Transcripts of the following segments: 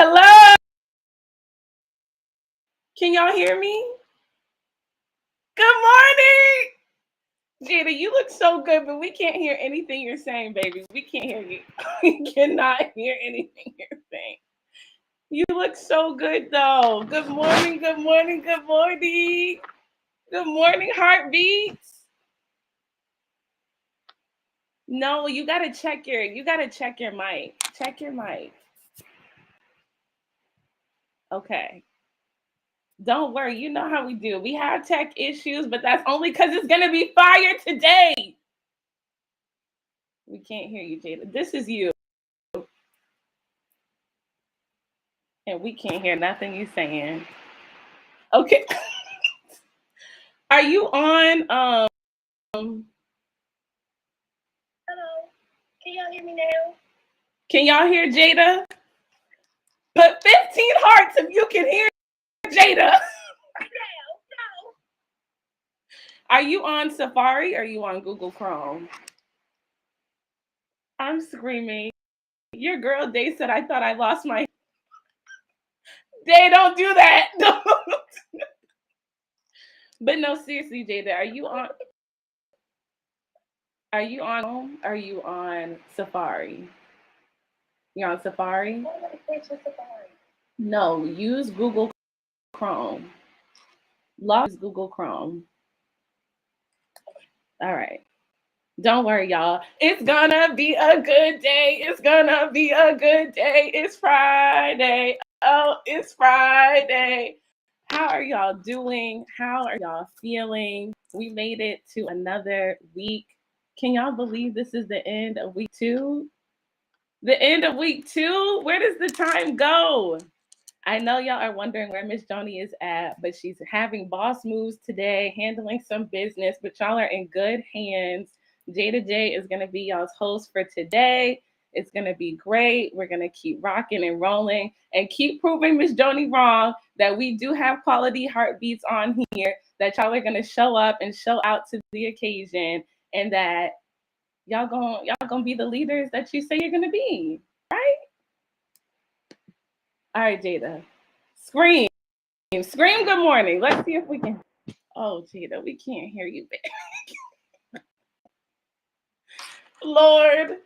Hello? Can y'all hear me? Good morning. Jada, you look so good, but we can't hear anything you're saying, baby. We can't hear you. We cannot hear anything you're saying. You look so good, though. Good morning, good morning, good morning. Good morning, heartbeats. No, you gotta check your mic. Check your mic. Okay. Don't worry, you know how we do. We have tech issues, but that's only because it's gonna be fire today. We can't hear you, Jada. This is you. And we can't hear nothing you saying. Okay. Are you on Hello. Can y'all hear me now? Can y'all hear Jada? Put 15 hearts if you can hear Jada. No. Are you on Safari or are you on Google Chrome? I'm screaming. Your girl Day said I thought I lost my Day, don't do that. Don't. But no, seriously, Jada, are you on Are you on Safari? You're on Safari? No, use Google Chrome. Use Google Chrome. All right. Don't worry, y'all. It's gonna be a good day. It's gonna be a good day. It's Friday. Oh, it's Friday. How are y'all doing? How are y'all feeling? We made it to another week. Can y'all believe this is the end of week 2? The end of week 2? Where does the time go? I know y'all are wondering where Miss Joni is at, but she's having boss moves today, handling some business, but y'all are in good hands. Jada J is going to be y'all's host for today. It's going to be great. We're going to keep rocking and rolling and keep proving Miss Joni wrong that we do have quality heartbeats on here, that y'all are going to show up and show out to the occasion, and that y'all gonna be the leaders that you say you're going to be, right? All right, Jada. Scream. Scream good morning. Let's see if we can. Oh, Jada, we can't hear you. Lord.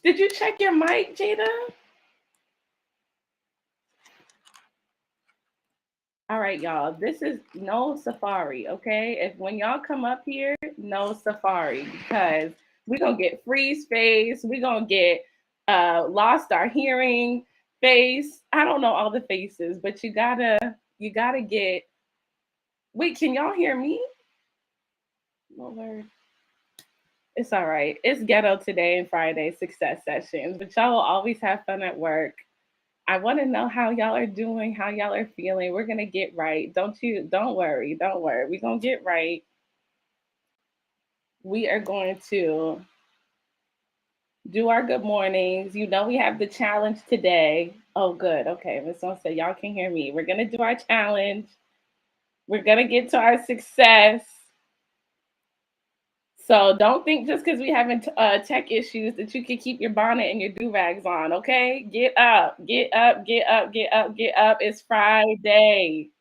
Did you check your mic, Jada? All right, y'all. This is no Safari, okay? If when y'all come up here, no Safari, because we're gonna get freeze face, we're gonna get lost our hearing face. I don't know all the faces, but you gotta get. Wait, can y'all hear me? Lord. It's all right. It's ghetto today and Friday success sessions, but y'all will always have fun at work. I want to know how y'all are doing, how y'all are feeling. We're gonna get right. Don't worry. Don't worry. We're gonna get right. We are going to do our good mornings. You know we have the challenge today. Oh, good. Okay, Miss One said y'all can hear me. We're gonna do our challenge. We're gonna get to our success. So don't think just because we having tech issues that you can keep your bonnet and your do-rags on, okay? Get up, get up, get up, get up, get up. It's Friday.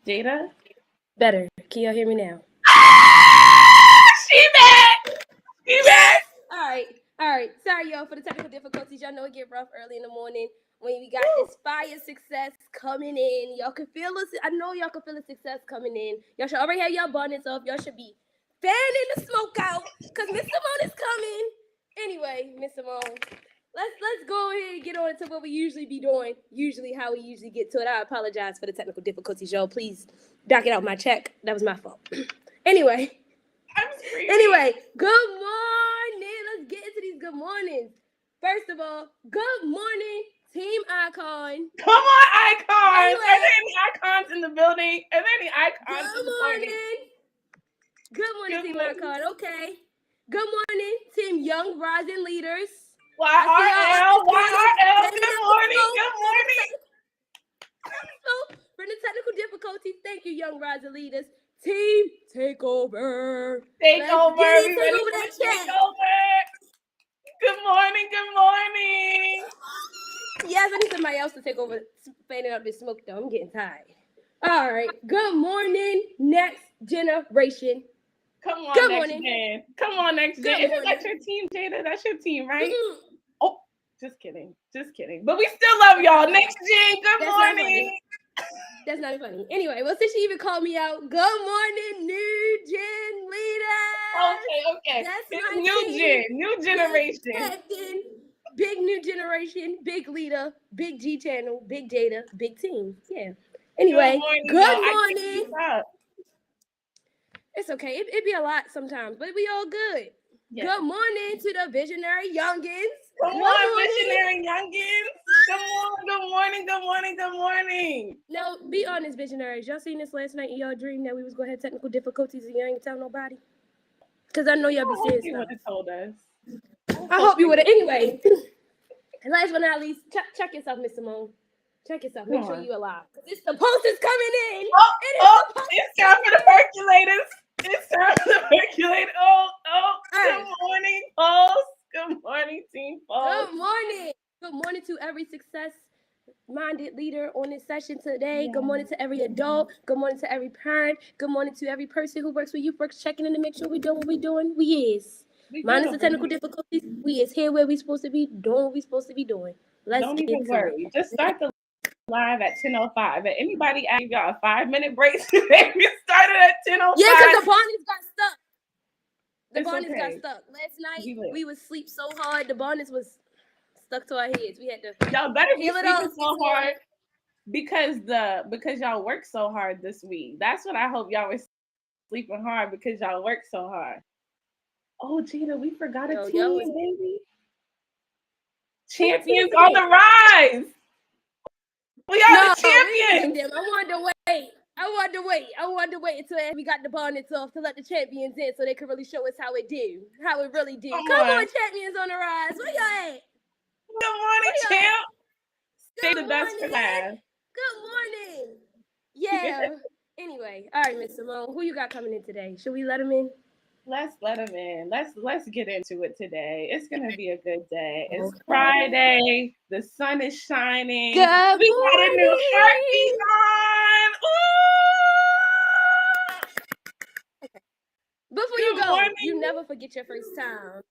Jada? Better. Can y'all hear me now? She back! She back! All right. Sorry, y'all, for the technical difficulties. Y'all know it get rough early in the morning when we got this fire success coming in. Y'all can feel us. I know y'all can feel the success coming in. Y'all should already have y'all bonnets off. Y'all should be fanning the smoke out because Miss Simone is coming. Anyway, Miss Simone, let's go ahead and get on to what we usually be doing. Usually how we usually get to it. I apologize for the technical difficulties, y'all. Please dock it out my check. That was my fault. Anyway, good morning. Let's get into these good mornings. First of all, good morning, Team Icon. Come on, icons! Are there any icons in the building? Are there any icons in the morning? Good morning, Team Icon. Okay. Good morning, Team Young Rising Leaders. YRL. Good morning. Good morning. For the technical difficulties, thank you, Young Rising Leaders. Team Takeover. Take over. Take over that chat. Good morning. Good morning. Yes, I need somebody else to take over fanning out this smoke, though. I'm getting tired. All right. Good morning, next generation. Come on, Good next morning. gen. Come on, next gen. Isn't that your team, Jada? That's your team, right? Mm-mm. Oh, just kidding. Just kidding. But we still love y'all. Next gen, good That's not morning. That's not funny. Anyway, well, since she even called me out, good morning, new gen leader. Okay. That's It's my new team. gen, new generation. Captain, big new generation, big leader, big G channel, big Jada, big team. Yeah. Anyway, good y'all. morning. It's okay. It be a lot sometimes, but we all good. Yes. Good morning to the visionary youngins. Come on, visionary youngins. Good morning. Now, be honest, visionaries. Y'all seen this last night in y'all dream that we was going to have technical difficulties and y'all ain't tell nobody? Because I know y'all be saying stuff. You would have told us. I hope you would have. Anyway, last but not least, check yourself, Miss Simone. Check yourself. Make sure you alive. It's the posters coming in. It's time for the percolators. It's time for the percolator. Good morning, Pulse. Good morning, Team Pulse. Good morning. Good morning to every success-minded leader on this session today. Yeah. Good morning to every adult. Good morning to every parent. Good morning to every person who works for YouthWorks, checking in to make sure we're doing what we're doing. We is. Minus the technical difficulties, we is here where we supposed to be, doing what we supposed to be doing. Don't even worry. Just start the live at 10:05. If anybody asked y'all a 5-minute break today, we started at 10:05. Yeah, because the Bonnies got stuck. The Bonnies got stuck. Last night, we would sleep so hard, the Bonnies was stuck to our heads. We had to. Y'all better be sleeping so hard because y'all work so hard this week. That's what I hope y'all were sleeping hard because y'all work so hard. Oh, Gina, we forgot a team, baby. Champions on the rise. We are the champions. I wanted to wait until we got the Bonnies off to let the champions in so they could really show us how it really do. Come on, champions on the rise. Where y'all at? Good morning, champ. Stay the best for last. Good morning. Yeah. Anyway, all right, Miss Simone, who you got coming in today? Should we let him in? Let's let him in. Let's get into it today. It's gonna be a good day. It's Friday. The sun is shining. We got a new heartbeat on. Ooh! Before you go, you never forget your first time.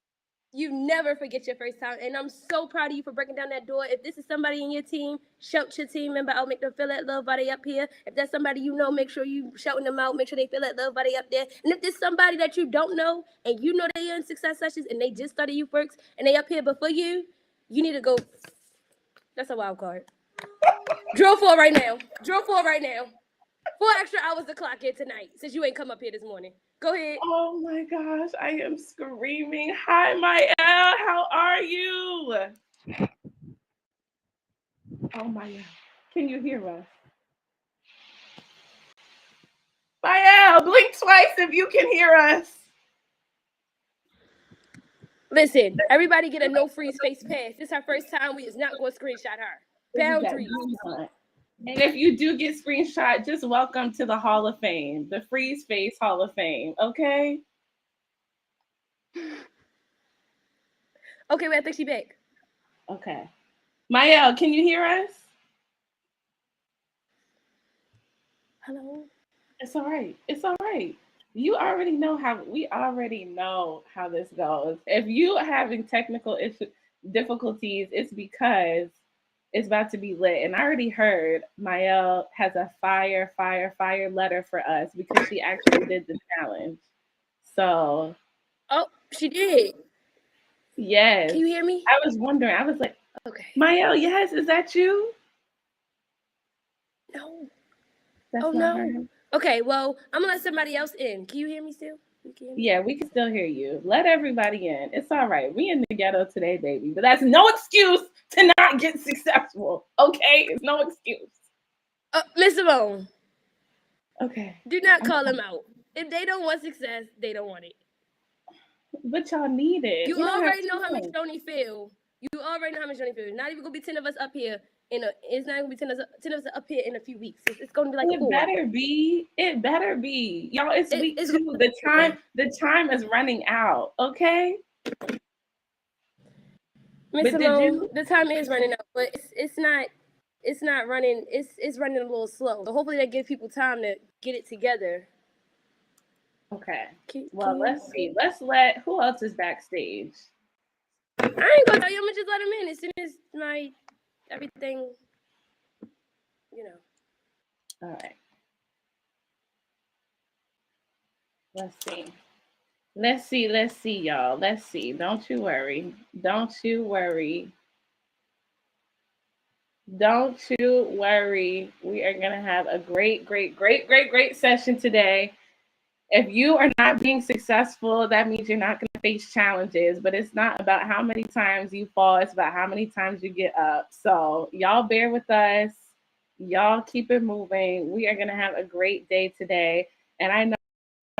You never forget your first time. And I'm so proud of you for breaking down that door. If this is somebody in your team, shout your team member out. Make them feel that love while they up here. If that's somebody you know, make sure you shouting them out. Make sure they feel that love while they up there. And if there's somebody that you don't know and you know they in success sessions and they just started YouthWorks and they up here before you need to go. That's a wild card. Drill 4 right now. 4 extra hours to clock in tonight since you ain't come up here this morning. Go ahead. Oh my gosh, I am screaming. Hi, Mael. How are you? Oh my God. Can you hear us? Mael, blink twice if you can hear us. Listen, everybody get a no freeze face pass. This is her first time. We is not going to screenshot her. Boundaries. And if you do get screenshot, just welcome to the Hall of Fame, the Freeze Face Hall of Fame, okay? Okay, wait, I think she's back. Okay. Mael, can you hear us? Hello? It's all right. We already know how this goes. If you are having technical difficulties, it's because it's about to be lit. And I already heard Mael has a fire letter for us because she actually did the challenge. So. Oh, she did. Yes. Can you hear me? I was wondering. I was like, okay. Mael, yes, is that you? No. That's not her. Okay, well, I'm going to let somebody else in. Can you hear me still? Yeah, we can still hear you. Let everybody in. It's all right. We in the ghetto today, baby. But that's no excuse to not get successful. Okay? It's no excuse. Miss Simone. Okay. Do not call them out. If they don't want success, they don't want it. But y'all need it. You already know how much Joni feel. Not even going to be 10 of us up here. It's not going to be 10 of us up here in a few weeks. It's going to be like it 4. It better be. Y'all, it's week 2. The time is running out, okay? Miss But Simone, the time is running out, but it's not running. It's running a little slow. So hopefully that gives people time to get it together. Okay. Can Let's see. Let's let who else is backstage? I ain't gonna tell you. I'm gonna just let them in as soon as my everything, you know. All right. Let's see. Let's see, y'all. Let's see. Don't you worry. Don't you worry. Don't you worry. We are going to have a great session today. If you are not being successful, that means you're not going to face challenges, but it's not about how many times you fall, it's about how many times you get up. So, y'all bear with us. Y'all keep it moving. We are going to have a great day today. And I know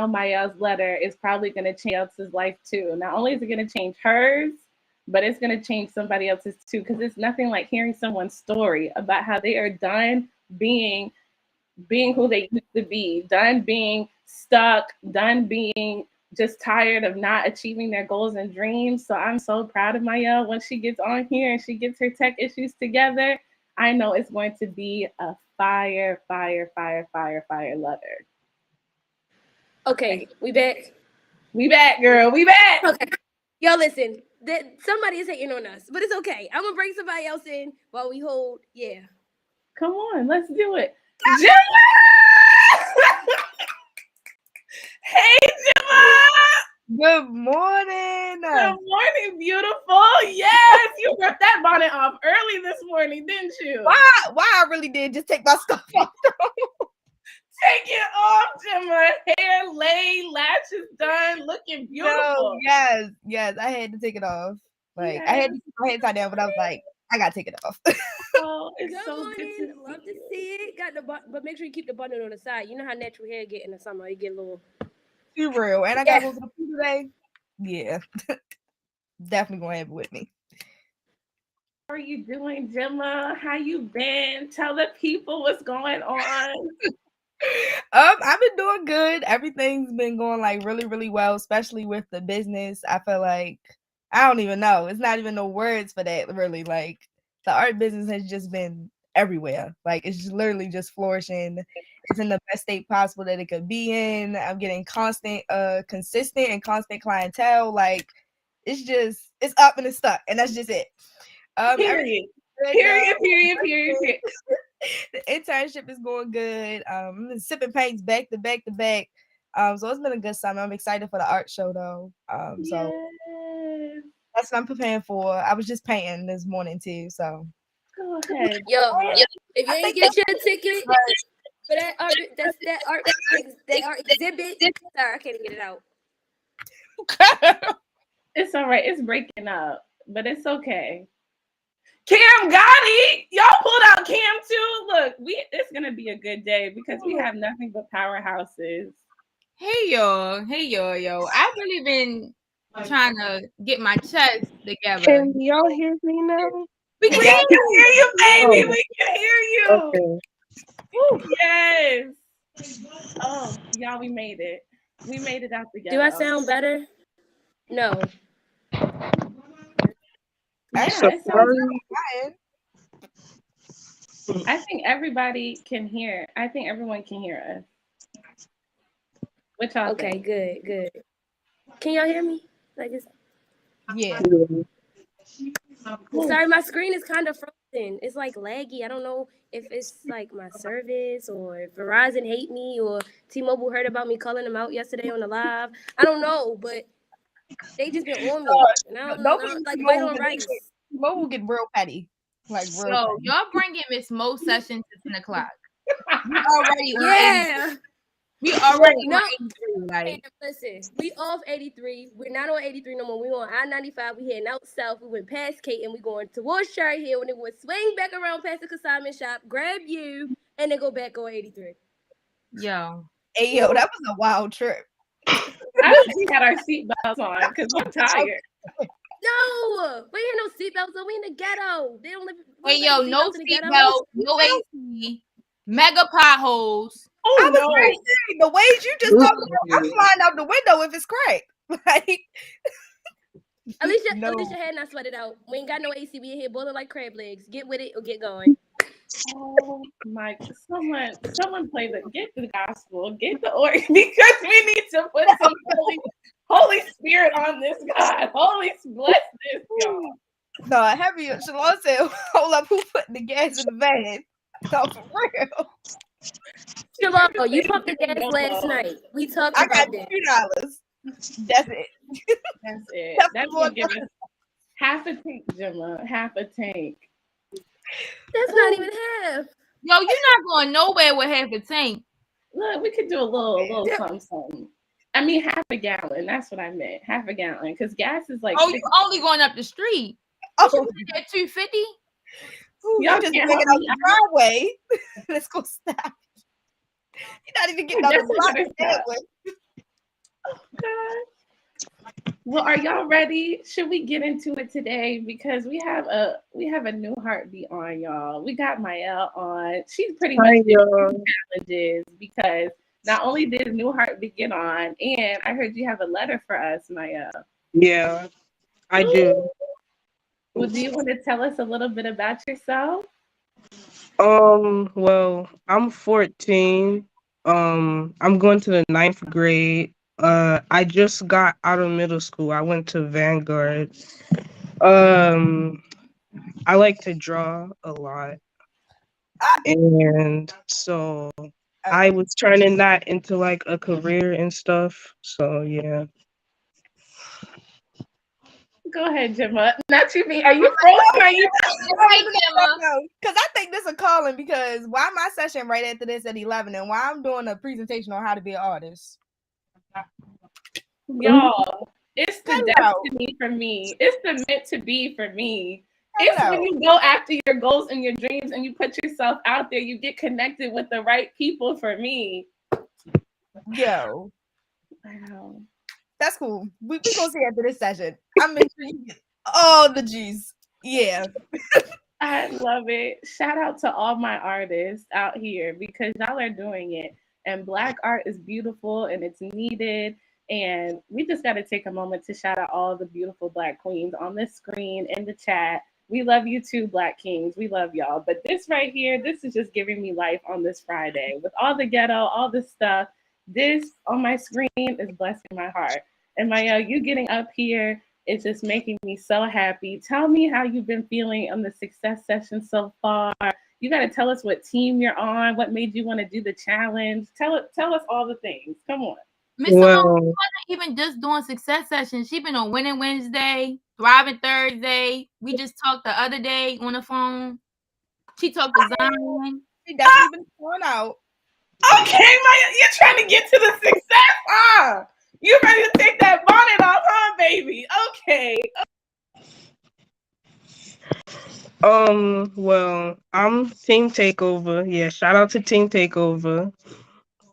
Maya's letter is probably going to change else's life too. Not only is it going to change hers, but it's going to change somebody else's too, because it's nothing like hearing someone's story about how they are done being who they used to be, done being stuck, done being just tired of not achieving their goals and dreams. So I'm so proud of Maya. Once she gets on here and she gets her tech issues together, I know it's going to be a fire letter. Okay, we back. We back, girl. We back. Okay. Yo, listen. Somebody is hating on us, but it's okay. I'm gonna bring somebody else in while we hold. Yeah. Come on, let's do it. Gemma! Hey, Gemma! Good morning. Good morning, beautiful. Yes, you ripped that bonnet off early this morning, didn't you? Why I really did just take my stuff off. Take it off, Gemma. Hair laid, lashes done, looking beautiful. No, yes, I had to take it off. Like I had to keep my head tied down, but I was like, I gotta take it off. Oh, it's Good so morning. good to Love to see it. Got the but make sure you keep the button on the side. You know how natural hair get in the summer. You get a little Too real. And I gotta go to the pool today. Yeah. Definitely gonna have it with me. How are you doing, Gemma? How you been? Tell the people what's going on. I've been doing good. Everything's been going like really, really well, especially with the business. I feel like I don't even know. It's not even no words for that, really. Like the art business has just been everywhere. Like it's just literally just flourishing. It's in the best state possible that it could be in. I'm getting consistent and constant clientele. Like it's up and it's stuck, and that's just it. Period. The internship is going good. I've been sipping paints back to back to back. So it's been a good summer. I'm excited for the art show though. So that's what I'm preparing for. I was just painting this morning too. So go ahead. Yo, if you ain't get your ticket for that art, that art exhibit. Sorry, I can't get it out. It's all right. It's breaking up, but it's okay. Cam Gotti, y'all pulled out Cam too. Look, it's gonna be a good day because we have nothing but powerhouses. Hey y'all. I've really been trying to get my chest together. Can y'all hear me now? We can hear you, baby. We can hear you. Okay. Yes. Oh, y'all, we made it. We made it out together. Do I sound better? No. Yeah, So it sounds I think everybody can hear. I think everyone can hear us. What y'all Okay, think? good. Can y'all hear me? Like it's yeah. Sorry, my screen is kind of frozen. It's like laggy. I don't know if it's like my service or if Verizon hate me or T-Mobile heard about me calling them out yesterday on the live. I don't know, but they just been on me. And I don't like white on rice. Mo get real petty. Like real Yo, petty. y'all bringing Miss Mo session to 10 o'clock. We already No. 83, like. Listen, we off 83. We're not on 83 no more. We on I-95. We heading out south. We went past Kate and we going towards Cherry Hill. And then we'll swing back around past the consignment shop, grab you, and then go back on 83. Yo. Hey, yo, that was a wild trip. I wish we had our seatbelts on because I'm tired. No, we ain't no seatbelts on. We in the ghetto. They don't live. Hey, yo, no seatbelt, no AC, mega potholes. I was very serious. The ways you just talked about, I'm flying out the window if it's cracked. Like Alicia had not sweated out. We ain't got no AC. We in here boiling like crab legs. Get with it or get going. Oh my! Someone play get the gospel, get the organ because we need to put some Holy Spirit on this, God. Holy bless this, y'all. No, heavy. Shalon said, "Hold up, who put the gas in the van?" No, for real. Shalom, you pumped the gas last night. We talked I about got that. $2. That's it. That's it. That's That's what gonna give us half a tank, Gemma. Half a tank. That's not even half. Yo, you're not going nowhere with half a tank. Look, we could do a little something. I mean, half a gallon. That's what I meant. Half a gallon, because gas is like. Oh, you only going up the street? Oh, at 250. Y'all just can't taking help out me the driveway. Let's go stop. You're not even getting out the driveway. Oh God. Well, are y'all ready? Should we get into it today? Because we have a new heartbeat on, y'all. We got Mael on. She's pretty much doing challenges because not only did new heartbeat get on, and I heard you have a letter for us, Mael. Yeah, I do. Well, do you want to tell us a little bit about yourself? Well, I'm 14. I'm going to the 9th grade. I just got out of middle school. I went to Vanguard. I like to draw a lot. And so I was turning that into like a career and stuff. So yeah. Go ahead, Gemma. Not you, me. Are you frozen? Are you? Because I think this is a calling. Because why my session right after this at 11, and why I'm doing a presentation on how to be an artist. Y'all, it's the destiny for me. It's the meant to be for me. It's when you go after your goals and your dreams and you put yourself out there, you get connected with the right people for me. Yo. Wow. That's cool. We gonna see after this session. I'm making sure you get all the G's. Yeah. I love it. Shout out to all my artists out here because y'all are doing it. And Black art is beautiful and it's needed. And we just got to take a moment to shout out all the beautiful Black queens on this screen in the chat. We love you too, Black Kings. We love y'all. But this right here, this is just giving me life on this Friday. With all the ghetto, all this stuff, this on my screen is blessing my heart. And Maya, you getting up here, it's just making me so happy. Tell me how you've been feeling on the success session so far. You got to tell us what team you're on, what made you want to do the challenge. Tell us all the things. Come on. Miss Simone wasn't even just doing success sessions. She been on Winning Wednesday, Thriving Thursday. We just talked the other day on the phone. She talked to Zion. She definitely been going out. Okay, Maya, you're trying to get to the success, huh? You ready to take that bonnet off, huh, baby? Okay. Well, I'm Team Takeover. Yeah, shout out to Team Takeover.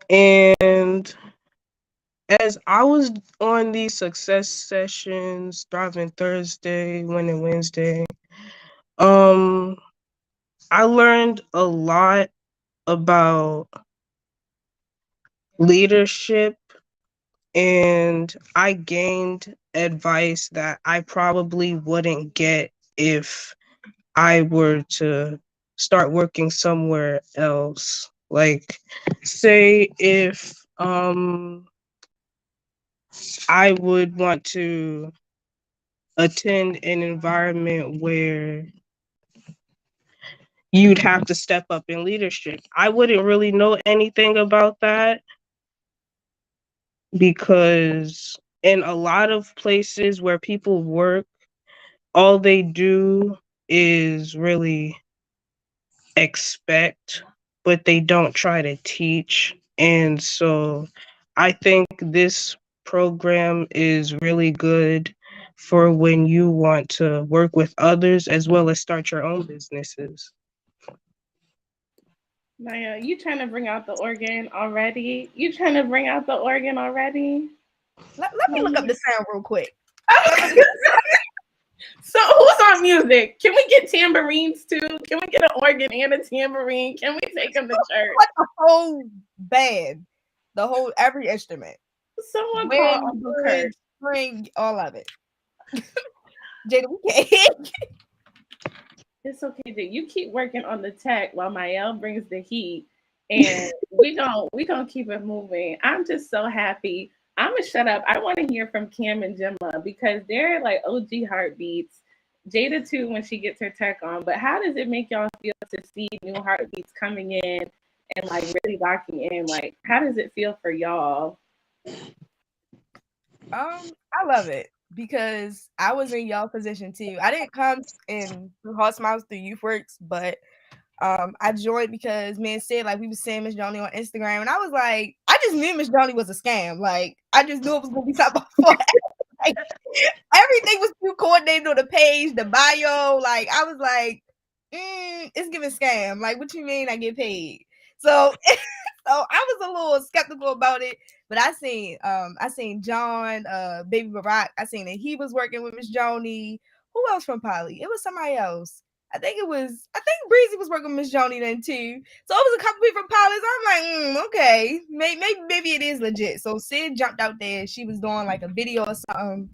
And as I was on these success sessions, Thriving Thursday, Winning Wednesday, I learned a lot about leadership, and I gained advice that I probably wouldn't get if I were to start working somewhere else. Like, say if I would want to attend an environment where you'd have to step up in leadership. I wouldn't really know anything about that because in a lot of places where people work, all they do is really expect, but they don't try to teach. And so I think this program is really good for when you want to work with others as well as start your own businesses. Maya, you trying to bring out the organ already? Let me look up the sound real quick. So who's on music? Can we get tambourines too? Can we get an organ and a tambourine? Can we take them to church? What the whole band? The whole every instrument. Someone call Uncle Kurt. Bring all of it. Jada, we can't. It's okay, Jay. You keep working on the tech while Mael brings the heat, and we gonna keep it moving. I'm just so happy. I'm gonna shut up. I want to hear from Cam and Gemma because they're like OG heartbeats. Jada too when she gets her tech on. But how does it make y'all feel to see new heartbeats coming in and like really locking in? Like, how does it feel for y'all? I love it because I was in y'all position too. I didn't come in through Hot Smiles through YouthWorks, but I joined because man said like we was seeing Miss Johnny on Instagram, and I was like, I just knew Miss Johnny was a scam. Like I just knew it was gonna be something before. Like everything was too coordinated on the page, the bio. Like I was like, it's giving scam. Like what you mean I get paid? So so I was a little skeptical about it. But I seen John, Baby Barack. I seen that he was working with Miss Joni. Who else from Poly? It was somebody else. I think Breezy was working with Miss Joni then too. So it was a couple people from Poly. So I'm like, okay, maybe it is legit. So Sid jumped out there. She was doing like a video or something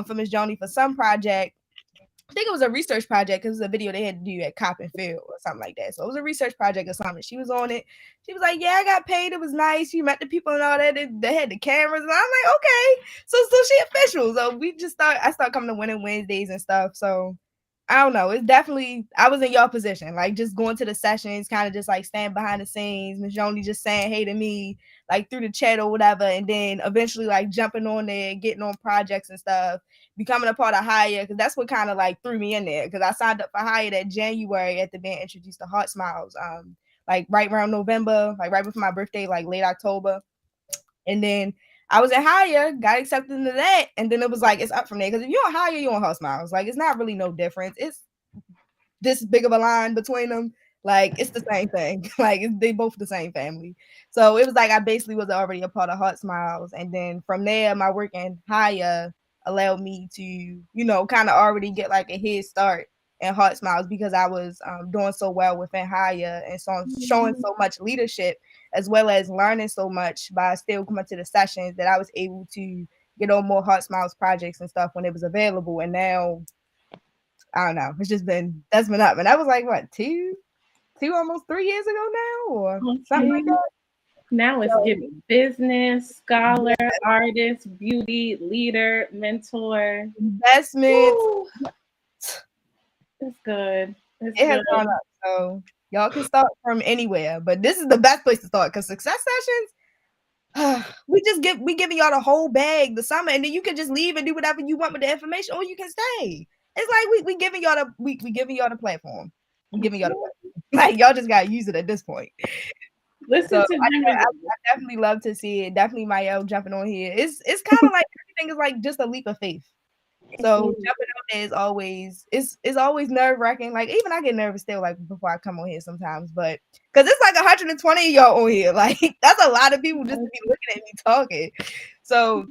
for Miss Joni for some project. I think it was a research project because it was a video they had to do at Cop and Field or something like that. So it was a research project or something. She was on it. She was like, "Yeah, I got paid. It was nice. You met the people and all that. They had the cameras." And I'm like, "Okay." So she official. So I started coming to Winning Wednesdays and stuff. So I don't know. It's definitely I was in your position, like just going to the sessions, kind of just like staying behind the scenes. Miss Joni just saying hey to me, like through the chat or whatever, and then eventually like jumping on there, getting on projects and stuff, becoming a part of Hire, because that's what kind of like threw me in there. Because I signed up for Hire that January after being introduced to Heart Smiles, like right around November, like right before my birthday, like late October, and then I was at Hire, got accepted into that, and then it was like it's up from there. Because if you're on Hire, you're on Heart Smiles. Like it's not really no difference. It's this big of a line between them. Like it's the same thing. Like they both the same family. So it was like I basically was already a part of Heart Smiles, and then from there, my work in Hire allowed me to, kind of already get like a head start in Heart Smiles because I was doing so well within Hire and so showing so much leadership as well as learning so much by still coming to the sessions that I was able to get on more Heart Smiles projects and stuff when it was available. And now I don't know. It's just that's been up. And that was like what, two almost 3 years ago now or something like that. Now it's So, giving business, scholar, yeah, artist, beauty, leader, mentor. investments. Woo, it's good. It's It has good. gone up. So y'all can start from anywhere. But this is the best place to start because success sessions, we giving y'all the whole bag the summer, and then you can just leave and do whatever you want with the information, or you can stay. It's like we giving y'all we giving y'all the platform. We giving y'all the platform. Like y'all just gotta use it at this point. So Listen to I them. definitely love to see it. Definitely Mael jumping on here. It's kind of like everything is like just a leap of faith. So jumping on there is always it's always nerve wracking. Like even I get nervous still like before I come on here sometimes, but because it's like 120 of y'all on here, like that's a lot of people just to be looking at me talking. So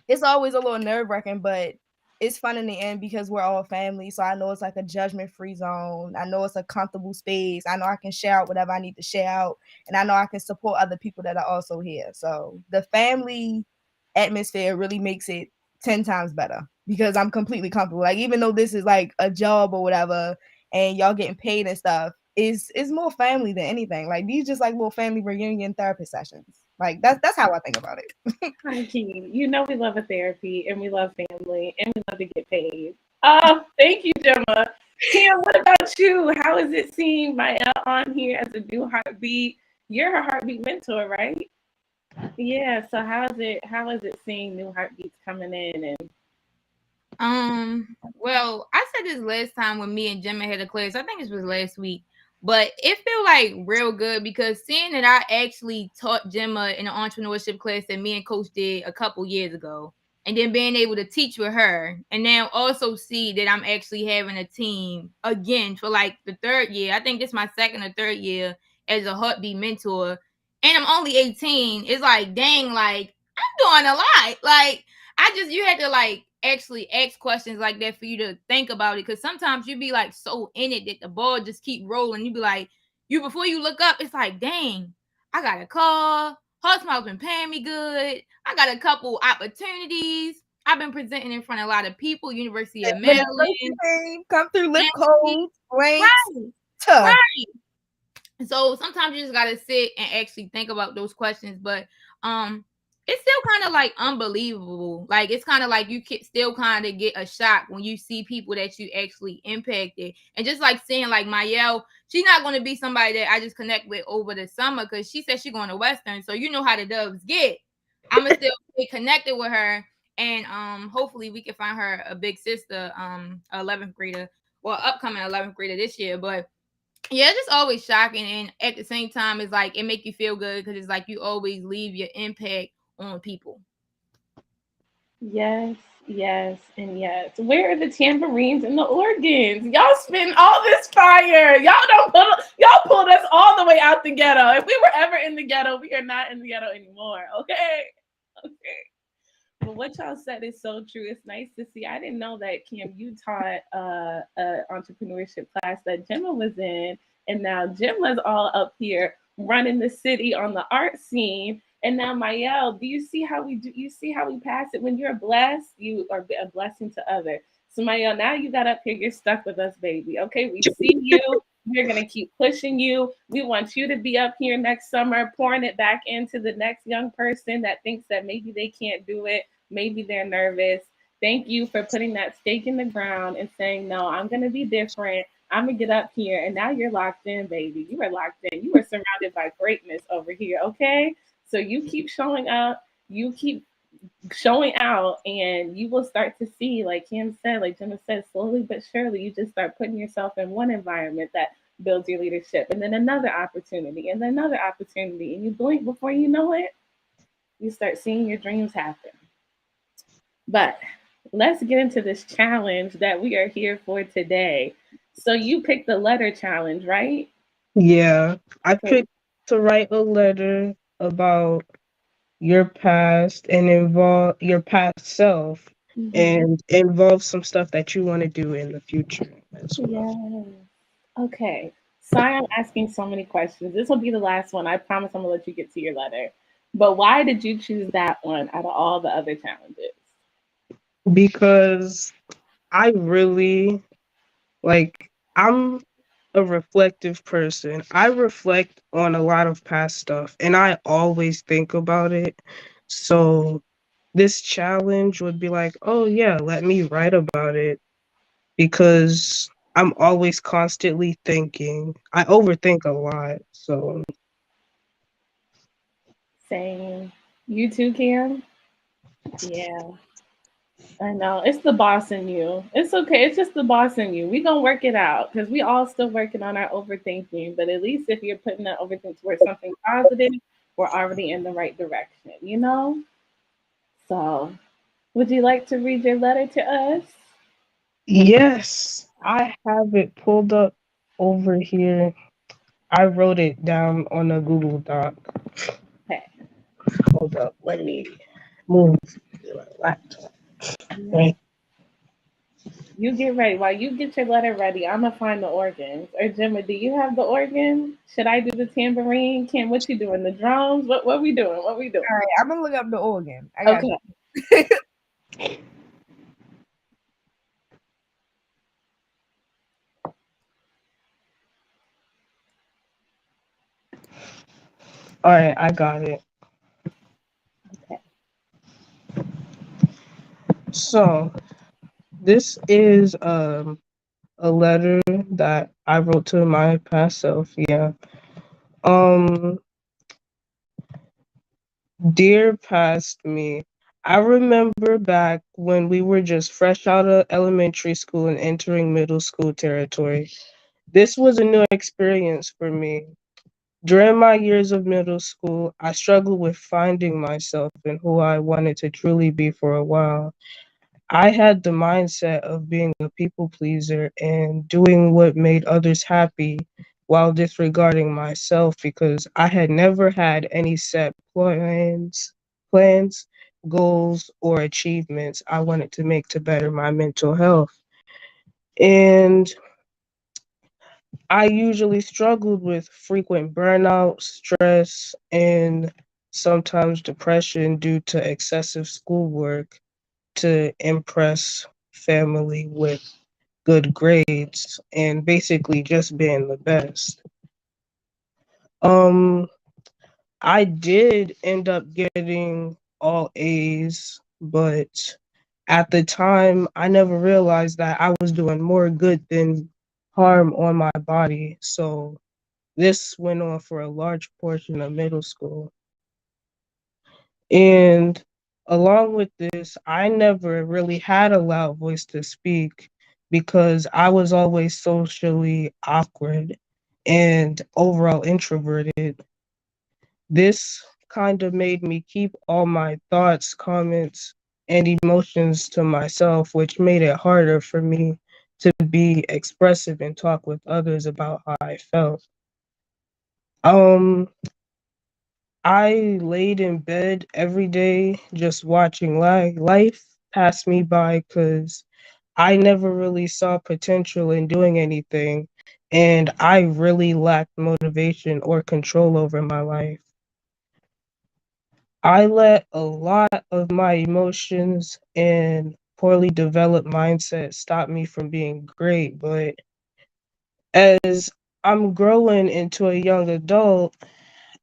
it's always a little nerve wracking, but it's fun in the end because we're all family. So I know it's like a judgment free zone. I know it's a comfortable space. I know I can share out whatever I need to share out, and I know I can support other people that are also here. So the family atmosphere really makes it 10 times better because I'm completely comfortable. Like even though this is like a job or whatever, and y'all getting paid and stuff, it's more family than anything. Like these just like little family reunion therapy sessions. Like that's how I think about it. Hi, Key. You know we love a therapy and we love family and we love to get paid. Oh, thank you, Gemma. Cam, what about you? How is it seeing Maya on here as a new heartbeat? You're her heartbeat mentor, right? Yeah. So how is it seeing new heartbeats coming in and Well, I said this last time when me and Gemma had a class. I think this was last week. But it feel like real good because seeing that I actually taught Gemma in an entrepreneurship class that me and Coach did a couple years ago, and then being able to teach with her, and now also see that I'm actually having a team again for like the third year. I think this is my second or third year as a heartbeat mentor, and I'm only 18. It's like, dang, like I'm doing a lot. Like you had to like actually ask questions like that for you to think about it. Cause sometimes you be like so in it that the ball just keep rolling. You be like, before you look up, it's like, dang, I got a call. Hotspot's been paying me good. I got a couple opportunities. I've been presenting in front of a lot of people, University of Been a Maryland. team, come through lip NC. codes, blanks, Right, tough. right. So sometimes you just gotta sit and actually think about those questions, but it's still kind of like unbelievable. Like it's kind of like you can still kind of get a shock when you see people that you actually impacted, and just like seeing like Mayel, she's not going to be somebody that I just connect with over the summer because she said she's going to Western, so you know how the Dubs get. I'm gonna still stay connected with her, and hopefully we can find her a big sister, 11th grader, well upcoming 11th grader this year, but yeah, it's just always shocking, and at the same time, it's like it make you feel good because it's like you always leave your impact on people. Yes, yes, and yes. Where are the tambourines and the organs? Y'all spend all this fire. Y'all pulled us all the way out the ghetto. If we were ever in the ghetto, we are not in the ghetto anymore. Okay. Okay. But what y'all said is so true. It's nice to see. I didn't know that Cam, you taught a entrepreneurship class that Gemma was in, and now Gemma's all up here running the city on the art scene. And now Mayel, do you see how we do? You see how we pass it? When you're blessed, you are a blessing to others. So Mayel, now you got up here. You're stuck with us, baby. Okay, we see you. We're gonna keep pushing you. We want you to be up here next summer, pouring it back into the next young person that thinks that maybe they can't do it, maybe they're nervous. Thank you for putting that stake in the ground and saying, no, I'm gonna be different. I'm gonna get up here, and now you're locked in, baby. You are locked in. You are surrounded by greatness over here. Okay, so you keep showing up. You keep showing out, and you will start to see, like Kim said, like Gemma said, slowly but surely, you just start putting yourself in one environment that builds your leadership, and then another opportunity, and then another opportunity, and you blink before you know it, you start seeing your dreams happen. But let's get into this challenge that we are here for today. So you picked the letter challenge, right? Yeah, I So, picked to write a letter about your past and involve your past self mhm. and involve some stuff that you want to do in the future as well. Yes. Okay. Sorry, I'm asking so many questions. This will be the last one. I promise I'm gonna let you get to your letter. But why did you choose that one out of all the other challenges? Because I really I'm a reflective person. I reflect on a lot of past stuff and I always think about it. So this challenge would be like, oh yeah, let me write about it because I'm always constantly thinking. I overthink a lot. So Same. You too, Kim? Yeah. I know. It's the boss in you. It's okay. It's just the boss in you. We gonna work it out because we all still working on our overthinking. But at least if you're putting that overthink towards something positive, we're already in the right direction, you know? So would you like to read your letter to us? yes, I have it pulled up over here. I wrote it down on a Google Doc. Okay. Hold up, let me move the laptop. Yeah. Right. You get ready. While you get your letter ready, I'm gonna find the organs. Or Gemma, do you have the organ? Should I do the tambourine? Kim, what you doing? The drums? What we doing? What we doing? All right, I'm gonna look up the organ. I got Okay. you. All right, I got it. Okay. So this is a letter that I wrote to my past self. Yeah. Um, dear past me, I remember back when we were just fresh out of elementary school and entering middle school territory. This was a new experience for me. During my years of middle school, I struggled with finding myself and who I wanted to truly be for a while. I had the mindset of being a people pleaser and doing what made others happy while disregarding myself because I had never had any set plans, goals, or achievements I wanted to make to better my mental health. And I usually struggled with frequent burnout, stress, and sometimes depression due to excessive schoolwork. to impress family with good grades and basically just being the best. Um, I did end up getting all A's, but at the time, I never realized that I was doing more good than harm on my body. So this went on for a large portion of middle school. And along with this, I never really had a loud voice to speak because I was always socially awkward and overall introverted. This kind of made me keep all my thoughts, comments, and emotions to myself, which made it harder for me to be expressive and talk with others about how I felt. Um, I laid in bed every day just watching life pass me by because I never really saw potential in doing anything, and I really lacked motivation or control over my life. I let a lot of my emotions and poorly developed mindset stop me from being great, but as I'm growing into a young adult,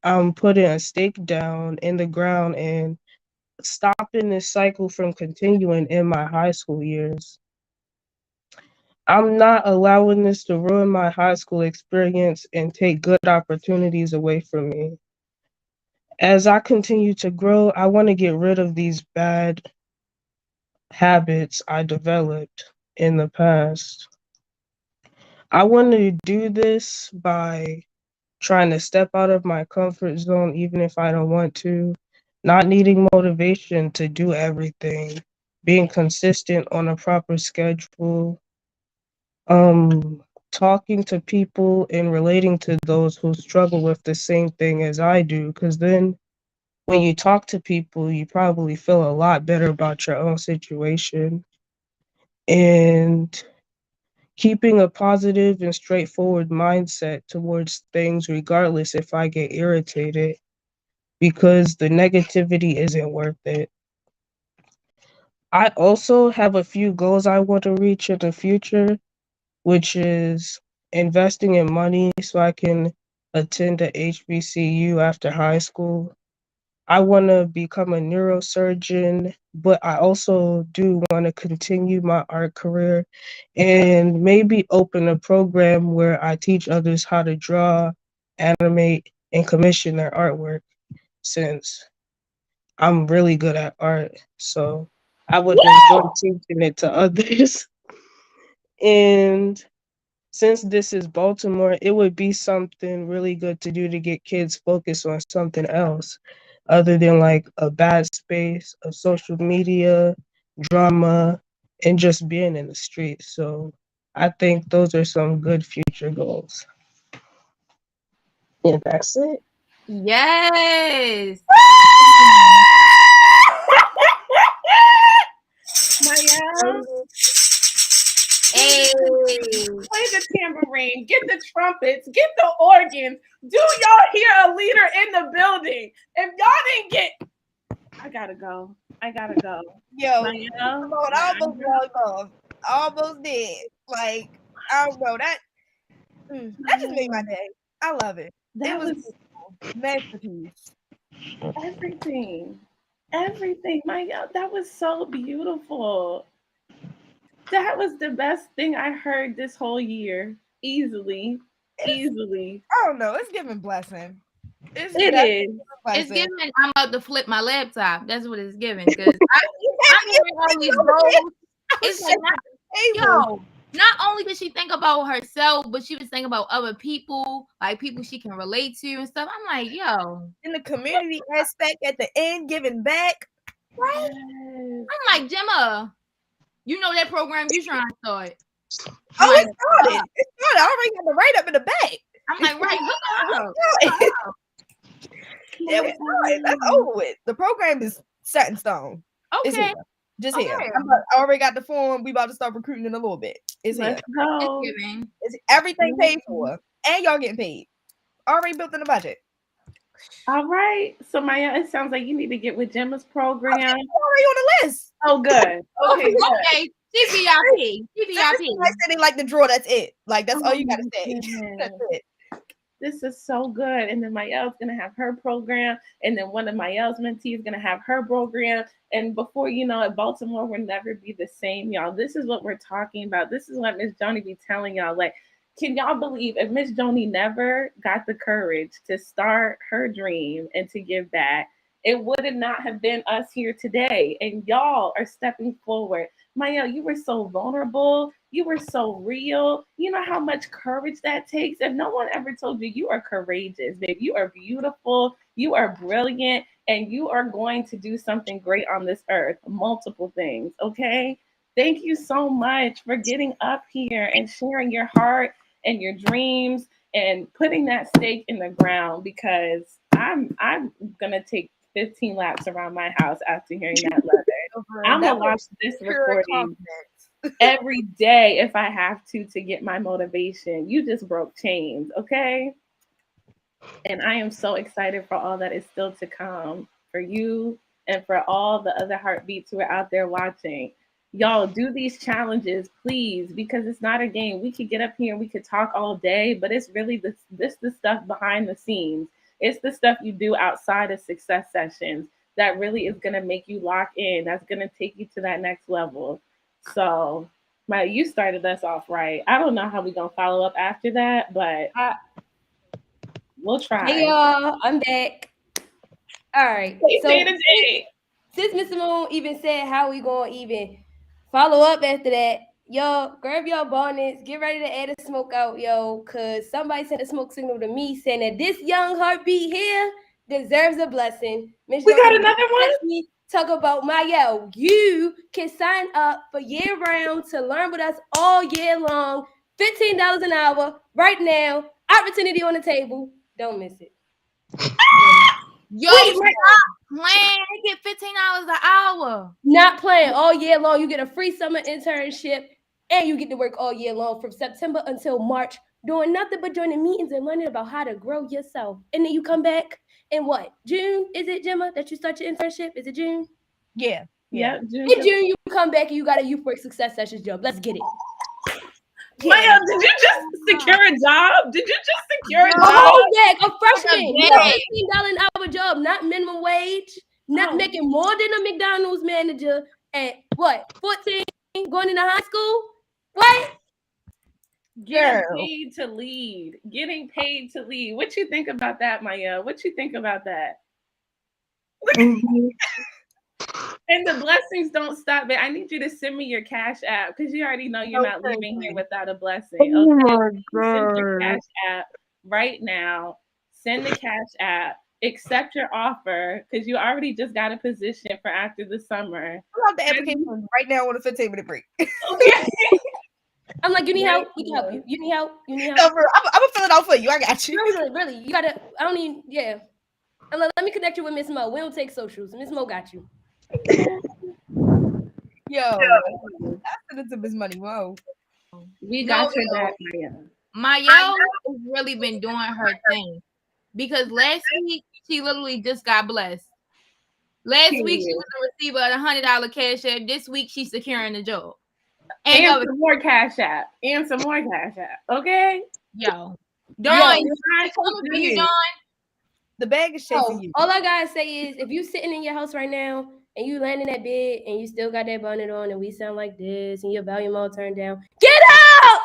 I'm putting a stake down in the ground and stopping this cycle from continuing in my high school years. I'm not allowing this to ruin my high school experience and take good opportunities away from me. As I continue to grow, I want to get rid of these bad habits I developed in the past. I want to do this by trying to step out of my comfort zone, even if I don't want to, not needing motivation to do everything, being consistent on a proper schedule, talking to people and relating to those who struggle with the same thing as I do, because then when you talk to people, you probably feel a lot better about your own situation. And keeping a positive and straightforward mindset towards things, regardless if I get irritated, because the negativity isn't worth it. I also have a few goals I want to reach in the future, which is investing in money so I can attend a HBCU after high school. I want to become a neurosurgeon, but I also do want to continue my art career and maybe open a program where I teach others how to draw, animate, and commission their artwork since I'm really good at art. So I would enjoy teaching it to others. And since this is Baltimore, it would be something really good to do to get kids focused on something else other than like a bad space of social media, drama, and just being in the streets. So I think those are some good future goals. And that's it. Yes. Maya, Hey. play the tambourine, get the trumpets, get the organs. Do y'all hear a leader in the building? If y'all didn't get, I gotta go. Yo, Maya, come on, I almost logged off. Almost did. Like, I don't know. That just made my day. I love it. that It was was masterpiece. everything. Everything, Maya. That was so beautiful. That was the best thing I heard this whole year. Easily. Easily. I don't know. It's giving blessing. It's It definitely is. It's blessing. giving. I'm about to flip my laptop. That's what it's giving. Because I'm hearing all these goals. It's like not only did she think about herself, but she was thinking about other people, like people she can relate to and stuff. I'm like, yo, in the community aspect at the end, giving back. right? Yes. I'm like, Gemma, you know that program you trying to start. Oh, Like, it started. It started. I already got the write up in the back. I'm like, right, hook up. Yeah, we started. That's over with. The program is set in stone. It's Okay. here. Just here. Okay. I already got the form. We about to start recruiting in a little bit. It's here. Let's go. It's giving. It's everything paid for. And y'all getting paid. Already built in the budget. All right. So Maya, it sounds like you need to get with Gemma's program. Already on the list. Oh, good. Okay, good. Okay, she VIP. She Like VIP. sitting like the drawer. That's it. Like that's all you gotta Oh, say. goodness. That's it. This is so good. And then Mayel's gonna have her program, and then one of Mayel's mentees gonna have her program. And before you know it, Baltimore will never be the same, y'all. This is what we're talking about. This is what Miss Joni be telling y'all. Like, can y'all believe if Miss Joni never got the courage to start her dream and to give back, it would not have been us here today. And y'all are stepping forward. Maya, you were so vulnerable. You were so real. You know how much courage that takes. If no one ever told you, you are courageous, babe. You are beautiful. You are brilliant. And you are going to do something great on this earth. Multiple things. Okay. Thank you so much for getting up here and sharing your heart and your dreams and putting that stake in the ground, because I'm gonna take 15 laps around my house after hearing that letter. I'm gonna watch this recording every day if I have to get my motivation. You just broke chains, okay? And I am so excited for all that is still to come for you and for all the other heartbeats who are out there watching. Y'all do these challenges, please, because it's not a game. We could get up here and we could talk all day, but it's really the stuff behind the scenes. It's the stuff you do outside of success sessions that really is gonna make you lock in. That's gonna take you to that next level. So, you started us off right. I don't know how we're gonna follow up after that, but we'll try. Hey y'all, I'm back. All right. So since Mr. Moon even said how we gonna even follow up after that, y'all grab your bonnets, get ready to add a smoke out, yo, cause somebody sent a smoke signal to me saying that this young heartbeat here deserves a blessing. We got another one. Talk about Mayel. You can sign up for year round to learn with us all year long. $15 an hour right now. Opportunity on the table. Don't miss it. Yo, stop playing. They get $15 an hour. Not playing all year long. You get a free summer internship and you get to work all year long from September until March, doing nothing but joining meetings and learning about how to grow yourself. And then you come back in what? June? Is it, Gemma, that you start your internship? Is it June? Yeah. In June, you come back and you got a YouthWorks Success Sessions job. Let's get it. Maya, did you just secure a job? Did you just secure a job? A freshman. You got $15 an hour job, not minimum wage, not making more than a McDonald's manager at what? 14, going into high school? What? Getting paid to lead. Getting paid to lead. What you think about that, Maya? What you think about that? And the blessings don't stop. But I need you to send me your Cash App, because you already know you're not leaving here without a blessing. Okay? Oh my God. Send your Cash App right now. Send the Cash App. Accept your offer, because you already just got a position for after the summer. I love the application right now on a 15-minute break. Okay. I'm like, you need help? We can help you. You need help? You need help? No, I'm gonna fill it out for you. I got you. Really. You gotta, I don't even, yeah. And let me connect you with Miss Mo. We don't take socials. Miss Mo got you. Yo, I sent it to Miss Money. Whoa. We got your back, Maya. Mayel has really been doing her thing, because last week she literally just got blessed. Last week she was a receiver of $100 Cash App. This week she's securing the job. And some more Cash App. And some more Cash App. Okay? Yo. Dawn, you Dawn? The bag is chasing you. All I gotta say is, if you sitting in your house right now and you laying in that bed and you still got that bonnet on and we sound like this and your volume all turned down, get out!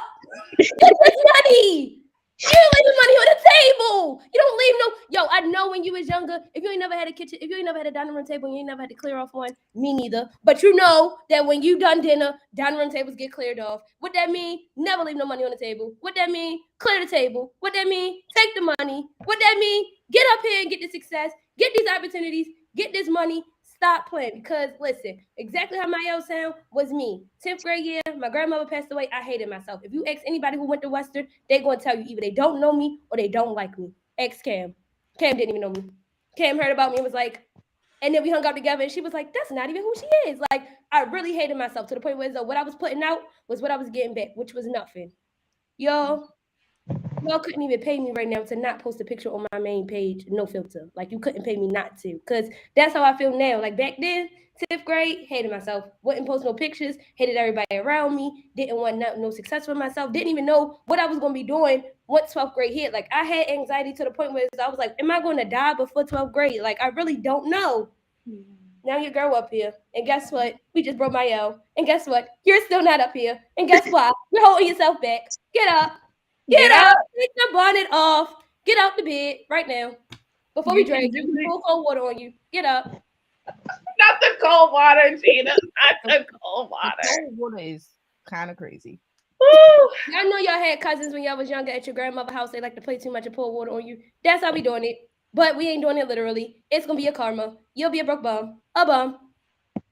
Get this money! You leave the money on the table. You don't leave no. Yo, I know when you was younger, if you ain't never had a kitchen, if you ain't never had a dining room table, and you ain't never had to clear off one. Me neither. But you know that when you done dinner, dining room tables get cleared off. What that mean? Never leave no money on the table. What that mean? Clear the table. What that mean? Take the money. What that mean? Get up here and get the success. Get these opportunities. Get this money. Stop playing, because listen, exactly how Mayel sound was me. 10th grade year, my grandmother passed away. I hated myself. If you ask anybody who went to Western, they're going to tell you either they don't know me or they don't like me. Ask Cam. Cam didn't even know me. Cam heard about me and was like, and then we hung out together and she was like, that's not even who she is. Like, I really hated myself to the point where what I was putting out was what I was getting back, which was nothing. Yo, y'all couldn't even pay me right now to not post a picture on my main page, no filter. Like you couldn't pay me not to, because that's how I feel now. Like back then, 10th grade, hated myself, wouldn't post no pictures, hated everybody around me, didn't want no success for myself, didn't even know what I was gonna be doing once 12th grade hit. Like I had anxiety to the point where I was like, am I gonna die before 12th grade? Like I really don't know. Now your girl up here, and guess what? We just broke my L, and guess what? You're still not up here, and guess what? You're holding yourself back. Get up. Get up. Take the bonnet off. Get out the bed right now. Before we drag you, pour cold water on you. Get up. Not the cold water, Gina. Not the cold water. Cold water is kind of crazy. Woo. Y'all know y'all had cousins when y'all was younger at your grandmother's house. They like to play too much and pour water on you. That's how we doing it. But we ain't doing it literally. It's gonna be a karma. You'll be a broke bum. A bum.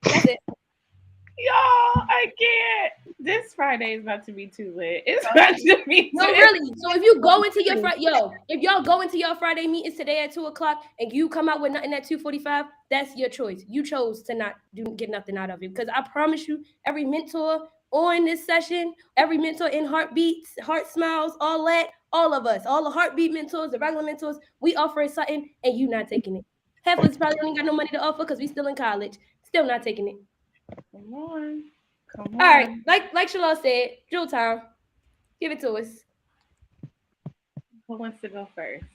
That's it. Y'all, I can't. This Friday is about to be too lit. It's about to be No, really. So if you go into your if y'all go into your Friday meetings today at 2:00 and you come out with nothing at 2:45, that's your choice. You chose to not get nothing out of it. Because I promise you, every mentor on this session, every mentor in Heartbeats, Heart Smiles, all that, all of us, all the Heartbeat mentors, the regular mentors, we offering something and you not taking it. Half of us probably ain't got no money to offer because we still in college, still not taking it. Come on. Come on. All right, like Shalal said, drill time. Give it to us. Who wants to go first?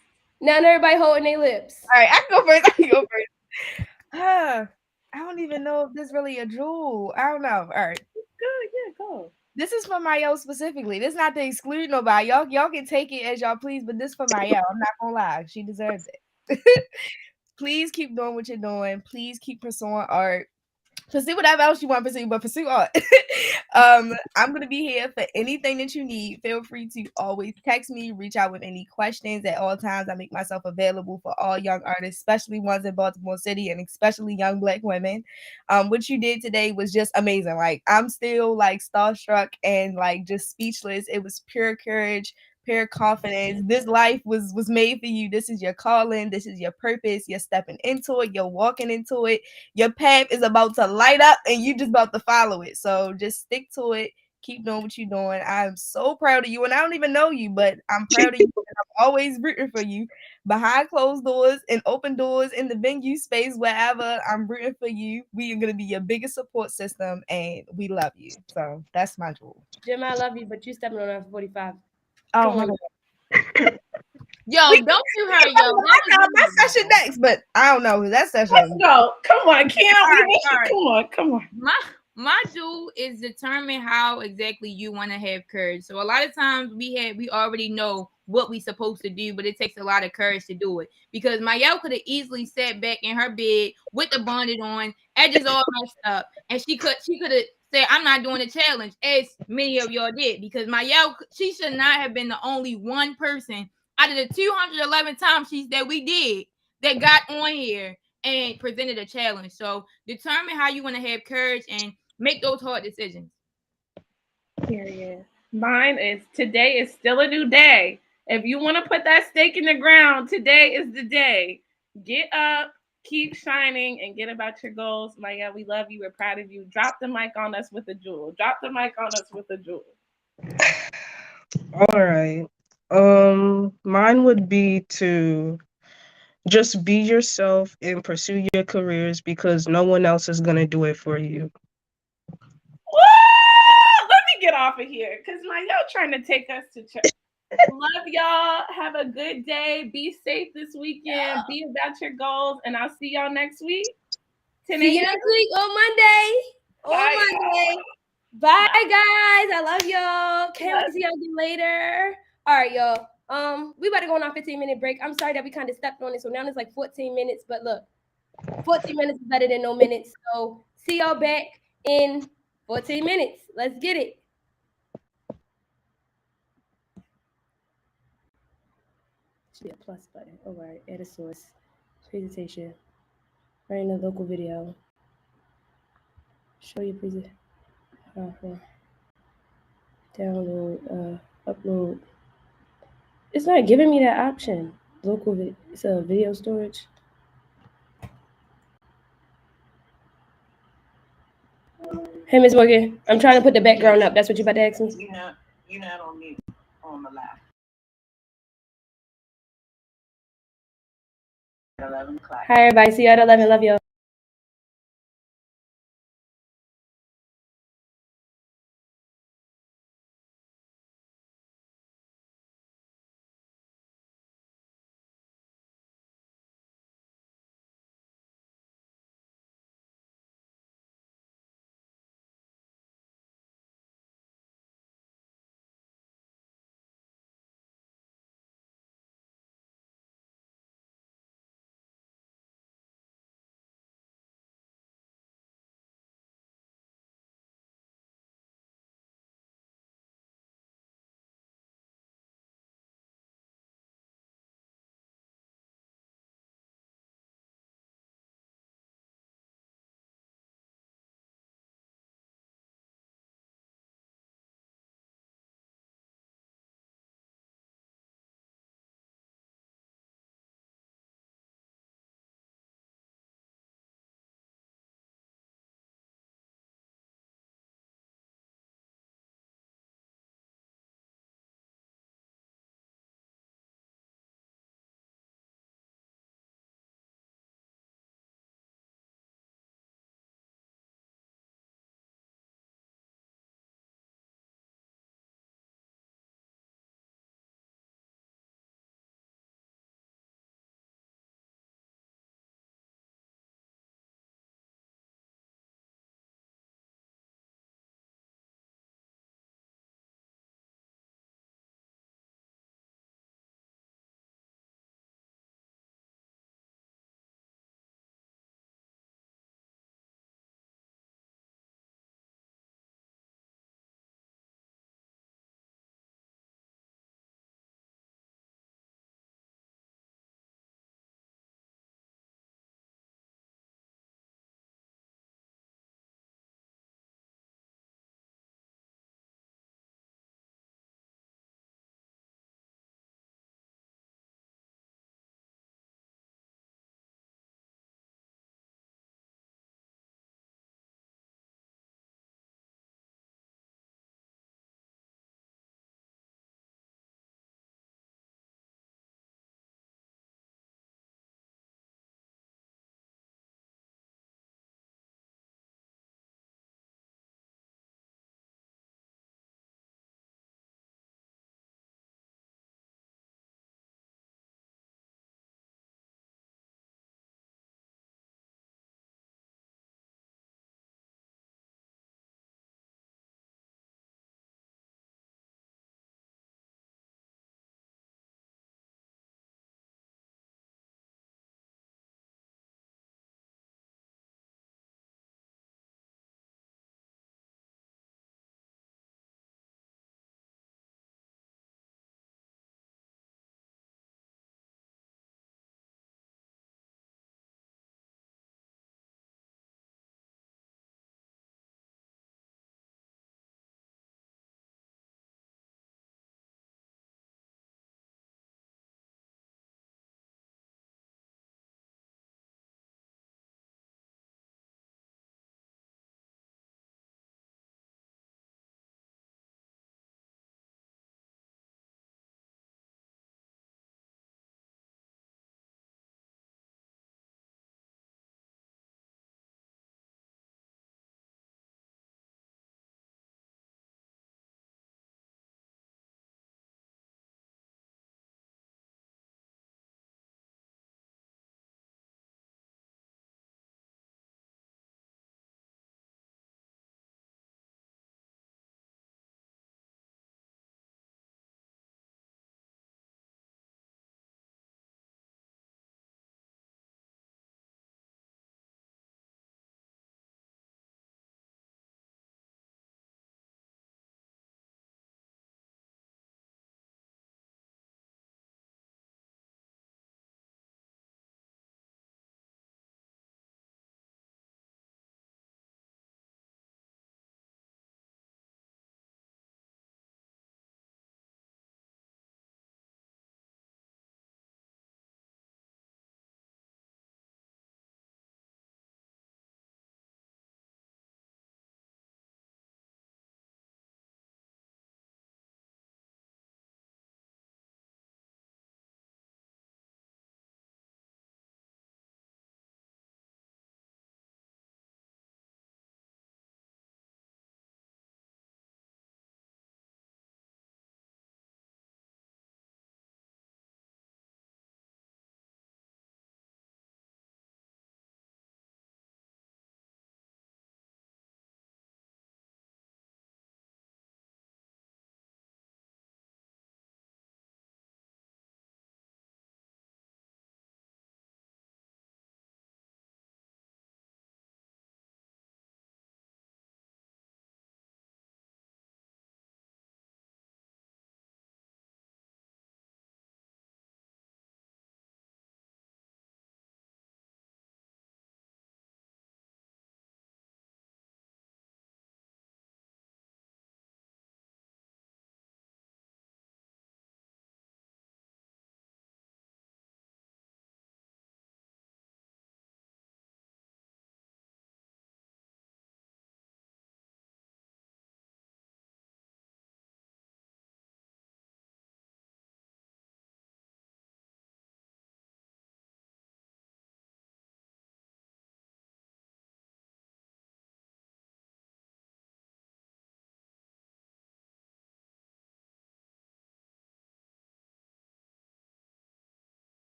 Now everybody holding their lips. All right, I can go first. I don't even know if this really a jewel. I don't know. All right. Good, yeah, go. This is for Mayo specifically. This is not to exclude nobody. Y'all can take it as y'all please, but this for Mayo. I'm not gonna lie. She deserves it. Please keep doing what you're doing. Please keep pursuing art. Pursue whatever else you want to pursue, but pursue art. I'm gonna be here for anything that you need. Feel free to always text me, reach out with any questions at all times. I make myself available for all young artists, especially ones in Baltimore City and especially young Black women. What you did today was just amazing. Like I'm still like starstruck and like just speechless. It was pure courage, pure confidence. This life was made for you. This is your calling. This is your purpose. You're stepping into it. You're walking into it. Your path is about to light up and you just about to follow it. So just stick to it. Keep doing what you're doing. I'm so proud of you. And I don't even know you, but I'm proud of you. And I'm always rooting for you behind closed doors and open doors in the venue space, wherever. I'm rooting for you. We are going to be your biggest support system and we love you. So that's my jewel. Jim, I love you, but you stepping on her 45. Oh, my God. Yo, don't do her, yo. My session next, but I don't know. That session. Let's go. Come on, Kim. All right. Come on. My jewel is determine how exactly you want to have courage. So a lot of times we already know what we supposed to do, but it takes a lot of courage to do it. Because Mayel could have easily sat back in her bed with the bonnet on, edges all messed up, and she could have said, I'm not doing the challenge, as many of y'all did, because Mayel, she should not have been the only one person out of the 211 times that we did that got on here and presented a challenge. So determine how you want to have courage and make those hard decisions. Period. Mine is today is still a new day. If you want to put that stake in the ground, today is the day. Get up, keep shining, and get about your goals. Maya, we love you. We're proud of you. Drop the mic on us with a jewel. Drop the mic on us with a jewel. All right. Mine would be to just be yourself and pursue your careers because no one else is gonna do it for you. Woo! Let me get off of here because y'all trying to take us to church. Love y'all. Have a good day. Be safe this weekend. Be about your goals, and I'll see y'all next week. See you next week on Monday. Monday. Bye, guys. I love y'all. Can't wait to see y'all again later. All right, y'all. We about to go on our 15-minute break. I'm sorry that we kind of stepped on it, so now it's like 14 minutes. But look, 14 minutes is better than no minutes. So see y'all back in 14 minutes. Let's get it. Should be a plus button. All right, add a source. Presentation. Right in the local video. Show your presentation. Download, upload. It's not giving me that option. Local video. It's a video storage. Hey, Ms. Morgan, I'm trying to put the background up. That's what you about to ask me? You're not on mute on the left. Hi, everybody. See you at 11. Love you.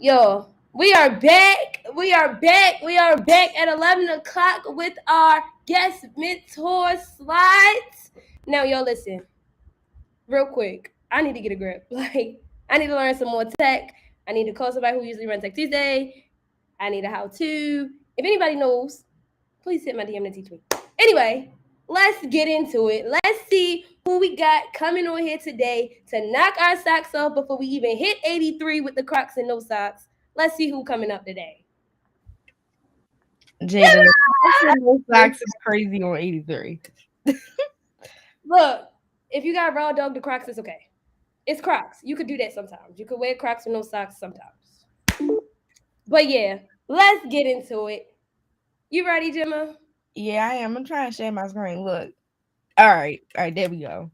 Yo, we are back. We are back. We are back at 11 o'clock with our guest mentor slides. Now, y'all listen, real quick. I need to get a grip. Like, I need to learn some more tech. I need to call somebody who usually runs Tech Tuesday. I need a how-to. If anybody knows, please hit my DM to teach me. Anyway, let's get into it. Let's see who we got coming on here today to knock our socks off before we even hit 83 with the Crocs and no socks. Let's see who coming up today. Jada, no socks is crazy on 83. Look, if you got raw dog the Crocs, it's okay. It's Crocs. You could do that sometimes. You could wear Crocs with no socks sometimes. But yeah, let's get into it. You ready, Gemma? Yeah, I am. I'm trying to share my screen. Look. All right, there we go.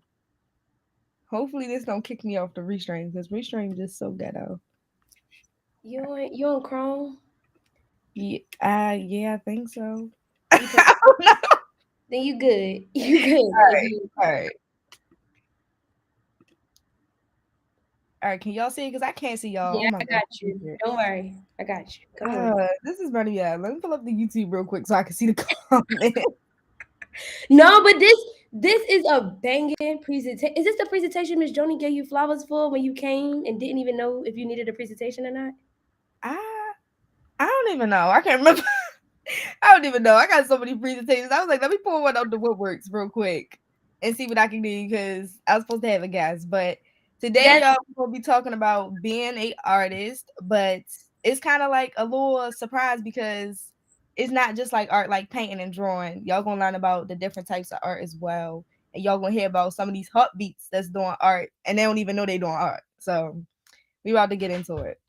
Hopefully this don't kick me off the restream because restream just so ghetto. You on Chrome? Yeah, I think so. Then you good. You good. All right. All right, can y'all see it? Because I can't see y'all. Yeah, Oh my I God. got you. Don't worry. I got you. Come on. This is running out. Let me pull up the YouTube real quick so I can see the comment. No, but this is a banging presentation. Is this the presentation Miss Joni gave you flowers for when you came and didn't even know if you needed a presentation or not? I don't even know. I can't remember. I don't even know. I got so many presentations. I was like, let me pull one out the woodworks real quick and see what I can do because I was supposed to have a guest. But today, y'all, we're going to be talking about being an artist, but it's kind of like a little surprise because it's not just like art, like painting and drawing. Y'all going to learn about the different types of art as well. And y'all going to hear about some of these heartbeats that's doing art and they don't even know they're doing art. So we about to get into it.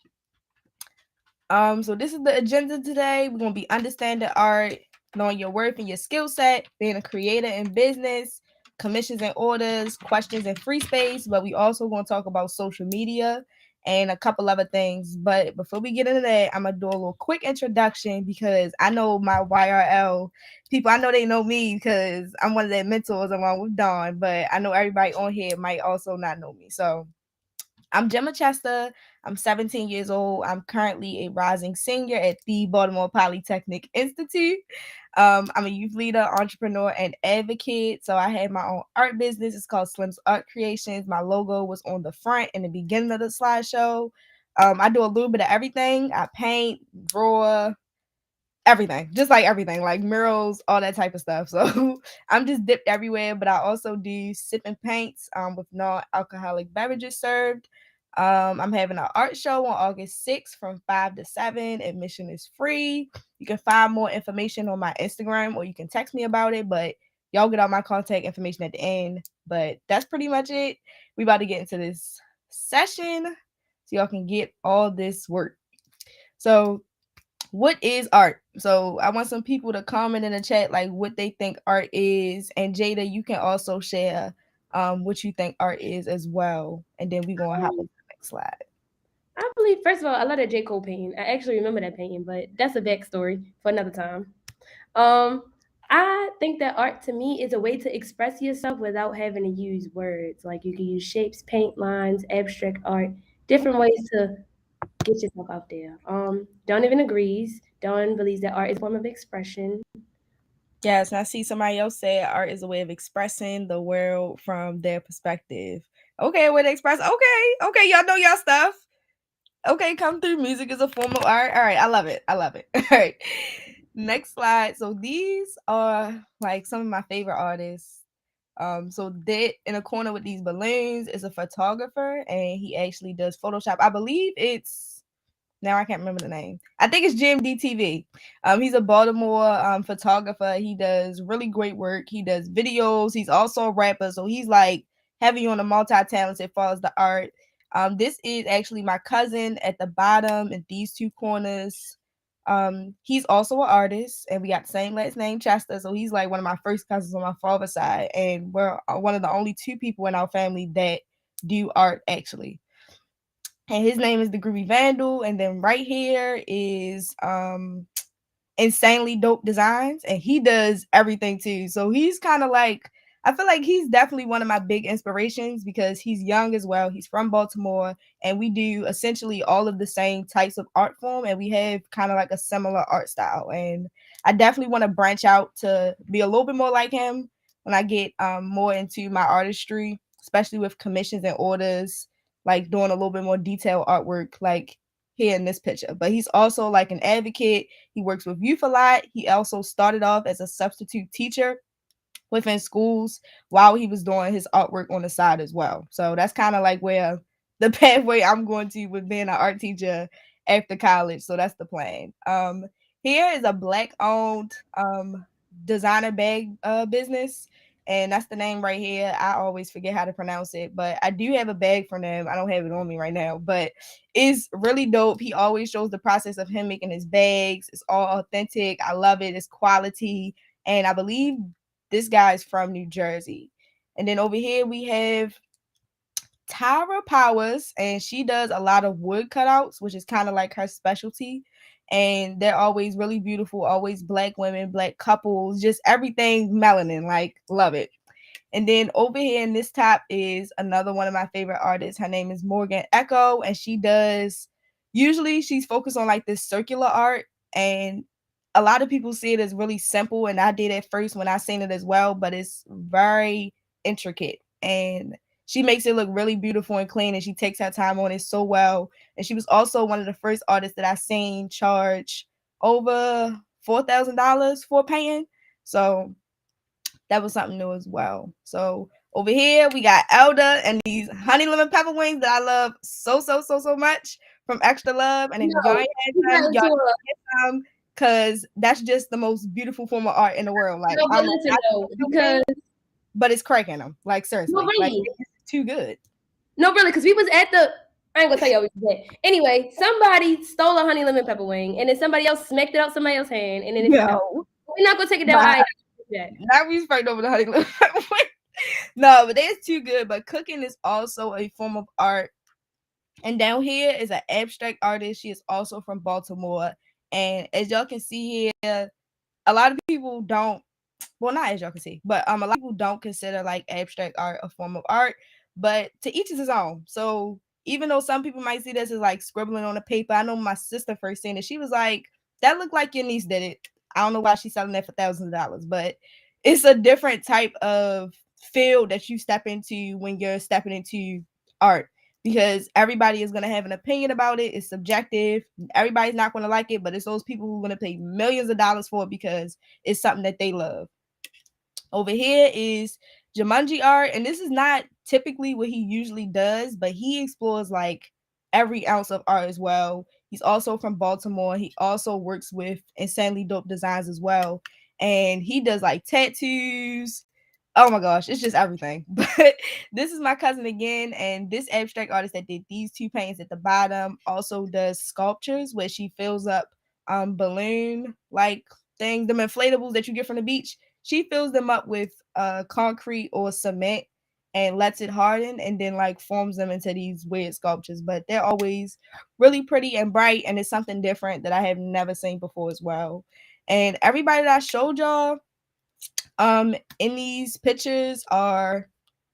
So this is the agenda today. We're gonna be understanding art, knowing your worth and your skill set, being a creator in business, commissions and orders, questions and free space. But we also gonna talk about social media and a couple other things. But before we get into that, I'm gonna do a little quick introduction because I know my YRL people. I know they know me because I'm one of their mentors along with Dawn. But I know everybody on here might also not know me. So I'm Gemma Chester. I'm 17 years old. I'm currently a rising senior at the Baltimore Polytechnic Institute. I'm a youth leader, entrepreneur, and advocate. So I have my own art business. It's called Slim's Art Creations. My logo was on the front in the beginning of the slideshow. I do a little bit of everything. I paint, draw, everything, just like everything, like murals, all that type of stuff. So I'm just dipped everywhere, but I also do sip and paints with non-alcoholic beverages served. I'm having an art show on August 6th from 5 to 7. Admission is free. You can find more information on my Instagram or you can text me about it, but y'all get all my contact information at the end. But that's pretty much it. We about to get into this session so y'all can get all this work. So what is art? So I want some people to comment in the chat like what they think art is. And Jada, you can also share what you think art is as well. And then we're gonna hop on to the next slide. I believe, first of all, I love that J. Cole painting. I actually remember that painting, but that's a backstory for another time. I think that art to me is a way to express yourself without having to use words. Like you can use shapes, paint lines, abstract art, different ways to get yourself out there. Dawn even agrees. Dawn believes that art is a form of expression. Yes, and I see somebody else say art is a way of expressing the world from their perspective. Okay, a way to express. Okay, y'all know y'all stuff. Okay, come through. Music is a form of art. All right, I love it. All right. Next slide. So these are like some of my favorite artists. So Dead in a corner with these balloons is a photographer and he actually does Photoshop. I believe it's now I can't remember the name. I think it's GMDTV. He's a Baltimore photographer. He does really great work. He does videos. He's also a rapper. So he's like heavy on the multi-talented as far as the art. This is actually my cousin at the bottom in these two corners. He's also an artist, and we got the same last name, Chester. So he's like one of my first cousins on my father's side, and we're one of the only two people in our family that do art actually. And his name is the Groovy Vandal, and then right here is Insanely Dope Designs, and he does everything too. So he's kind of like I feel like he's definitely one of my big inspirations because he's young as well. He's from Baltimore, and we do essentially all of the same types of art form, and we have kind of like a similar art style. And I definitely want to branch out to be a little bit more like him when I get more into my artistry, especially with commissions and orders, like doing a little bit more detailed artwork, like here in this picture. But he's also like an advocate. He works with youth a lot. He also started off as a substitute teacher within schools while he was doing his artwork on the side as well. So that's kind of like where the pathway I'm going to with being an art teacher after college. So that's the plan. Here is a black owned designer bag business. And that's the name right here. I always forget how to pronounce it, but I do have a bag from them. I don't have it on me right now, but it's really dope. He always shows the process of him making his bags. It's all authentic. I love it. It's quality. And I believe this guy is from New Jersey. And then over here we have Tyra Powers, and she does a lot of wood cutouts, which is kind of like her specialty. And they're always really beautiful, always black women, black couples, just everything melanin. Like, love it. And then over here in this top is another one of my favorite artists. Her name is Morgan Echo, and she does usually she's focused on like this circular art, and a lot of people see it as really simple, and I did at first when I seen it as well, but it's very intricate, and she makes it look really beautiful and clean, and she takes her time on it so well. And she was also one of the first artists that I seen charge over $4,000 for painting. So that was something new as well. So over here we got Elda and these honey lemon pepper wings that I love so much from Extra Love. And if y'all ain't had some, y'all get some because that's just the most beautiful form of art in the world. Like, no, but listen though, because but it's cracking them. Like, seriously, no, really. like, it's too good. No, really, because we was at the. I ain't gonna tell y'all what we was at. Anyway, somebody stole a honey lemon pepper wing, and then somebody else smacked it out somebody else's hand, and then it fell. We're not gonna take it down. Now we fighting over the honey lemon pepper wing. No, but it's too good. But cooking is also a form of art. And down here is an abstract artist. She is also from Baltimore. And as y'all can see here, a lot of people don't, well, not as y'all can see, but a lot of people don't consider like abstract art a form of art, but to each is his own. So even though some people might see this as like scribbling on a paper, I know my sister first seen it. She was like, that looked like your niece did it. I don't know why she's selling that for thousands of dollars, but it's a different type of field that you step into when you're stepping into art, because everybody is going to have an opinion about it. It's subjective. Everybody's not going to like it, but it's those people who are going to pay millions of dollars for it because it's something that they love. Over here is Jumanji art, and this is not typically what he usually does, but he explores like every ounce of art as well. He's also from Baltimore. He also works with insanely dope designs as well, and he does like tattoos. Oh my gosh, it's just everything. But this is my cousin again, and this abstract artist that did these two paintings at the bottom also does sculptures where she fills up balloon like things, them inflatables that you get from the beach. She fills them up with concrete or cement and lets it harden and then like forms them into these weird sculptures. But they're always really pretty and bright, and it's something different that I have never seen before as well. And everybody that I showed y'all in these pictures are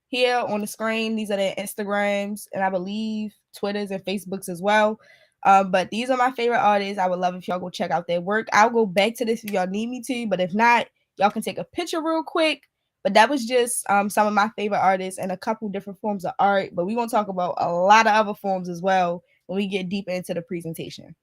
here on the screen. These are their Instagrams and I believe Twitters and Facebooks as well. But these are my favorite artists. I would love if y'all go check out their work. I'll go back to this if y'all need me to, but if not, y'all can take a picture real quick. But that was just some of my favorite artists and a couple different forms of art. But we're going to talk about a lot of other forms as well when we get deeper into the presentation.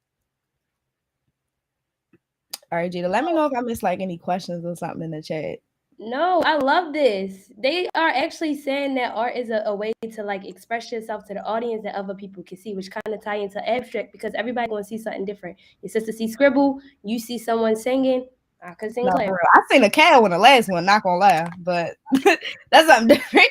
All right, Jada, let me know if I missed like any questions or something in the chat. No, I love this. They are actually saying that art is a way to like express yourself to the audience that other people can see, which kind of tie into abstract because everybody going to see something different. Your sister see scribble, you see someone singing. I could sing. No, I seen a cow in the last one, not gonna lie, but that's something different.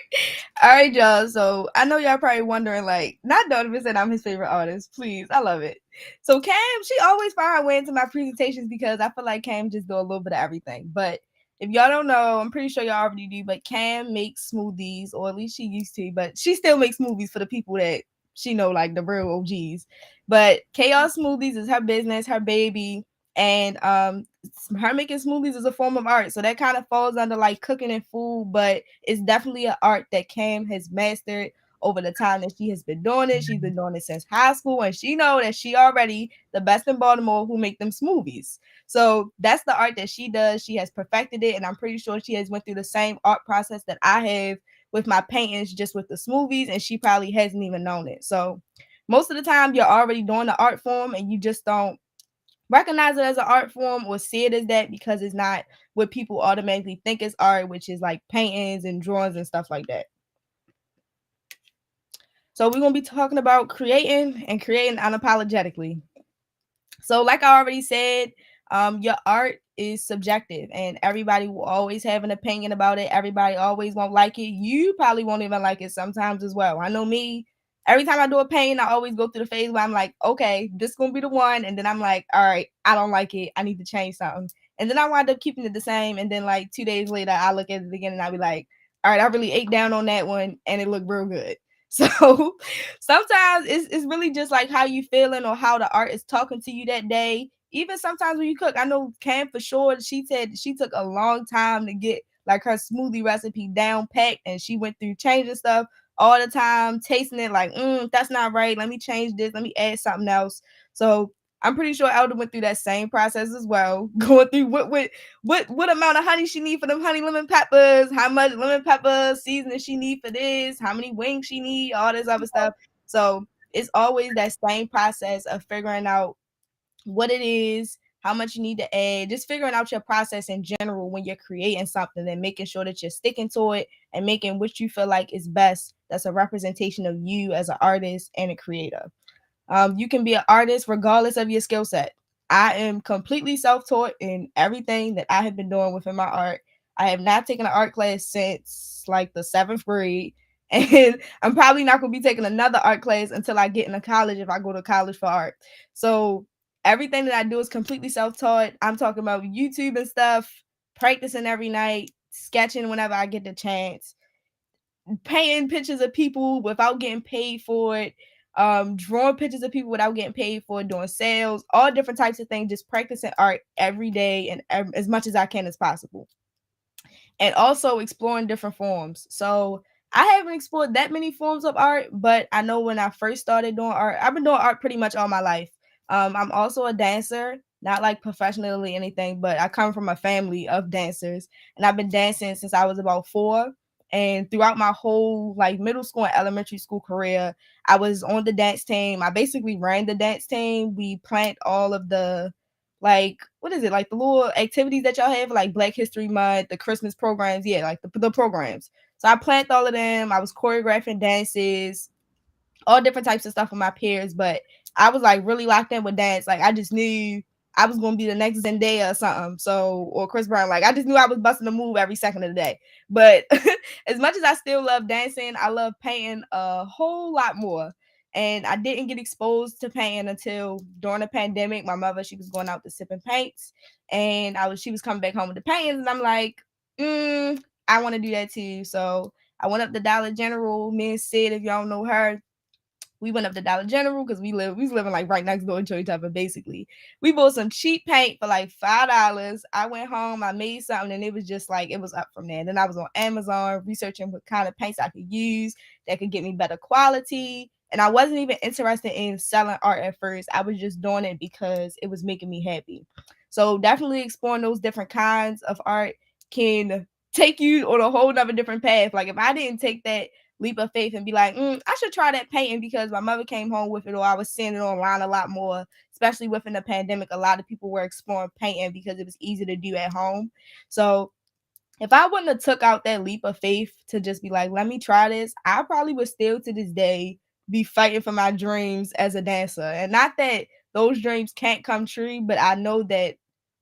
All right, y'all. So I know y'all probably wondering, like, not Donovan said I'm his favorite artist. Please, I love it. So Cam, she always find her way into my presentations because I feel like Cam just do a little bit of everything. But if y'all don't know, I'm pretty sure y'all already do, but Cam makes smoothies, or at least she used to, but she still makes smoothies for the people that she know, like the real OGs. But Chaos Smoothies is her business, her baby. And her making smoothies is a form of art, so that kind of falls under like cooking and food, but it's definitely an art that Cam has mastered over the time that she has been doing it. She's been doing it since high school, and she know that she already the best in Baltimore who make them smoothies. So that's the art that she does. She has perfected it, and I'm pretty sure she has went through the same art process that I have with my paintings, just with the smoothies, and she probably hasn't even known it. So most of the time, you're already doing the art form, and you just don't recognize it as an art form or see it as that because it's not what people automatically think is art, which is like paintings and drawings and stuff like that. So we're going to be talking about creating and creating unapologetically. So, like I already said, your art is subjective, and everybody will always have an opinion about it. Everybody always won't like it. You probably won't even like it sometimes as well. I know me. Every time I do a painting, I always go through the phase where I'm like, okay, this is gonna be the one, and then I'm like, all right, I don't like it. I need to change something, and then I wind up keeping it the same. And then like 2 days later, I look at it again, and I'll be like, all right, I really ate down on that one, and it looked real good. So sometimes it's really just like how you feeling or how the art is talking to you that day. Even sometimes when you cook, I know Cam for sure, she said she took a long time to get like her smoothie recipe down packed, and she went through changing stuff all the time, tasting it like, that's not right. Let me change this. Let me add something else. So I'm pretty sure Elder went through that same process as well, going through what amount of honey she need for them honey lemon peppers, how much lemon pepper seasoning she need for this, how many wings she need, all this other stuff. So it's always that same process of figuring out what it is, how much you need to add, just figuring out your process in general when you're creating something and making sure that you're sticking to it and making what you feel like is best. That's a representation of you as an artist and a creator. You can be an artist regardless of your skill set. I am completely self-taught in everything that I have been doing within my art. I have not taken an art class since like the seventh grade. And I'm probably not going to be taking another art class until I get into college if I go to college for art. So everything that I do is completely self-taught. I'm talking about YouTube and stuff, practicing every night, sketching whenever I get the chance, painting pictures of people without getting paid for it, drawing pictures of people without getting paid for it, doing sales, all different types of things, just practicing art every day and as much as I can as possible. And also exploring different forms. So I haven't explored that many forms of art, but I know when I first started doing art, I've been doing art pretty much all my life. I'm also a dancer, not like professionally anything, but I come from a family of dancers, and I've been dancing since I was about 4. And throughout my whole like middle school and elementary school career, I was on the dance team. I basically ran the dance team. We planned all of the like what is it, like the little activities that y'all have like Black History Month, the Christmas programs, yeah, like the programs. So I planned all of them. I was choreographing dances, all different types of stuff with my peers, but I was like really locked in with dance. Like I just knew I was gonna be the next Zendaya or something. So or Chris Brown. Like I just knew I was busting a move every second of the day. But as much as I still love dancing, I love painting a whole lot more. And I didn't get exposed to painting until during the pandemic. My mother, she was going out to sipping paints, and she was coming back home with the paintings, and I'm like, I want to do that too. So I went up to Dollar General. Me and Sid, if y'all know her, we went up to Dollar General because we was living like right next door to each other. Basically, we bought some cheap paint for like $5. I went home, I made something, and it was just like it was up from there. And then I was on Amazon researching what kind of paints I could use that could get me better quality. And I wasn't even interested in selling art at first. I was just doing it because it was making me happy. So definitely exploring those different kinds of art can take you on a whole nother different path. Like if I didn't take that leap of faith and be like, I should try that painting because my mother came home with it, or I was seeing it online a lot more, especially within the pandemic. A lot of people were exploring painting because it was easy to do at home. So if I wouldn't have took out that leap of faith to just be like, let me try this, I probably would still to this day be fighting for my dreams as a dancer. And not that those dreams can't come true, but I know that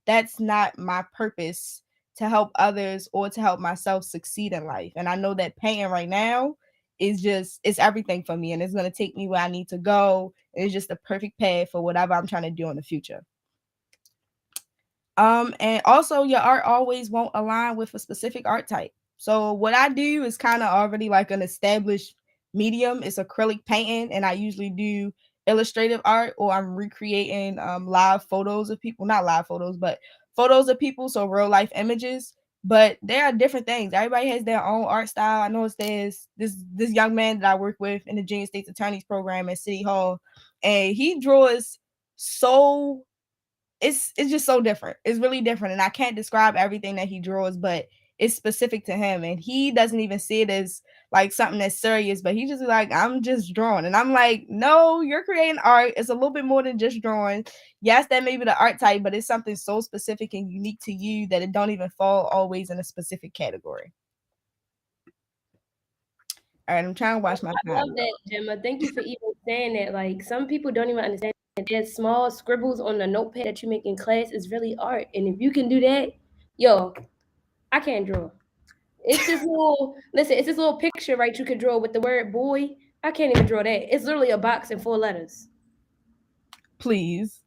that's not my purpose to help others or to help myself succeed in life. And I know that painting right now is it's everything for me, and it's going to take me where I need to go. It's just the perfect path for whatever I'm trying to do in the future. And also your art always won't align with a specific art type. So what I do is kind of already like an established medium. It's acrylic painting, and I usually do illustrative art, or I'm recreating live photos of people, not live photos, but photos of people, so real life images. But there are different things. Everybody has their own art style. I noticed there's this young man that I work with in the Virginia State's Attorney's program at City Hall, and he draws so it's just so different. It's really different, and I can't describe everything that he draws, but it's specific to him, and he doesn't even see it as like something that's serious, but he just like, I'm just drawing, and I'm like, no, you're creating art. It's a little bit more than just drawing. Yes, that may be the art type, but it's something so specific and unique to you that it don't even fall always in a specific category. All right, I'm trying to watch my I time. love that, Gemma. Thank you for even saying that. Like, some people don't even understand that there's small scribbles on the notepad that you make in class is really art. And if you can do that, yo, I can't draw. It's this little it's this little picture, right? You can draw with the word boy. I can't even draw that. It's literally a box and 4 letters. Please.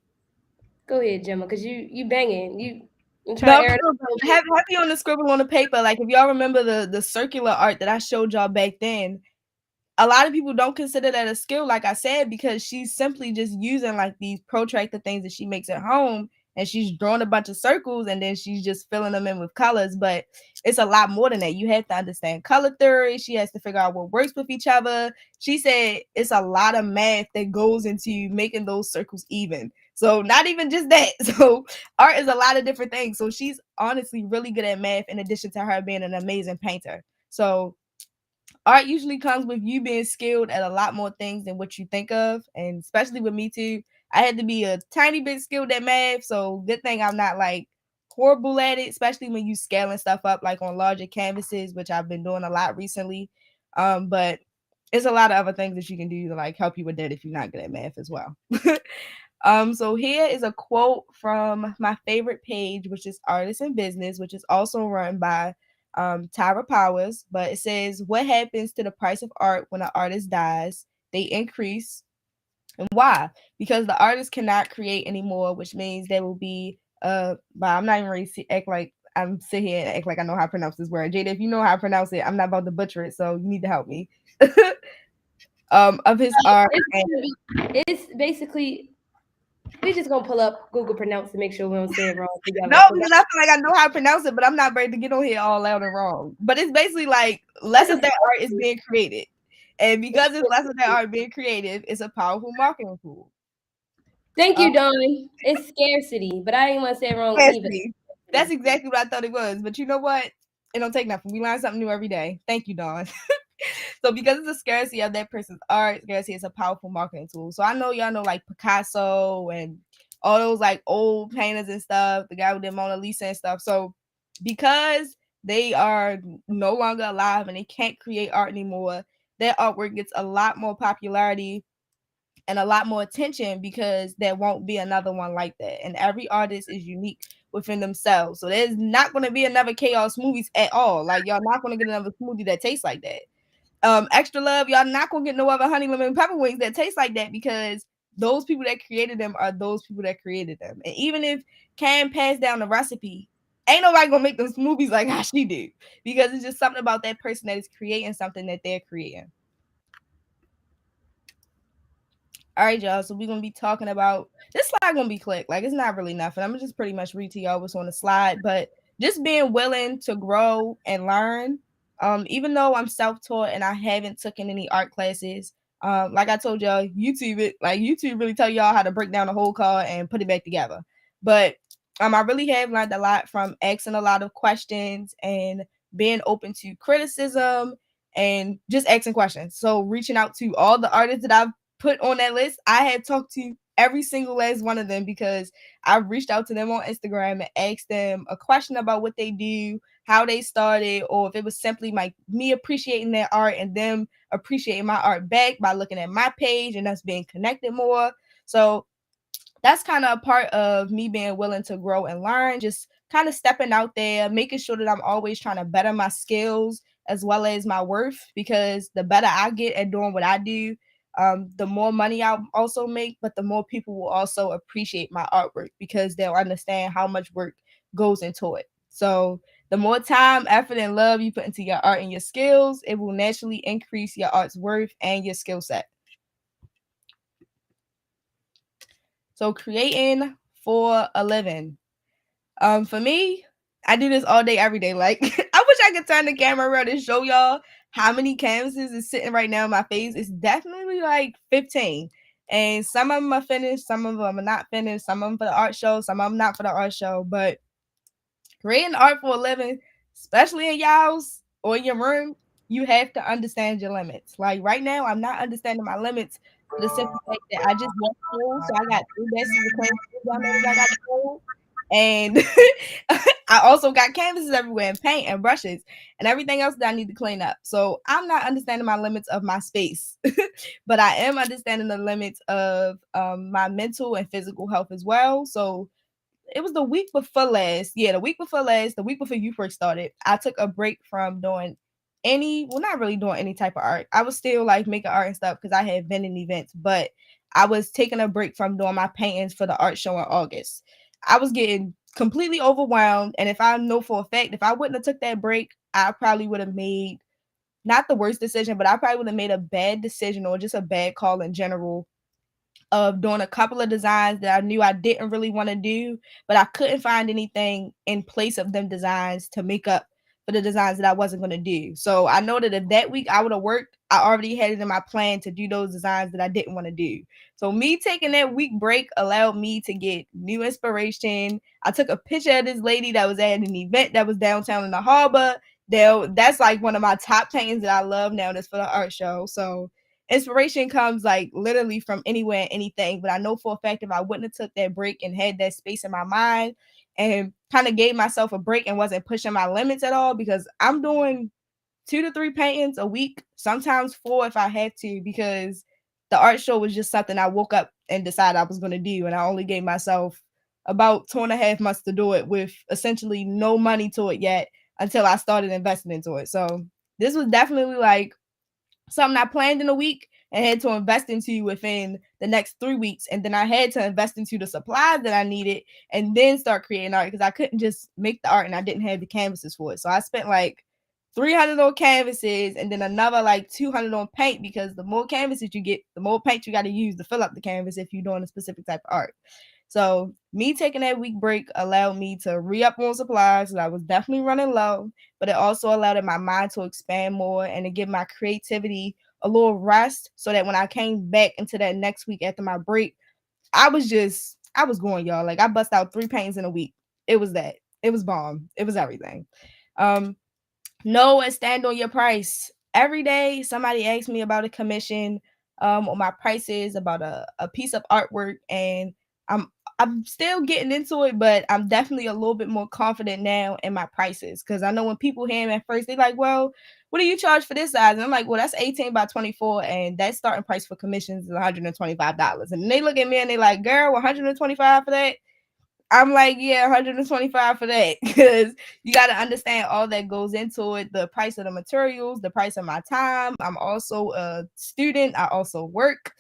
Go ahead, Gemma, because you banging. You trying No, to air it no, out. no. Have you on the scribble on the paper. Like, if y'all remember the circular art that I showed y'all back then, a lot of people don't consider that a skill, like I said, because she's simply just using like these protractor things that she makes at home, and she's drawing a bunch of circles and then she's just filling them in with colors. But it's a lot more than that. You have to understand color theory. She has to figure out what works with each other. She said it's a lot of math that goes into making those circles even. So not even just that. So art is a lot of different things. So she's honestly really good at math, in addition to her being an amazing painter. So art usually comes with you being skilled at a lot more things than what you think of. And especially with me too, I had to be a tiny bit skilled at math. So good thing I'm not like horrible at it, especially when you scaling stuff up like on larger canvases, which I've been doing a lot recently. But it's a lot of other things that you can do to like help you with that if you're not good at math as well. So here is a quote from my favorite page, which is Artists in Business, which is also run by Tyra Powers. But it says, "What happens to the price of art when an artist dies? They increase. And why? Because the artist cannot create anymore, which means there will be but I'm not even ready to act like I'm sit here and act like I know how to pronounce this word. Jada, if you know how to pronounce it, I'm not about to butcher it, so you need to help me." Of his art. It's basically, we just gonna pull up Google Pronounce to make sure we don't say it wrong together. No, because I feel like I know how to pronounce it, but I'm not ready to get on here all loud and wrong. But it's basically like less of that art is being created. And because it's less of that art being creative, it's a powerful marketing tool. Thank you, Dawn. It's scarcity, but I didn't want to say it wrong either. That's exactly what I thought it was. But you know what? It don't take nothing. We learn something new every day. Thank you, Dawn. So because it's a scarcity of that person's art, scarcity is a powerful marketing tool. So I know y'all know like Picasso and all those like old painters and stuff, the guy with the Mona Lisa and stuff. So because they are no longer alive and they can't create art anymore, their artwork gets a lot more popularity and a lot more attention because there won't be another one like that. And every artist is unique within themselves. So there's not going to be another Chaos Smoothies at all. Like, y'all not going to get another smoothie that tastes like that. Extra Love, y'all not gonna get no other honey lemon pepper wings that taste like that, because those people that created them are those people that created them. And even if Cam passed down the recipe, ain't nobody gonna make them smoothies like how she did, because it's just something about that person that is creating something that they're creating. All right, y'all. So we're gonna be talking about this slide. Gonna be quick. Like, it's not really nothing. I'm gonna just pretty much read to y'all what's on the slide, but just being willing to grow and learn. Even though I'm self-taught and I haven't taken any art classes, like I told y'all, YouTube it. Like, YouTube really tell y'all how to break down a whole card and put it back together. But I really have learned a lot from asking a lot of questions and being open to criticism and just asking questions. So reaching out to all the artists that I've put on that list, I had talked to every single last one of them, because I reached out to them on Instagram and asked them a question about what they do, how they started, or if it was simply like me appreciating their art and them appreciating my art back by looking at my page and us being connected more. So that's kind of a part of me being willing to grow and learn, just kind of stepping out there, making sure that I'm always trying to better my skills as well as my worth, because the better I get at doing what I do, the more money I'll also make, but the more people will also appreciate my artwork because they'll understand how much work goes into it. So the more time, effort, and love you put into your art and your skills, it will naturally increase your art's worth and your skill set. So creating for a living. For me, I do this all day, every day. Like I wish I could turn the camera around and show y'all how many canvases is sitting right now in my face. It's definitely like 15. And some of them are finished, some of them are not finished, some of them for the art show, some of them not for the art show. But creating art for a living, especially in y'all's or your room, you have to understand your limits. Like right now, I'm not understanding my limits for the simple fact that I just went to school, so I got 3 bases of clean y'all know that I got to school. And I also got canvases everywhere and paint and brushes and everything else that I need to clean up. So I'm not understanding my limits of my space, but I am understanding the limits of my mental and physical health as well. So it was the week before last. Yeah, the week before last, the week before YouthWorks started, I took a break from doing not really doing any type of art. I was still like making art and stuff because I had vending events, but I was taking a break from doing my paintings for the art show in August. I was getting completely overwhelmed. And if I know for a fact, if I wouldn't have took that break, I probably would have made not the worst decision, but I probably would have made a bad decision or just a bad call in general of doing a couple of designs that I knew I didn't really want to do, but I couldn't find anything in place of them designs to make up for the designs that I wasn't going to do. So I know that if that week I would have worked, I already had it in my plan to do those designs that I didn't want to do. So me taking that week break allowed me to get new inspiration. I took a picture of this lady that was at an event that was downtown in the harbor. That's like one of my top paintings that I love now. That's for the art show. So inspiration comes like literally from anywhere and anything. But I know for a fact if I wouldn't have took that break and had that space in my mind and kind of gave myself a break and wasn't pushing my limits at all, because I'm doing 2 to 3 paintings a week, sometimes 4 if I have to, because the art show was just something I woke up and decided I was going to do. And I only gave myself about 2.5 months to do it with essentially no money to it yet until I started investing into it. So this was definitely like something I planned in a week and had to invest into within the next 3 weeks. And then I had to invest into the supplies that I needed and then start creating art because I couldn't just make the art and I didn't have the canvases for it. So I spent like 300 on canvases and then another like 200 on paint, because the more canvases you get, the more paint you got to use to fill up the canvas if you're doing a specific type of art. So me taking that week break allowed me to re-up on supplies because I was definitely running low, but it also allowed my mind to expand more and to give my creativity a little rest so that when I came back into that next week after my break, I was going, y'all. Like I bust out 3 paintings in a week. It was that. It was bomb. It was everything. Know and stand on your price. Every day somebody asks me about a commission, or my prices about a piece of artwork, and I'm still getting into it, but I'm definitely a little bit more confident now in my prices, because I know when people hear them at first, they like, well, what do you charge for this size? And I'm like, well, that's 18 by 24, and that starting price for commissions is $125. And they look at me and they like, girl, 125 for that? I'm like, yeah, 125 for that, because you got to understand all that goes into it, the price of the materials, the price of my time. I'm also a student. I also work.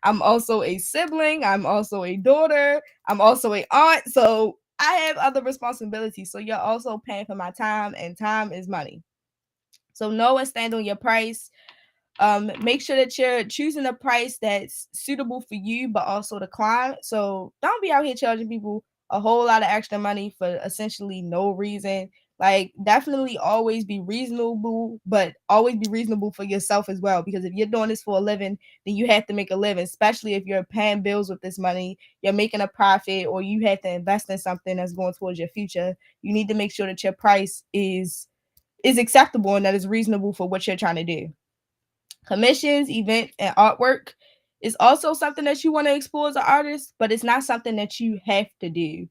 I'm also a sibling. I'm also a daughter. I'm also a aunt. So I have other responsibilities. So you're also paying for my time, and time is money. So know and stand on your price. Make sure that you're choosing a price that's suitable for you, but also the client. So don't be out here charging people a whole lot of extra money for essentially no reason. Like, definitely always be reasonable, but always be reasonable for yourself as well. Because if you're doing this for a living, then you have to make a living, especially if you're paying bills with this money, you're making a profit, or you have to invest in something that's going towards your future. You need to make sure that your price is acceptable and that is reasonable for what you're trying to do. Commissions, events, and artwork is also something that you want to explore as an artist, but it's not something that you have to do.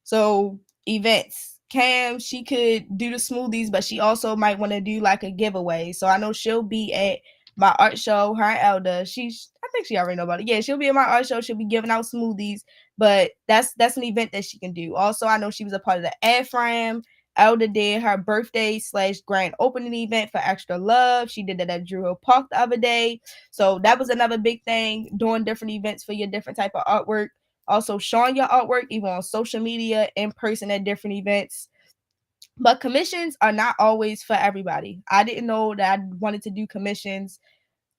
So events, Cam, she could do the smoothies, but she also might want to do like a giveaway. So I know she'll be at my art show. Her and Elda, I think she already know about it. Yeah, she'll be at my art show. She'll be giving out smoothies, but that's an event that she can do. Also, I know she was a part of the AFRAM. Elda did her birthday/grand opening event for Extra Love. She did that at Drew Hill Park the other day. So that was another big thing, doing different events for your different type of artwork. Also showing your artwork even on social media, in person at different events. But commissions are not always for everybody. I didn't know that I wanted to do commissions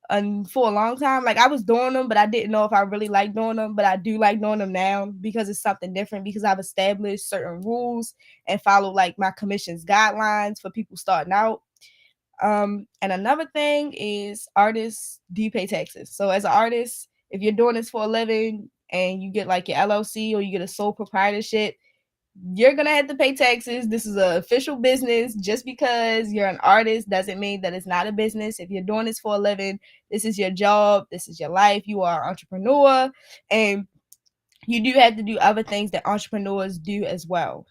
for a long time. Like I was doing them, but I didn't know if I really liked doing them. But I do like doing them now because it's something different. Because I've established certain rules and follow like my commission's guidelines for people starting out. And another thing is artists do pay taxes. So as an artist, if you're doing this for a living and you get like your LLC or you get a sole proprietorship, you're gonna have to pay taxes. This is an official business. Just because you're an artist doesn't mean that it's not a business. If you're doing this for a living, this is your job, this is your life. You are an entrepreneur, and you do have to do other things that entrepreneurs do as well.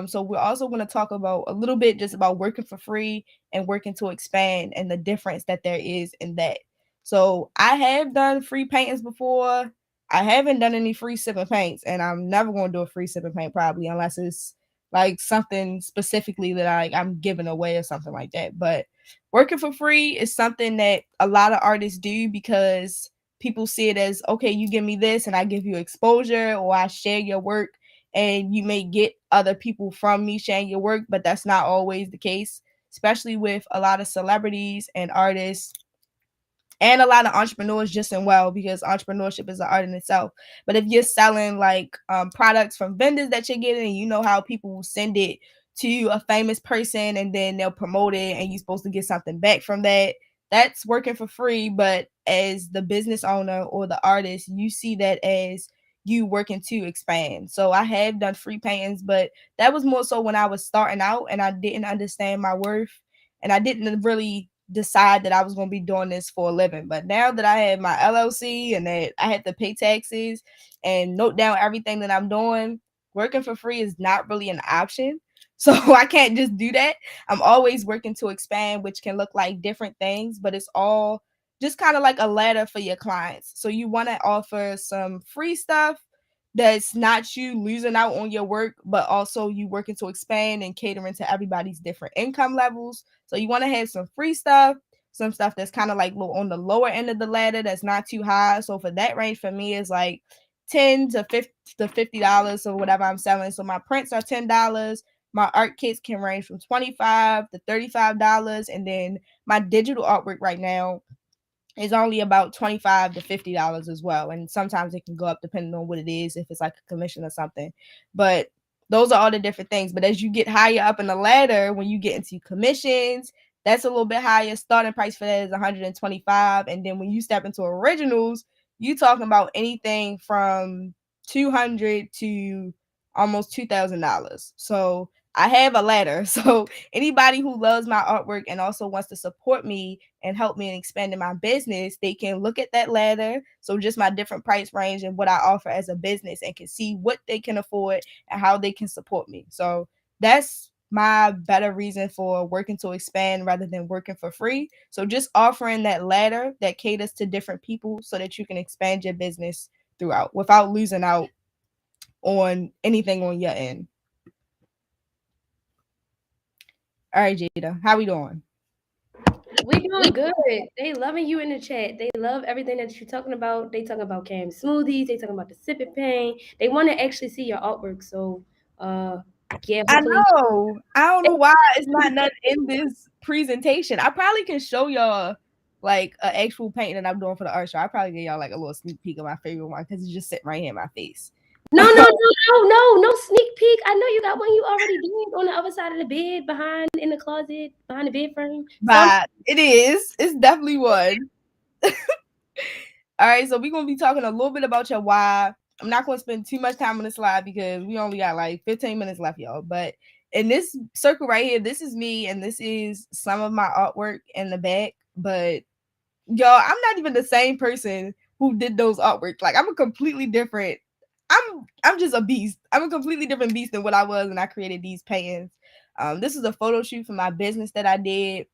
So we're also going to talk about a little bit just about working for free and working to expand and the difference that there is in that. So I have done free paintings before. I haven't done any free sipping paints, and I'm never going to do a free sipping paint probably unless it's like something specifically that I'm giving away or something like that. But working for free is something that a lot of artists do because people see it as, okay, you give me this and I give you exposure, or I share your work and you may get other people from me sharing your work, but that's not always the case, especially with a lot of celebrities and artists and a lot of entrepreneurs just in well, because entrepreneurship is an art in itself. But if you're selling like products from vendors that you're getting, and you know how people will send it to a famous person and then they'll promote it and you're supposed to get something back from that, that's working for free. But as the business owner or the artist, you see that as you working to expand. So I have done free paintings, but that was more so when I was starting out and I didn't understand my worth and I didn't really decide that I was going to be doing this for a living. But now that I have my LLC and that I had to pay taxes and note down everything that I'm doing, working for free is not really an option. So I can't just do that. I'm always working to expand, which can look like different things, but it's all just kind of like a ladder for your clients. So you want to offer some free stuff that's not you losing out on your work, but also you working to expand and catering to everybody's different income levels. So you want to have some free stuff, some stuff that's kind of like on the lower end of the ladder that's not too high. So for that range for me is like $10 to $50 or whatever I'm selling. So my prints are $10. My art kits can range from $25 to $35, and then my digital artwork right now is only about $25 to $50 as well. And sometimes it can go up depending on what it is, if it's like a commission or something. But those are all the different things. But as you get higher up in the ladder, when you get into commissions, that's a little bit higher. Starting price for that is $125. And then when you step into originals, you talking about anything from $200 to almost $2,000. So I have a ladder. So anybody who loves my artwork and also wants to support me and help me in expanding my business, they can look at that ladder. So just my different price range and what I offer as a business, and can see what they can afford and how they can support me. So that's my better reason for working to expand rather than working for free. So just offering that ladder that caters to different people so that you can expand your business throughout without losing out on anything on your end. All right, Jada, how we doing? We doing good. They loving you in the chat. They love everything that you're talking about. They talking about cam smoothies. They talking about the sipping pain. They want to actually see your artwork. So, yeah, I hopefully. know. I don't know why it's not none in this presentation. I probably can show y'all like an actual painting that I'm doing for the art show. I probably give y'all like a little sneak peek of my favorite one because it's just sitting right here in my face. No sneak peek. I know you got one you already did on the other side of the bed, behind in the closet, behind the bed frame. But it is. It's definitely one. All right, so we're gonna be talking a little bit about your why. I'm not gonna spend too much time on the slide because we only got like 15 minutes left, y'all. But in this circle right here, this is me, and this is some of my artwork in the back. But y'all, I'm not even the same person who did those artwork. Like I'm a completely different. I'm just a beast. I'm a completely different beast than what I was when I created these paintings. This is a photo shoot for my business that I did.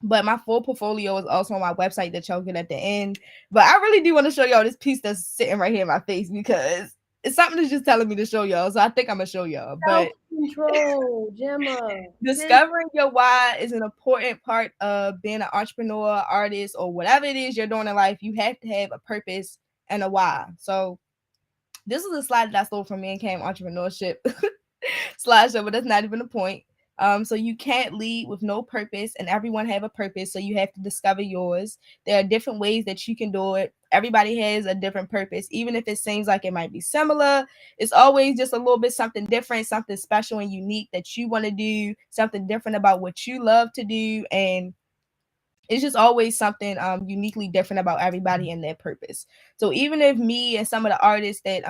But my full portfolio is also on my website that y'all get at the end. But I really do want to show y'all this piece that's sitting right here in my face because it's something that's just telling me to show y'all. So I think I'm gonna show y'all. But Self-control, Gemma. discovering your why is an important part of being an entrepreneur, artist, or whatever it is you're doing in life. You have to have a purpose and a why. So this is a slide that I stole from Me and Cam Entrepreneurship slideshow, but that's not even the point. So you can't lead with no purpose, and everyone have a purpose, so you have to discover yours. There are different ways that you can do it. Everybody has a different purpose, even if it seems like it might be similar. It's always just a little bit something different, something special and unique that you want to do, something different about what you love to do, and it's just always something uniquely different about everybody and their purpose. So even if me and some of the artists that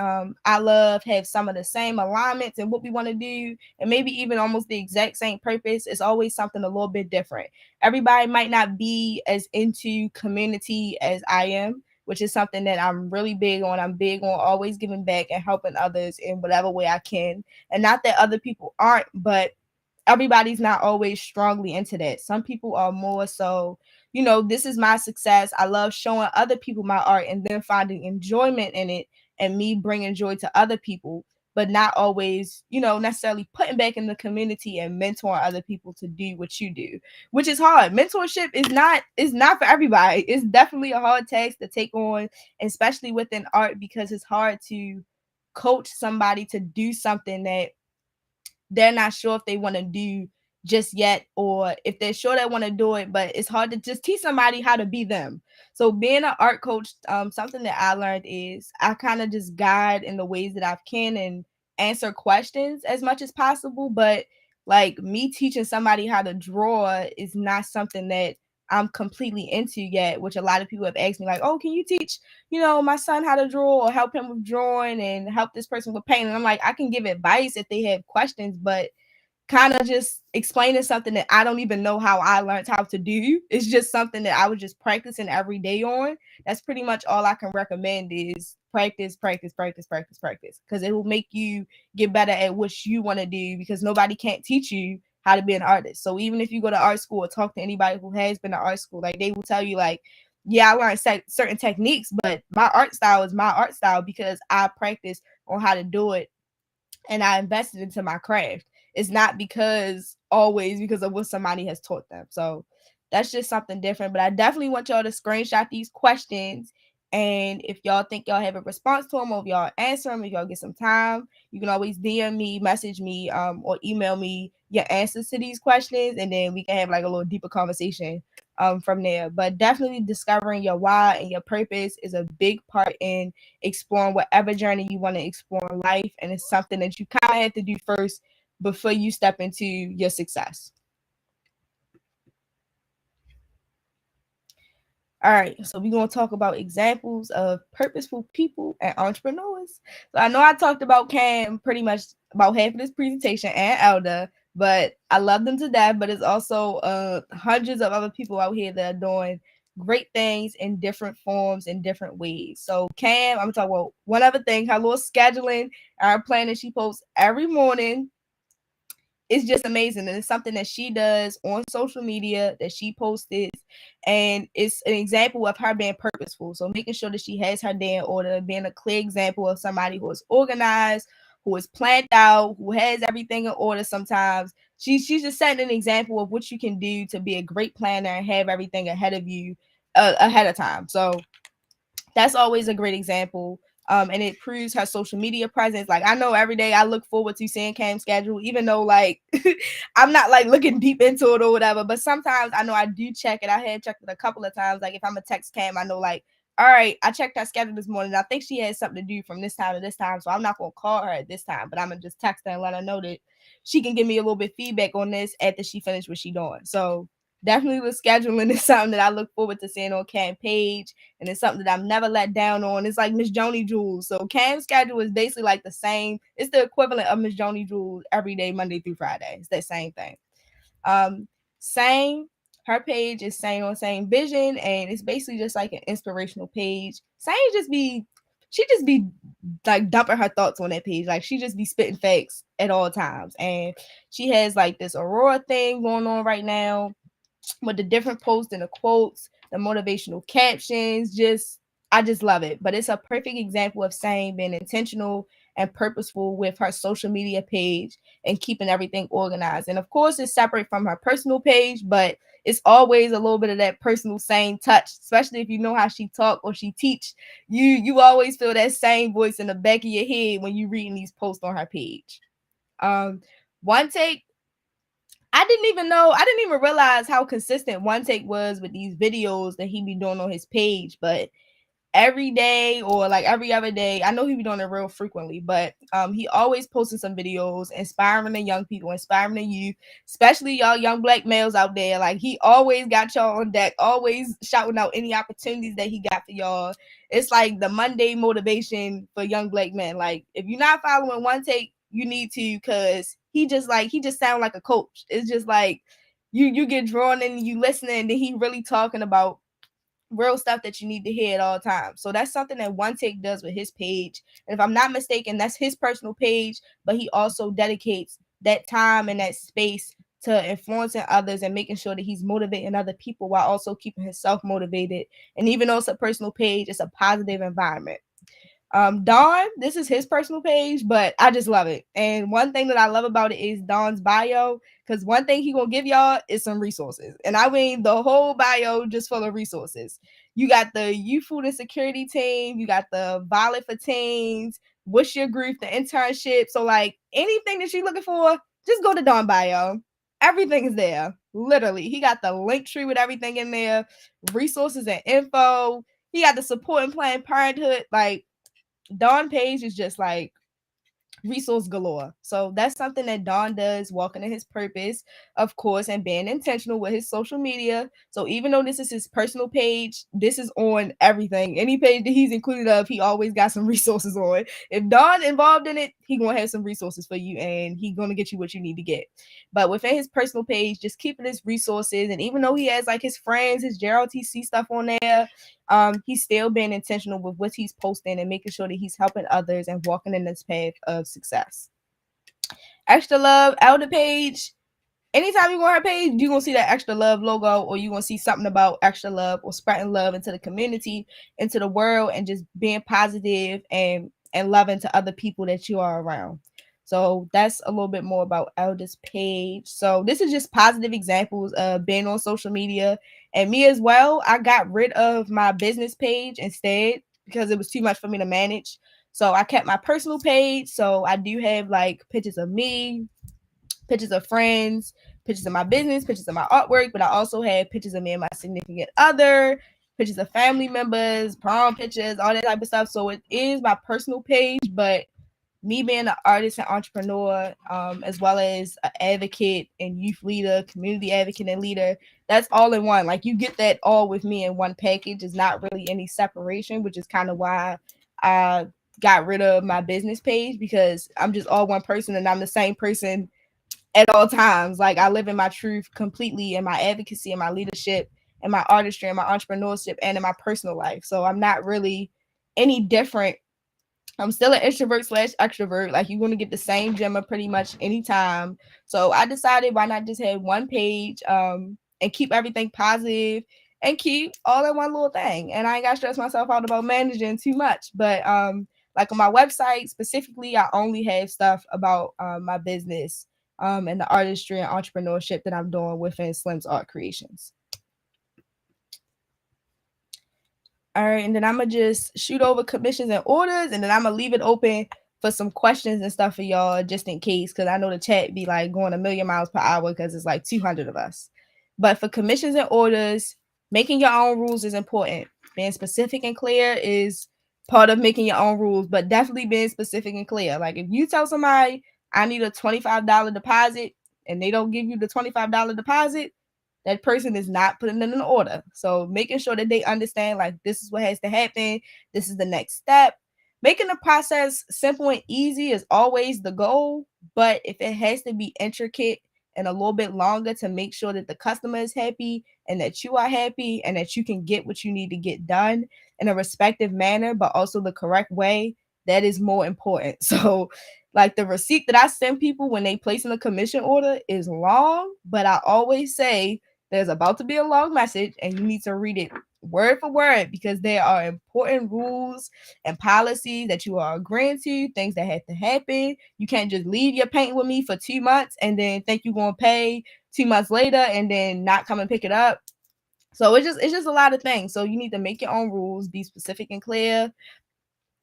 I love have some of the same alignments and what we want to do, and maybe even almost the exact same purpose, it's always something a little bit different. Everybody might not be as into community as I am, which is something that I'm really big on. I'm big on always giving back and helping others in whatever way I can. And not that other people aren't, but everybody's not always strongly into that. Some people are more so, this is my success. I love showing other people my art and then finding enjoyment in it and me bringing joy to other people, but not always, necessarily putting back in the community and mentoring other people to do what you do, which is hard. Mentorship is not for everybody. It's definitely a hard task to take on, especially within art, because it's hard to coach somebody to do something that they're not sure if they want to do just yet, or if they're sure they want to do it, but it's hard to just teach somebody how to be them. So being an art coach, something that I learned is I kind of just guide in the ways that I can and answer questions as much as possible. But like me teaching somebody how to draw is not something that I'm completely into yet, which a lot of people have asked me, like, oh, can you teach, my son how to draw or help him with drawing and help this person with painting? I'm like, I can give advice if they have questions, but kind of just explaining something that I don't even know how I learned how to do. It's just something that I was just practicing every day on. That's pretty much all I can recommend is practice, practice, practice, practice, practice. Because it will make you get better at what you want to do, because nobody can't teach you how to be an artist. So even if you go to art school or talk to anybody who has been to art school, like they will tell you like, yeah, I learned certain techniques, but my art style is my art style because I practice on how to do it and I invested into my craft. It's not always because of what somebody has taught them. So that's just something different. But I definitely want y'all to screenshot these questions. And if y'all think y'all have a response to them, or if y'all answer them, if y'all get some time, you can always DM me, message me, or email me your answers to these questions, and then we can have like a little deeper conversation from there. But definitely discovering your why and your purpose is a big part in exploring whatever journey you want to explore in life. And it's something that you kind of have to do first before you step into your success. All right, so we're going to talk about examples of purposeful people and entrepreneurs. So I know I talked about Cam pretty much about half of this presentation and Elda, but I love them to death. But it's also hundreds of other people out here that are doing great things in different forms, in different ways. So Cam, I'm going to talk about one other thing, her little scheduling, our plan that she posts every morning. It's just amazing, and it's something that she does on social media that she posts, and it's an example of her being purposeful. So making sure that she has her day in order, being a clear example of somebody who is organized, who is planned out, who has everything in order. Sometimes she's just setting an example of what you can do to be a great planner and have everything ahead of you ahead of time. So that's always a great example. And it proves her social media presence. Like I know every day I look forward to seeing Cam's schedule, even though like I'm not like looking deep into it or whatever. But sometimes I know I do check it. I had checked it a couple of times. Like if I'm a text Cam, I know like, all right, I checked her schedule this morning. I think she has something to do from this time to this time. So I'm not gonna call her at this time, but I'm gonna just text her and let her know that she can give me a little bit feedback on this after she finished what she doing. So definitely with scheduling is something that I look forward to seeing on Cam page. And it's something that I'm never let down on. It's like Miss Joni Jules. So Cam's schedule is basically like the same. It's the equivalent of Miss Joni Jules every day, Monday through Friday. It's that same thing. Same. Her page is Sane on Same Vision, and it's basically just like an inspirational page. She just be like dumping her thoughts on that page. Like she just be spitting facts at all times. And she has like this Aurora thing going on right now with the different posts and the quotes, the motivational captions. I just love it. But it's a perfect example of saying being intentional and purposeful with her social media page and keeping everything organized. And of course, it's separate from her personal page, but it's always a little bit of that personal same touch, especially if you know how she talk or she teach. You always feel that same voice in the back of your head when you reading these posts on her page. One take I didn't even realize how consistent One Take was with these videos that he be doing on his page, but every day or like every other day. I know he be doing it real frequently, but he always posting some videos inspiring the young people, inspiring the youth, especially y'all young black males out there. Like he always got y'all on deck, always shouting out any opportunities that he got for y'all. It's like the Monday motivation for young black men. Like if you're not following One Take, you need to, because he just sound like a coach. It's just like you get drawn in, you listening, and then he really talking about real stuff that you need to hear at all times. So that's something that One Take does with his page. And if I'm not mistaken, that's his personal page, but he also dedicates that time and that space to influencing others and making sure that he's motivating other people while also keeping himself motivated. And even though it's a personal page, it's a positive environment. Don, this is his personal page, but I just love it. And one thing that I love about it is Don's bio, because one thing he gonna give y'all is some resources. And I mean the whole bio just full of resources. You got the Youth Food Insecurity team, you got the Violet for Teens, What's Your Grief, the internship. So like anything that you're looking for, just go to Don bio. Everything is there. Literally. He got the link tree with everything in there, resources and info. He got the support and Planned Parenthood. Like Don page is just like resource galore. So that's something that Don does, walking in his purpose, of course, and being intentional with his social media. So even though this is his personal page, this is on everything. Any page that he's included of, he always got some resources on. If Don involved in it, he gonna have some resources for you, and he gonna get you what you need to get. But within his personal page, just keeping his resources, and even though he has like his friends, his JROTC stuff on there, he's still being intentional with what he's posting and making sure that he's helping others and walking in this path of success. Extra Love Elder page. Anytime you go on her page, you're going to see that Extra Love logo, or you're going to see something about extra love or spreading love into the community, into the world, and just being positive and loving to other people that you are around. So that's a little bit more about Elder's page. So this is just positive examples of being on social media. And me as well, I got rid of my business page instead because it was too much for me to manage. So I kept my personal page. So I do have like pictures of me, pictures of friends, pictures of my business, pictures of my artwork, but I also had pictures of me and my significant other, pictures of family members, prom pictures, all that type of stuff. So it is my personal page, but me being an artist and entrepreneur, as well as an advocate and youth leader, community advocate and leader, that's all in one. Like you get that all with me in one package. It's not really any separation, which is kind of why I got rid of my business page, because I'm just all one person and I'm the same person at all times. Like I live in my truth completely in my advocacy and my leadership and my artistry and my entrepreneurship and in my personal life. So I'm not really any different. I'm still an introvert / extrovert. Like you're gonna get the same Gemma pretty much anytime. So I decided why not just have one page and keep everything positive and keep all in one little thing. And I ain't gotta stress myself out about managing too much. But like on my website specifically, I only have stuff about my business and the artistry and entrepreneurship that I'm doing within Slim's Art Creations. All right, and then I'm going to just shoot over commissions and orders, and then I'm going to leave it open for some questions and stuff for y'all just in case, because I know the chat be like going a million miles per hour because it's like 200 of us. But for commissions and orders, making your own rules is important. Being specific and clear is part of making your own rules, but definitely being specific and clear. Like if you tell somebody, I need a $25 deposit, and they don't give you the $25 deposit, that person is not putting in an order. So making sure that they understand, like, this is what has to happen. This is the next step. Making the process simple and easy is always the goal. But if it has to be intricate and a little bit longer to make sure that the customer is happy and that you are happy and that you can get what you need to get done in a respective manner, but also the correct way, that is more important. So like the receipt that I send people when they place in a commission order is long, but I always say, there's about to be a long message and you need to read it word for word, because there are important rules and policies that you are agreeing to, things that have to happen. You can't just leave your painting with me for 2 months and then think you're going to pay 2 months later and then not come and pick it up. So it's just a lot of things. So you need to make your own rules, be specific and clear,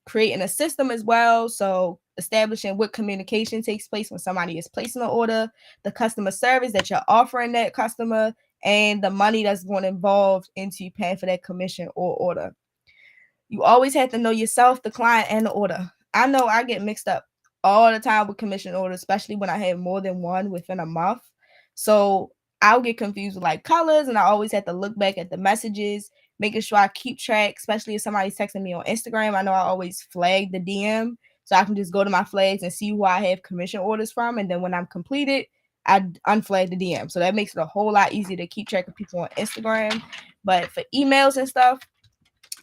creating a system as well. So establishing what communication takes place when somebody is placing an order, the customer service that you're offering that customer, and the money that's going involved into paying for that commission or order. You always have to know yourself, the client, and the order. I know I get mixed up all the time with commission orders, especially when I have more than one within a month. So I'll get confused with like colors, and I always have to look back at the messages, making sure I keep track, especially if somebody's texting me on Instagram. I know I always flag the DM so I can just go to my flags and see who I have commission orders from. And then when I'm completed, I unflag the DM. So that makes it a whole lot easier to keep track of people on Instagram. But for emails and stuff,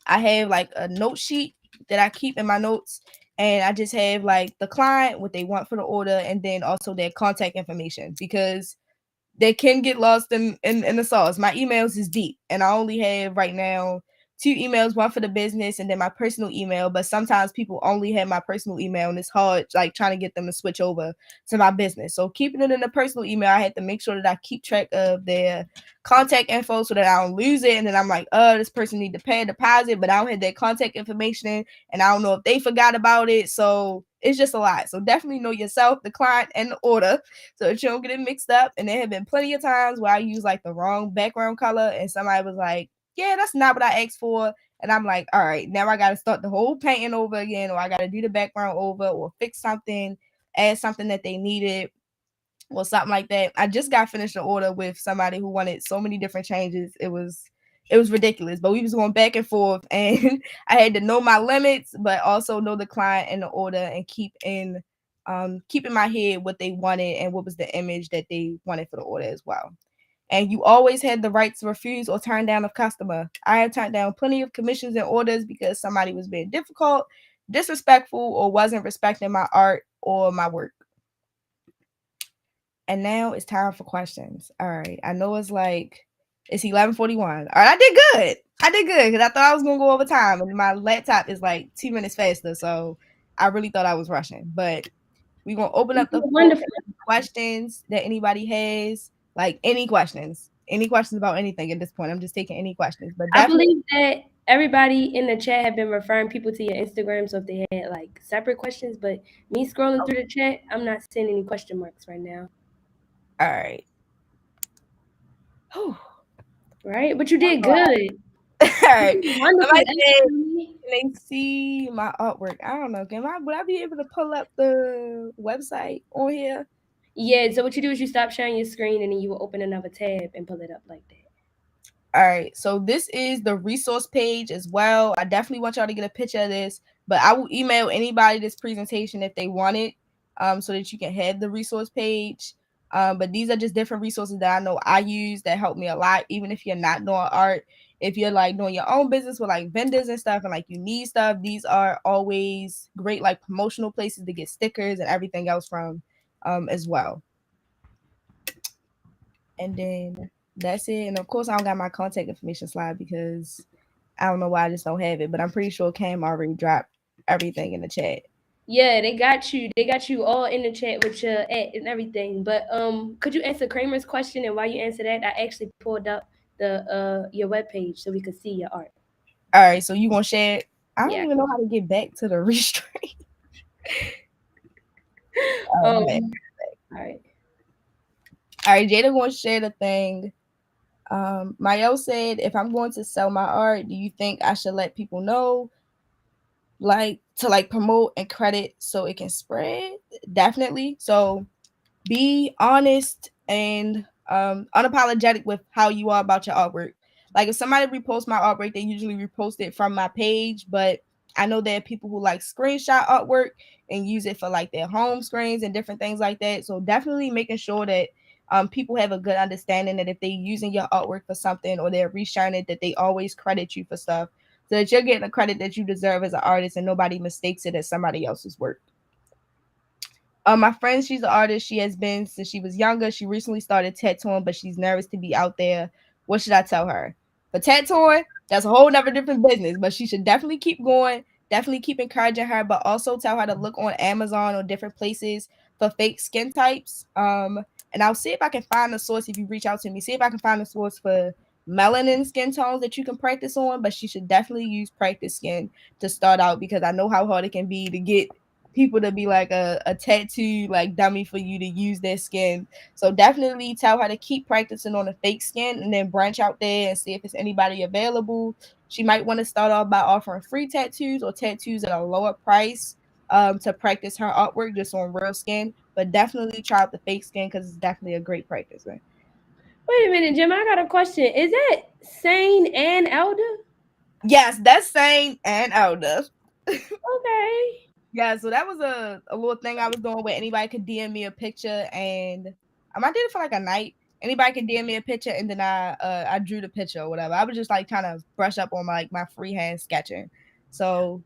I have like a note sheet that I keep in my notes, and I just have like the client, what they want for the order, and then also their contact information, because they can get lost in the sauce. My emails is deep, and I only have right now 2 emails, one for the business and then my personal email. But sometimes people only have my personal email, and it's hard like trying to get them to switch over to my business. So keeping it in the personal email, I had to make sure that I keep track of their contact info so that I don't lose it. And then I'm like, this person need to pay a deposit, but I don't have their contact information, and I don't know if they forgot about it. So it's just a lot. So definitely know yourself, the client, and the order, so that you don't get it mixed up. And there have been plenty of times where I use like the wrong background color, and somebody was like, yeah, that's not what I asked for. And I'm like, all right, now I got to start the whole painting over again, or I got to do the background over, or fix something, add something that they needed, or something like that. I just got finished an order with somebody who wanted so many different changes. It was ridiculous, but we was going back and forth, and I had to know my limits, but also know the client and the order, and keep in my head what they wanted and what was the image that they wanted for the order as well. And you always had the right to refuse or turn down a customer. I have turned down plenty of commissions and orders because somebody was being difficult, disrespectful, or wasn't respecting my art or my work. And now it's time for questions. All right. I know it's 11:41. All right, I did good. Because I thought I was gonna go over time, and my laptop is like 2 minutes faster. So I really thought I was rushing. But we're gonna open up the floor for questions that anybody has. Like any questions about anything at this point. I'm just taking any questions. But I believe that everybody in the chat have been referring people to your Instagram, so if they had like separate questions, but me scrolling through the chat, I'm not seeing any question marks right now. All right. Right, but you did good. All right. Wonderful. They see my artwork. I don't know. Would I be able to pull up the website on here? Yeah, so what you do is you stop sharing your screen, and then you will open another tab and pull it up like that. All right, so this is the resource page as well. I definitely want y'all to get a picture of this, but I will email anybody this presentation if they want it, so that you can have the resource page. But these are just different resources that I know I use that help me a lot, even if you're not doing art. If you're like doing your own business with like vendors and stuff, and like you need stuff, these are always great like promotional places to get stickers and everything else from, as well. And then that's it. And of course, I don't got my contact information slide because I don't know why I just don't have it, but I'm pretty sure Cam already dropped everything in the chat. Yeah, they got you. They got you all in the chat with your at and everything. But could you answer Kramer's question? And while you answer that, I actually pulled up the your webpage so we could see your art. All right, so you gonna share it? I don't even know how to get back to the restream. All right. All right, Jada gonna share the thing. Mayo said, if I'm going to sell my art, do you think I should let people know, like to like promote and credit so it can spread? Definitely. So be honest and unapologetic with how you are about your artwork. Like if somebody reposts my artwork, they usually repost it from my page, but I know there are people who like screenshot artwork and use it for like their home screens and different things like that. So definitely making sure that people have a good understanding that if they're using your artwork for something or they're resharing it, that they always credit you for stuff so that you're getting the credit that you deserve as an artist and nobody mistakes it as somebody else's work. My friend, she's an artist. She has been since she was younger. She recently started tattooing, but she's nervous to be out there. What should I tell her? For tattooing, that's a whole nother different business, but she should definitely keep going. Definitely keep encouraging her, but also tell her to look on Amazon or different places for fake skin types. And I'll see if I can find a source if you reach out to me. See if I can find a source for melanin skin tones that you can practice on, but she should definitely use practice skin to start out because I know how hard it can be to get people to be like a tattoo like dummy for you to use their skin. So definitely tell her to keep practicing on the fake skin and then branch out there and see if there's anybody available. She might want to start off by offering free tattoos or tattoos at a lower price to practice her artwork just on real skin. But definitely try out the fake skin because it's definitely a great practice, man. Wait a minute, Jim. I got a question. Is that Sane and Elder? Yes, that's Sane and Elder. Okay. Yeah, so that was a little thing I was doing where anybody could DM me a picture, and I did it for like a night. Anybody can DM me a picture, and then I drew the picture or whatever. I was just like trying to brush up on my freehand sketching. So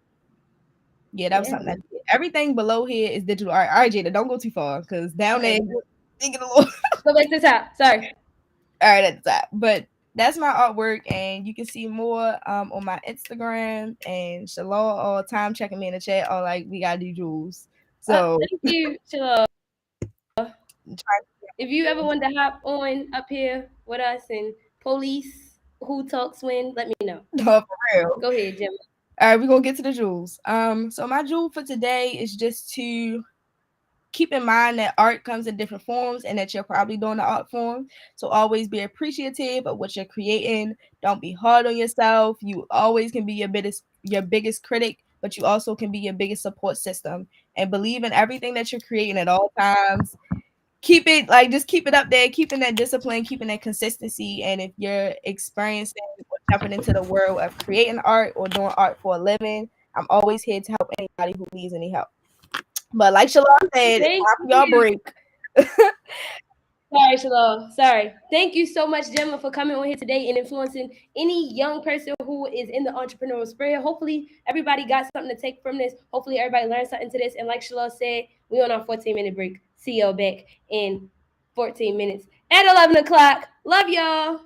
yeah, that was something I did. Everything below here is digital art. All right, Jada, don't go too far because down there you get a little Go back to the top. Sorry. all right at the top. But that's my artwork, and you can see more on my Instagram. And Shalom all the time checking me in the chat. All like we gotta do jewels. So Thank you, Shalom. If you ever want to hop on up here with us and police who talks when, let me know. no, for real. Go ahead, Jim. All right, we're gonna get to the jewels. So my jewel for today is just to keep in mind that art comes in different forms and that you're probably doing the art form. So always be appreciative of what you're creating. Don't be hard on yourself. You always can be your biggest critic, but you also can be your biggest support system. And believe in everything that you're creating at all times. Just keep it up there, keeping that discipline, keeping that consistency. And if you're experiencing or jumping into the world of creating art or doing art for a living, I'm always here to help anybody who needs any help. But like Shalom said, Thank y'all you. break. Sorry, Shalom. Sorry. Thank you so much, Gemma, for coming on here today and influencing any young person who is in the entrepreneurial spirit. Hopefully, everybody got something to take from this. Hopefully, everybody learned something to this. And like Shalom said, we on our 14-minute break. See y'all back in 14 minutes at 11 o'clock. Love y'all.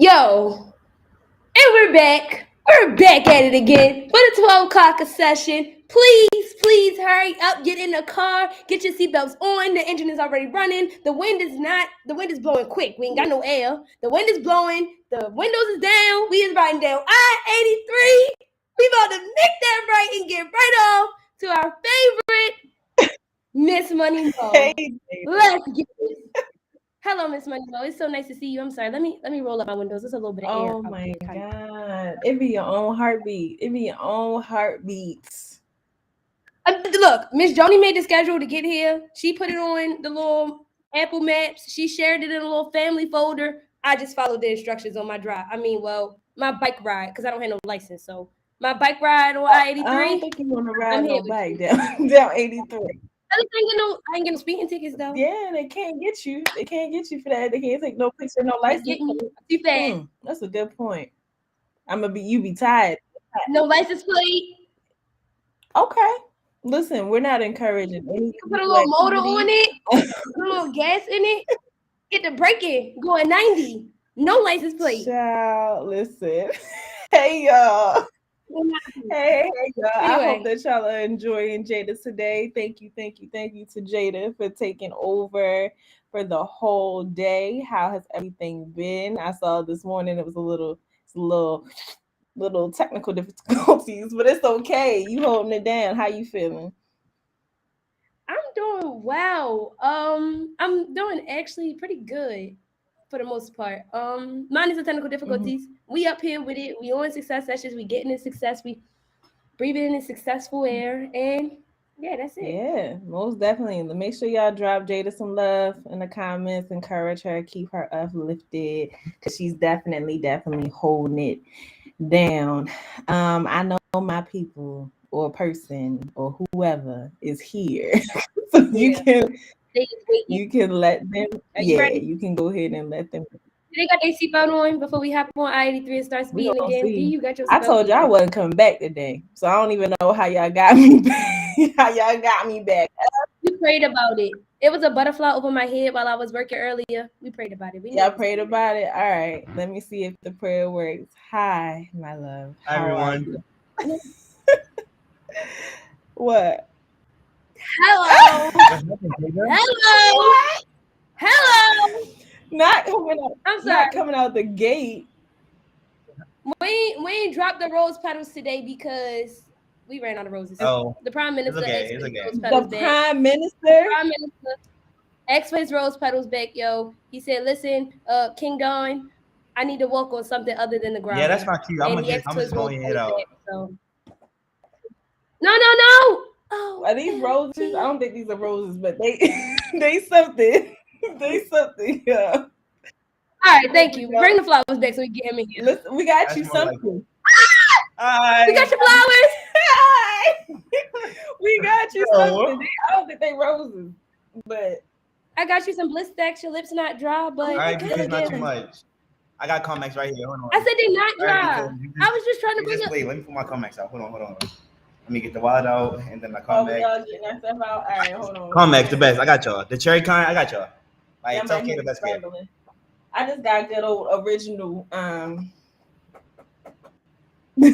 Yo, and we're back. We're back at it again for the 12 o'clock session. Please hurry up. Get in the car. Get your seatbelts on. The engine is already running. The wind is blowing quick. We ain't got no air. The wind is blowing. The windows is down. We is riding down I-83. We about to make that right and get right off to our favorite Miss Money Mo. Hey, Let's get it. Hello, Miss Money Mo. It's so nice to see you. I'm sorry. Let me roll up my windows. There's a little bit of air. oh my God. It be your own heartbeat. It be your own heartbeats. Look, Miss Joni made the schedule to get here. She put it on the little Apple Maps. She shared it in a little family folder. I just followed the instructions on my drive. My bike ride, because I don't have no license. So my bike ride on I-83. I don't think you want to ride I'm no here with bike down 83. I ain't getting no speeding tickets though. Yeah, they can't get you. They can't get you for that. They can't take no picture, no They license. get me too fast. That's a good point. You be tired. No license plate. Okay. Listen, we're not encouraging. You can put a little motor on it, put a little gas in it, get the braking going 90. No license plate. Child, listen. Hey y'all. Hey y'all. I Anyway. hope that y'all are enjoying Jada today. Thank you to Jada for taking over for the whole day. How has everything been? I saw this morning it was a little technical difficulties, but it's okay. You holding it down. How you feeling? I'm doing well. I'm doing actually pretty good for the most part. Minus the technical difficulties. We up here with it. We on success sessions. We getting in success. We breathing in successful air, and yeah, that's it. Yeah, most definitely. Make sure y'all drop Jada some love in the comments. Encourage her, keep her uplifted, because she's definitely holding it down. I know my people or person or whoever is here, so you can let them. You can go ahead and let them. They got their seatbelt on before we hop on I-83 and start speeding again. See. You got your I told you I wasn't coming back today, so I don't even know how y'all got me back. We prayed about it. It was a butterfly over my head while I was working earlier. We prayed about it. Y'all prayed about it? All right. Let me see if the prayer works. Hi, my love. Hi, everyone. What? Hello. Hello. Not coming out. I'm sorry. Not coming out the gate. We ain't dropped the rose petals today because we ran out of roses. Oh, the Prime Minister it's okay. rose petals The back. Prime Minister asked for his rose petals back, yo. He said, "Listen, King Don, I need to walk on something other than the ground." Yeah, that's not cute. I'm just blowing your head out. So. No. Oh, are these roses? I don't think these are roses, but they something. They something. Yeah. All right, thank you. Bring the flowers back so we get him in here. Listen, we got you something. We got your flowers. Hi. We got you something. I don't think they roses, but I got you some bliss stacks. Your lips not dry, but all right, because not too much. I got Comex right here. Hold on. I said they not dry. Right, I was just trying to bring up. Wait, let me put my Comex out. Hold on. Let me get the wallet out and then my Comex. y'all getting that stuff out. All right, hold on. Comex, the best. I got y'all. The cherry kind, I got y'all. Like, Yeah, it's okay, the best game. I just got good old original Why are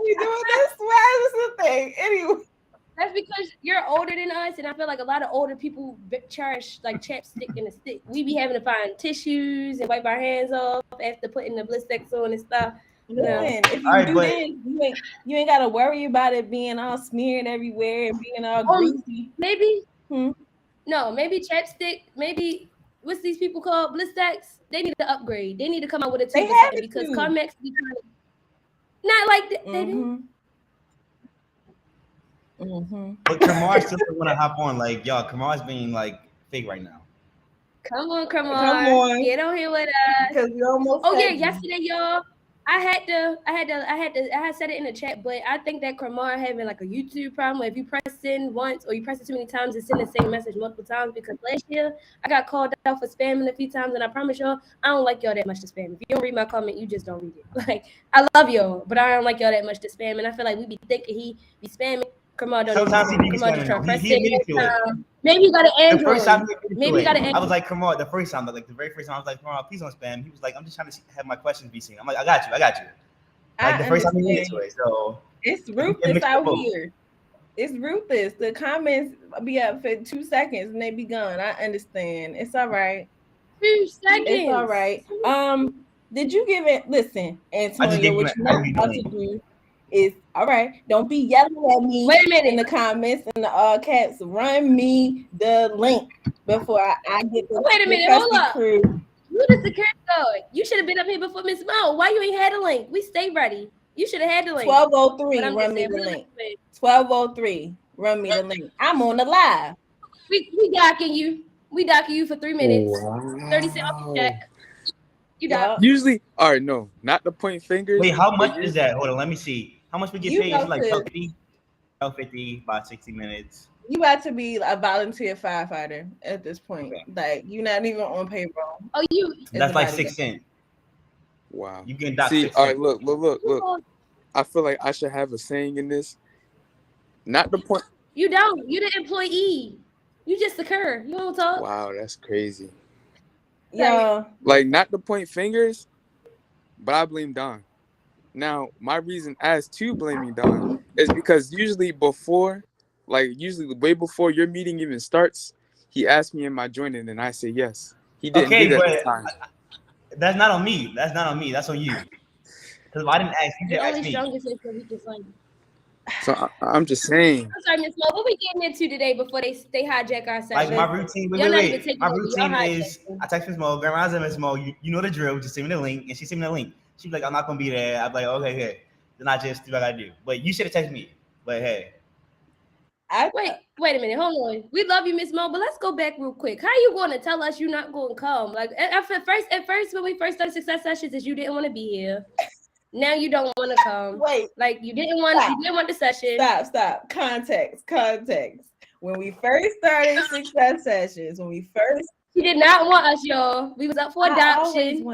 we doing this? Why is this a thing? Anyway. That's because you're older than us, and I feel like a lot of older people cherish like chapstick and a stick. We be having to find tissues and wipe our hands off after putting the bliss sticks on and stuff. Listen, if you do this, you ain't gotta worry about it being all smeared everywhere and being all greasy. Maybe no, maybe chapstick, maybe what's these people called? Bliss stacks? They need to upgrade. They need to come out with a tube because Carmex be kind of not like that. They do. But Kamar still want to hop on. Like, y'all, Kamar's being like fake right now. Come on, Kamar. Get on here with us. Because we almost. Yesterday, y'all. I had said it in the chat, but I think that Kamar having like a YouTube problem where if you press in once or you press it too many times, it send the same message multiple times. Because last year I got called out for spamming a few times, and I promise y'all, I don't like y'all that much to spam. If you don't read my comment, you just don't read it. Like, I love y'all, but I don't like y'all that much to spam, and I feel like we be thinking he be spamming Kamal don't Sometimes he even be Kamal just trying scamming. to press He it admitted to next it. time. Maybe you got an The first time Android. he admitted Maybe to you got an it, I was Android. like, Kamal, the first time, like the very first time, I was like, Kamal, please don't spam. He was like, I'm just trying to have my questions be seen. I'm like, I got you. Like I the first time he admitted understand. to it. So It's it ruthless mixed out both. here. It's ruthless. The comments be up for 2 seconds and they be gone. I understand. It's all right. 2 seconds. It's all right. Did you give it? Listen, Antonio, what you not about to do is all right. Don't be yelling at me. Wait a minute. In the comments and the all caps. Run me the link before I get the Wait a minute. Hold up. crew. You the security guard. You should have been up here before Miss Mo. Why you ain't had a link? We stay ready. You should have had the link. 12:03. Run me the link. 12:03. Run me the link. I'm on the live. We docking you. We docking you for 3 minutes. Wow. 30 seconds check. You dock. Usually, all right, no, not the point fingers. Wait, how much is that? Hold on, let me see. How much we get You paid? It's like about to- 12.50, about 60 minutes. You about to be a volunteer firefighter at this point. Okay. Like you're not even on payroll. Oh, you. That's like 6 cents. Wow. You can dock See, 6 all cents. right, look. I feel like I should have a saying in this. Not the point. You don't. You the employee. You just the cur. You don't talk. Wow, that's crazy. Yeah. Like not to point fingers, but I blame Don. Now, my reason as to blaming Don is because usually way before your meeting even starts, he asked me, am I joining? And I say yes. He didn't do that this time. That's not on me. That's on you. Because I didn't ask you. You're only me. strongest until we just like. So I'm just saying. I'm sorry, Miss Mo. What we getting into today before they hijack our session? Like my routine. Wait. My routine is I text Miss Mo, Grandma's and Miss Mo. You know the drill. Just send me the link, and she sent me the link. She's like, I'm not gonna be there. I'm like, okay, good. Then I just do what I do. But you should have texted me. But hey. Wait a minute. Hold on. We love you, Miss Mo, but let's go back real quick. How you going to tell us you're not going to come? Like at first, when we first started Success Sessions, is you didn't want to be here. Now you don't want to come. Wait. Like you didn't want the session. Stop. Context. When we first started Success Sessions, He did not want us, y'all. We was up for adoption.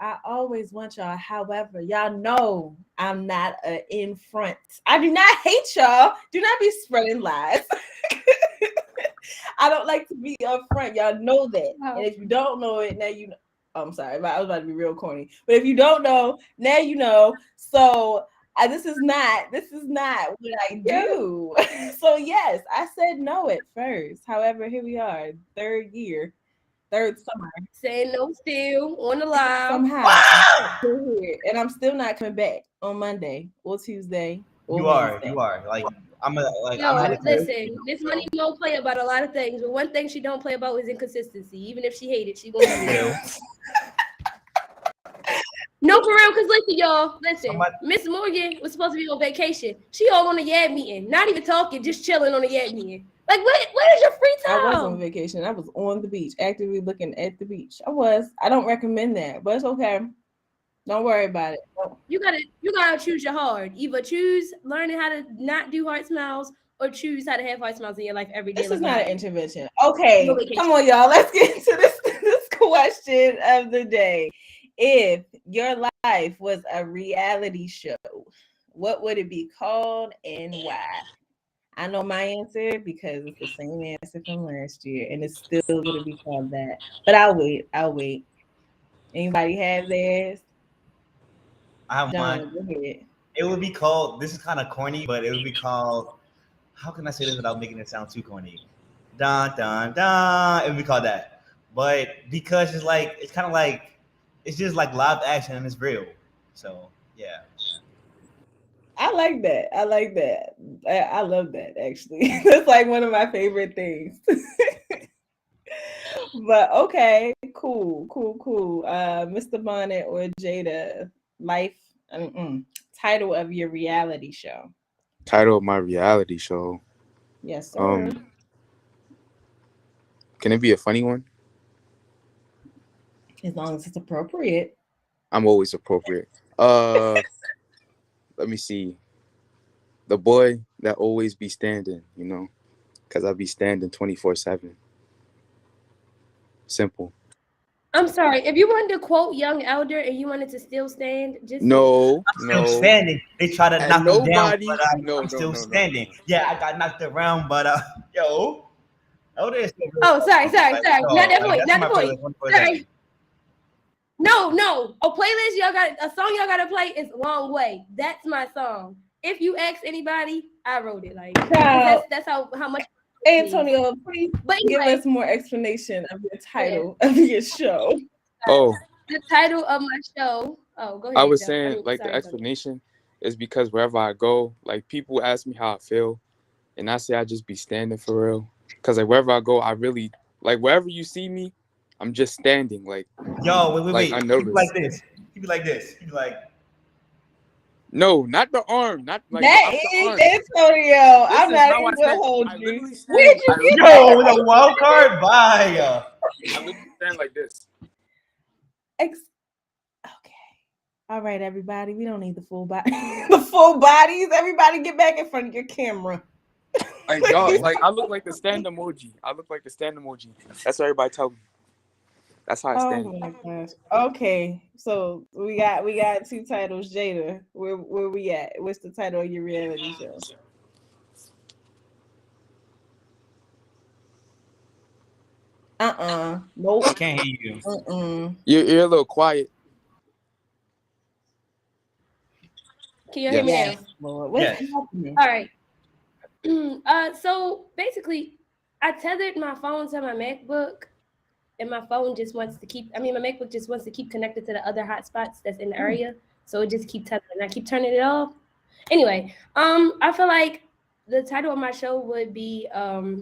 I always want y'all. However, y'all know I'm not in front. I do not hate y'all. Do not be spreading lies. I don't like to be up front. Y'all know that. Wow. And if you don't know it, now you know. I'm sorry, I was about to be real corny. But if you don't know, now you know. So this is not what I do. So yes, I said no at first. However, here we are, third summer. Saying no still on the live. Somehow I'm still here. And I'm still not coming back on Monday or Tuesday. Or Wednesday. You are. Like listen, Miss Money don't play about a lot of things, but one thing she don't play about is inconsistency. Even if she hate it, she gonna do it. No, for real, because listen, Miss Morgan was supposed to be on vacation. She all on a YAD meeting, not even talking, just chilling on a YAD meeting. Like, where is your free time? I was on vacation. I was on the beach, actively looking at the beach. I don't recommend that, but it's okay. Don't worry about it. You gotta choose your hard. Either choose learning how to not do heart smiles or choose how to have heart smiles in your life every day. This is not an intervention. Okay, come on, y'all. Let's get into this question of the day. If your life was a reality show, what would it be called and why? I know my answer because it's the same answer from last year, and it's still going to be called that. But I'll wait. Anybody have theirs? I have John, one. Go ahead. It would be called, this is kind of corny, but it would be called, how can I say this without making it sound too corny? Dun, dun, dun. It would be called that. But because it's kind of like, it's just like live action and it's real. So, yeah. I like that. I love that, actually. That's like one of my favorite things. But okay, cool. Mr. Bonnet or Jada, title of your reality show. Title of my reality show. Yes, sir. Can it be a funny one? As long as it's appropriate. I'm always appropriate. Let me see. The boy that always be standing, because I be standing 24/7. Simple. I'm sorry. If you wanted to quote Young Elder and you wanted to still stand, just No, I'm still no. standing. They try to And knock me down, nobody. but No, I'm no, still no, no. standing. Yeah, I got knocked around, but yo, Elder is still Oh, sorry. like, Not that like, point. that's Not my the point. playlist 24/7. Sorry. No. A playlist y'all got a song y'all gotta play is Long Way. That's my song. If you ask anybody, I wrote it. Like that's how much. Antonio, please But give anyway, us more explanation of your title of your show. Oh, the title of my show. Oh, go ahead. I was Joe. saying, like, sorry, the explanation is because wherever I go, like, people ask me how I feel, and I say I just be standing for real. Because, like, wherever I go, I really, like, wherever you see me, I'm just standing, like, Yo, wait. like, Keep it unnervous. like this. Keep it like this. Keep it like. No, not the arm, not like That the is arm. Antonio. This I'm is not how even I gonna stand. hold I you. literally stand. Where did you get Yo, with a wild card, bye. I literally stand like this. Okay. All right, everybody. We don't need the full body. The full bodies. Everybody get back in front of your camera. Like, y'all, like, I look like the stand emoji. That's what everybody tell me. That's how I Oh stand. my gosh. Okay. So we got two titles. Jada, where we at? What's the title of your reality show? Nope. I can't hear you. You're a little quiet. Can you hear me Yes, now? Lord. What's Yes. happening? All right. So basically, I tethered my phone to my MacBook, and my phone just wants to keep. I mean, my MacBook just wants to keep connected to the other hotspots that's in the area, so it just keep tethering. I keep turning it off. Anyway, I feel like the title of my show would be. I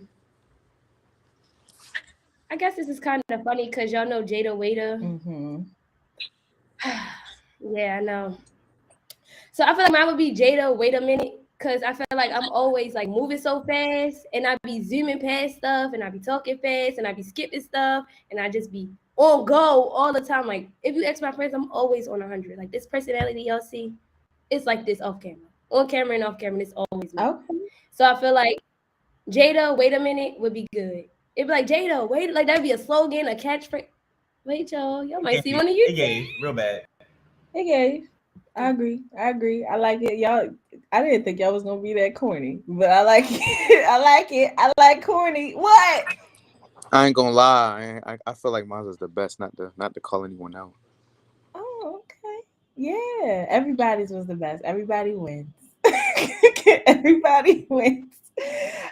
guess this is kind of funny because y'all know Jada Waiter. Mm-hmm. Yeah, I know. So I feel like mine would be Jada. Wait a minute. Cause I feel like I'm always like moving so fast, and I be zooming past stuff, and I be talking fast, and I be skipping stuff, and I just be on go all the time. Like if you ask my friends, I'm always on 100. Like this personality y'all see, it's like this off camera, on camera and off camera. It's always me. Okay. So I feel like Jada, wait a minute would be good. It'd be like Jada, wait, like that'd be a slogan, a catchphrase. Wait, y'all might see one of you. It gave real bad. It gave. I agree. I like it. Y'all, I didn't think y'all was gonna be that corny, but I like it. I like it. I like corny. What? I ain't gonna lie. I feel like mine is the best, not to call anyone out. Oh, okay. Yeah. Everybody's was the best. Everybody wins. Everybody wins.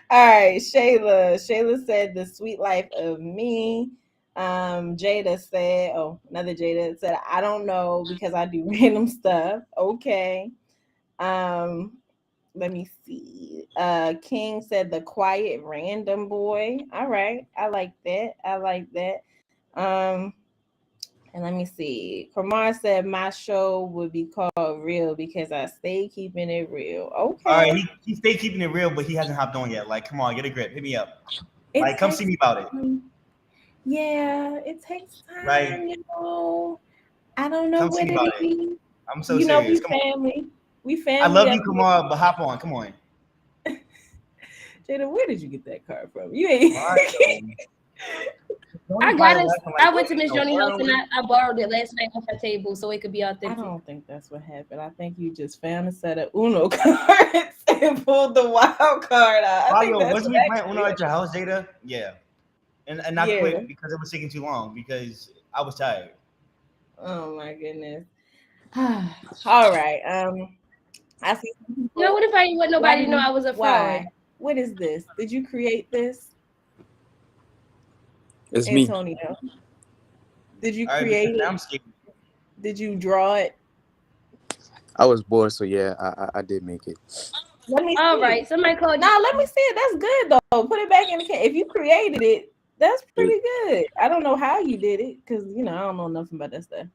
All right, Shayla. Shayla said the sweet life of me. Jada said, another Jada said, I don't know because I do random stuff. Okay. Let me see. King said the quiet random boy. All right. I like that. And let me see. Kamar said my show would be called Real because I stay keeping it real. Okay. All right, he stay keeping it real, but he hasn't hopped on yet. Like, come on, get a grip. Hit me up. Like, come see me about it. Yeah, it takes time. Like, I don't know what it is. I'm so serious. We family. We family. I love you, Kamar, but hop on. Come on. Jada, where did you get that card from? You ain't. I got it. I went to Miss Johnny house and I borrowed it last night off her table so it could be authentic. I don't think that's what happened. I think you just found a set of Uno cards and pulled the wild card out. Wasn't we playing Uno at your house, Jada? Yeah. And I quit because it was taking too long because I was tired. Oh my goodness. All right. I see. What if I didn't want nobody to know I was a fraud? What is this? Did you create this? It's Antonio. me. Did you create it? I'm scared. Did you draw it? I was bored, so yeah, I did make it. Let me see. All right, somebody called. No, let me see it. That's good though. Put it back in the case. If you created it, that's pretty good. I don't know how you did it because I don't know nothing about that stuff.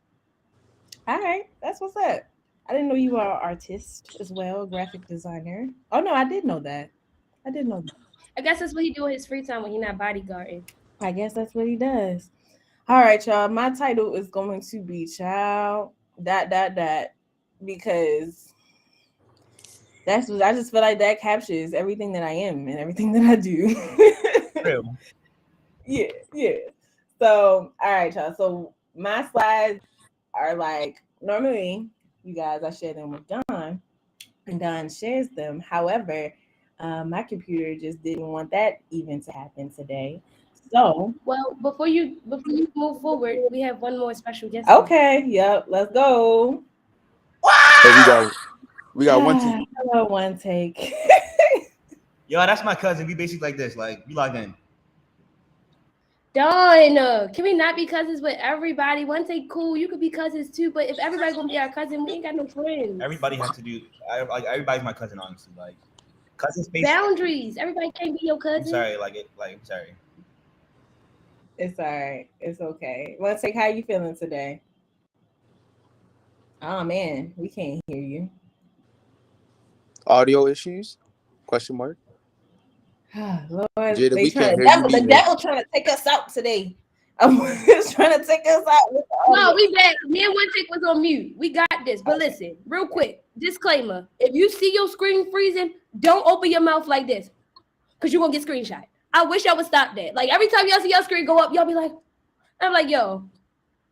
All right, that's what's up. I didn't know you were an artist as well, graphic designer. Oh no, I did know that. I guess that's what he do in his free time when he's not bodyguarding. I guess that's what he does. All right, y'all. My title is going to be Child ... because that's what I just feel like that captures everything that I am and everything that I do. Real. Yeah. So, all right, y'all. So my slides are like normally, you guys, I share them with Don, and Don shares them. However, my computer just didn't want that even to happen today. So, Well, before you move forward, we have one more special guest. okay, yep, let's go. Oh, we got one take. Hello, one take. Yo, that's my cousin. We basically like this. Like, we logged in. Don, can we not be cousins with everybody? One take, cool. You could be cousins too, but if everybody gonna be our cousin, we ain't got no friends. Everybody has to do. Like, everybody's my cousin, honestly. Like, cousin space. Boundaries. Everybody can't be your cousin. I'm sorry. I'm sorry. It's all right. It's okay. One take, how you feeling today? Oh man, we can't hear you. Audio issues? Question mark. Lord, Jada, they we trying can't to hear you the either. devil trying to take us out today. Just trying to take us out with the No, audio. we back. Me and one take was on mute. We got this. But listen, real quick, disclaimer: if you see your screen freezing, don't open your mouth like this, cause you're gonna get screenshot. I wish y'all would stop that. Like every time y'all see your screen go up, y'all be like, I'm like, yo,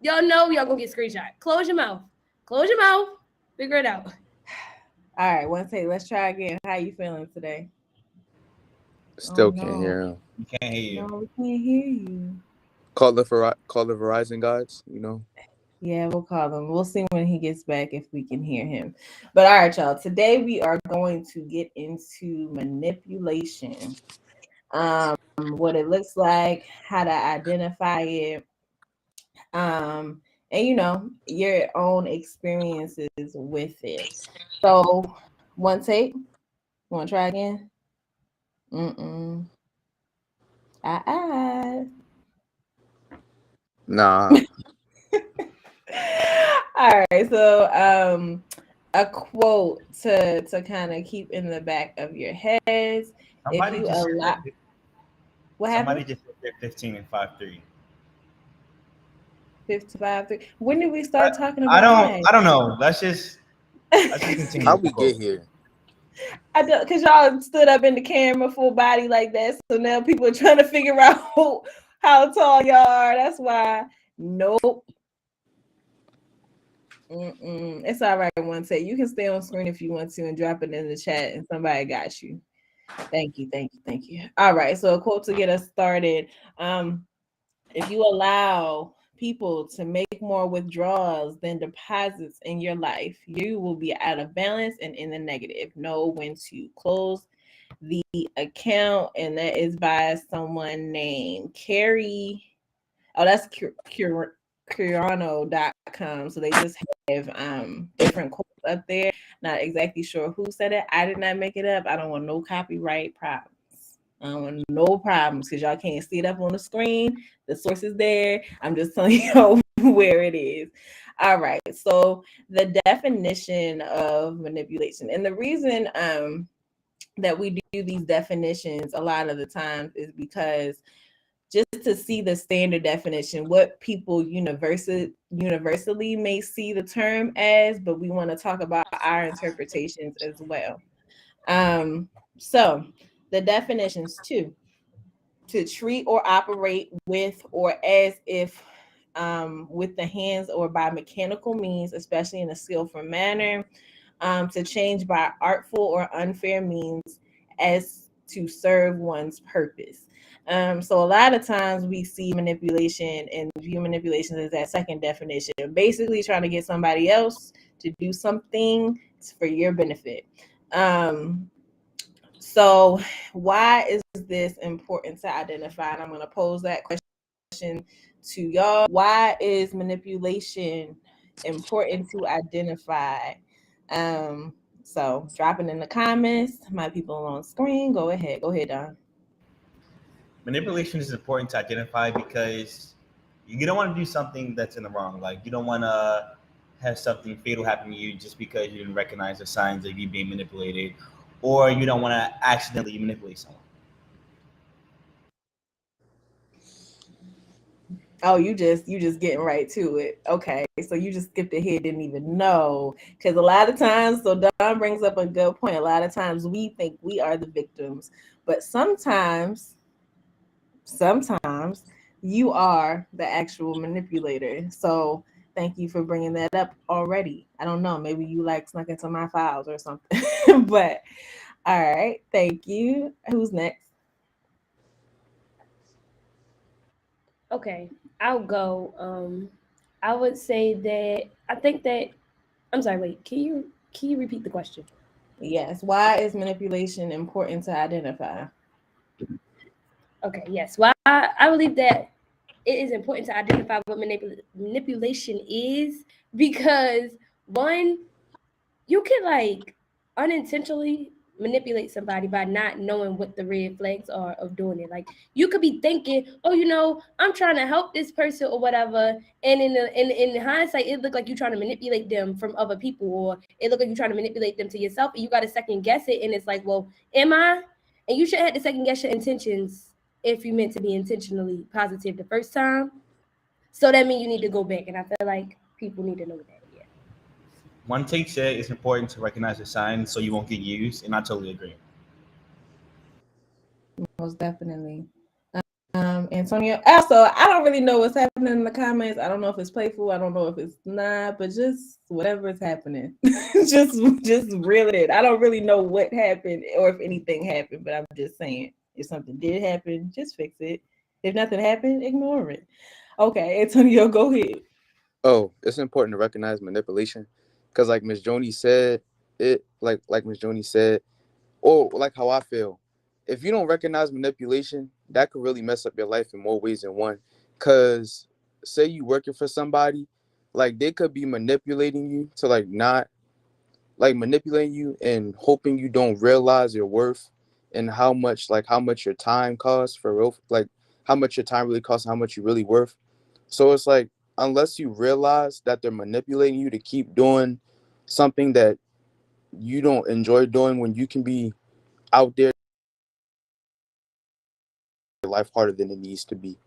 y'all know y'all gonna get screenshot. Close your mouth. Close your mouth. Figure it out. All right, one take. Let's try again. How you feeling today? Still can't hear him. We can't hear you. No, we can't hear you. Call the Verizon gods, you know. Yeah, we'll call him. We'll see when he gets back if we can hear him. But all right, y'all. Today we are going to get into manipulation. What it looks like, how to identify it, and your own experiences with it. So, one take. You want to try again? Nah. All right, so a quote to kind of keep in the back of your heads. Somebody If you just allow, what somebody happened? just said 15 and 5-3. 55. When did we start talking I about I don't know. Let's just continue. How we get here? I don't, because y'all stood up in the camera full body like that. So now people are trying to figure out how tall y'all are. That's why. Nope. It's all right. One take. You can stay on screen if you want to and drop it in the chat, and somebody got you. Thank you. All right. So a quote to get us started. If you allow people to make more withdrawals than deposits in your life, you will be out of balance and in the negative. Know when to close the account, and that is by someone named Carrie. Oh, that's Curano.com. So they just have different quotes up there. Not exactly sure who said it. I did not make it up. I don't want no copyright problems. I don't want no problems because y'all can't see it up on the screen. The source is there. I'm just telling you where it is. All right. So the definition of manipulation, and the reason that we do these definitions a lot of the times is because just to see the standard definition, what people universally may see the term as, but we want to talk about our interpretations as well. So the definitions too: to treat or operate with or as if with the hands or by mechanical means, especially in a skillful manner, to change by artful or unfair means as to serve one's purpose. So a lot of times we see manipulation and view manipulation as that second definition, basically trying to get somebody else to do something for your benefit. So why is this important to identify? And I'm going to pose that question to y'all. Why is manipulation important to identify? So drop it in the comments. My people on screen, go ahead, Don. Manipulation is important to identify because you don't want to do something that's in the wrong. Like, you don't want to have something fatal happen to you just because you didn't recognize the signs of you being manipulated, or you don't want to accidentally manipulate someone. Oh, you just getting right to it. Okay, so you just skipped ahead, didn't even know. Because a lot of times, so Don brings up a good point. A lot of times we think we are the victims, but sometimes you are the actual manipulator. So thank you for bringing that up already. I don't know, maybe you like snuck into my files or something. But all right, thank you. Who's next? Okay, I'll go. I would say that I think that I'm sorry. Wait, can you repeat the question? Yes. Why is manipulation important to identify? Okay, yes. Well, I believe that it is important to identify what manipulation is because one, you can like unintentionally manipulate somebody by not knowing what the red flags are of doing it. Like you could be thinking, oh, I'm trying to help this person or whatever, and in hindsight, it looked like you're trying to manipulate them from other people, or it looked like you're trying to manipulate them to yourself, and you got to second guess it, and it's like, well, am I? And you should have to second guess your intentions if you meant to be intentionally positive the first time. So that means you need to go back, and I feel like people need to know that. Yeah. One take said it's important to recognize the signs so you won't get used, and I totally agree. Most definitely. Antonio. Also, I don't really know what's happening in the comments. I don't know if it's playful. I don't know if it's not, but just whatever is happening, just reel it in. I don't really know what happened or if anything happened, but I'm just saying if something did happen, just fix it. If nothing happened, ignore it. Okay, Antonio, go ahead. Oh, it's important to recognize manipulation, because like Miss Joni said, like Miss Joni said, or like how I feel. If you don't recognize manipulation, that could really mess up your life in more ways than one. Cause say you working for somebody, like they could be manipulating you to like not like manipulating you and hoping you don't realize your worth and how much your time costs for real, like how much your time really costs, how much you really worth. So it's like unless you realize that they're manipulating you to keep doing something that you don't enjoy doing when you can be out there life harder than it needs to be.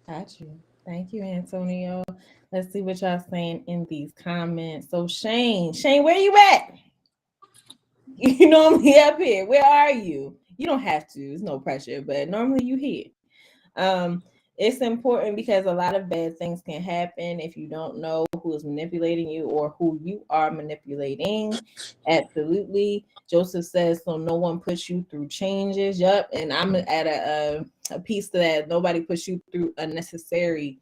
Got you. Thank you, Antonio. Let's see what y'all saying in these comments. So Shane, where you at? You normally up here. Where are you? You don't have to. It's no pressure, but normally you here. Um, it's important because a lot of bad things can happen if you don't know who is manipulating you or who you are manipulating. Absolutely. Joseph says, so no one puts you through changes. Yup. And I'm at a piece to that. Nobody puts you through unnecessary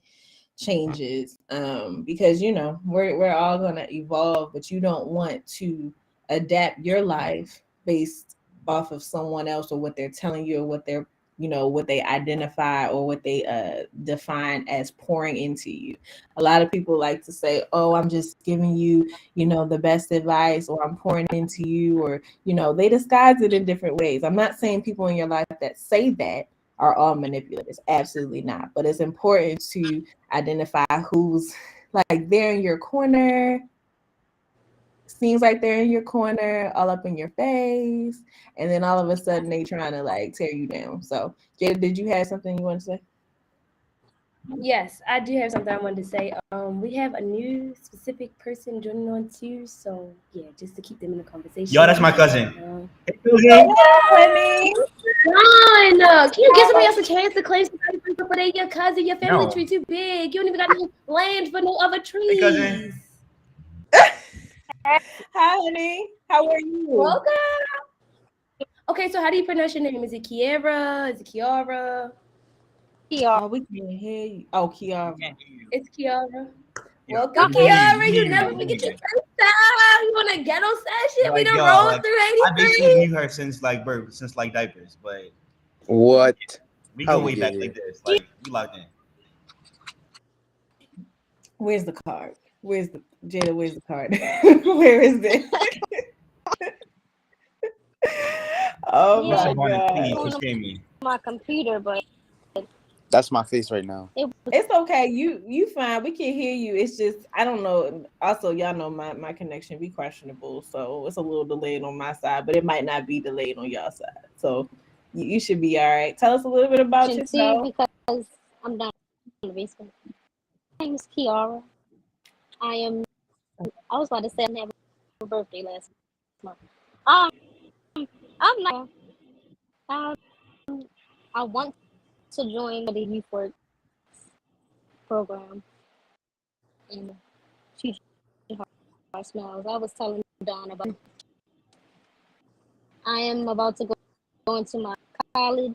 changes, because we're all going to evolve, but you don't want to adapt your life based off of someone else or what they're telling you or what they're what they identify or what they define as pouring into you. A lot of people like to say, oh, I'm just giving you the best advice, or I'm pouring into you, or they disguise it in different ways. I'm not saying people in your life that say that are all manipulators, absolutely not, but it's important to identify who's like they're in your corner, seems like they're in your corner, all up in your face, and then all of a sudden they trying to like tear you down. So Jada, did you have something you want to say? Yes, I do have something I wanted to say. We have a new specific person joining on too, so yeah, just to keep them in the conversation. Yo, that's my cousin. Hey, cousin. Honey. John, can you give somebody else a chance to claim somebody for they your cousin? Your family No. tree too big. You don't even got no land for no other trees. Hey, cousin. Hi, honey. How are you? Welcome. Okay, so how do you pronounce your name? Is it Kiara? Is it Kiara? Oh, we can't hear you. Oh, Kiara. It's Kiara. Yeah, Welcome, we hear Kiara. you, You we never hear forget you. your first time. You want a ghetto session? We Like, done yo, rolled like, through I basically 83. knew her since like birth, since like diapers, but What? we How go we way get back here? like this. Like we locked in. Where's the card? Where's the Jada? Where's the card? Where is it? Oh Yeah, Must my have wanted please God. to scare me. my computer, but That's my face right now. It's okay. You fine. We can hear you. It's just I don't know. Also, y'all know my connection be questionable, so it's a little delayed on my side, but it might not be delayed on y'all side. So you should be all right. Tell us a little bit about too yourself. because I'm down in the basement. My name is Kiara. I was about to say I had a birthday last month. Um, I'm not. Um, I want to join the YouthWorks program in future heart smells. I was telling Dawn about I am about to go into my college.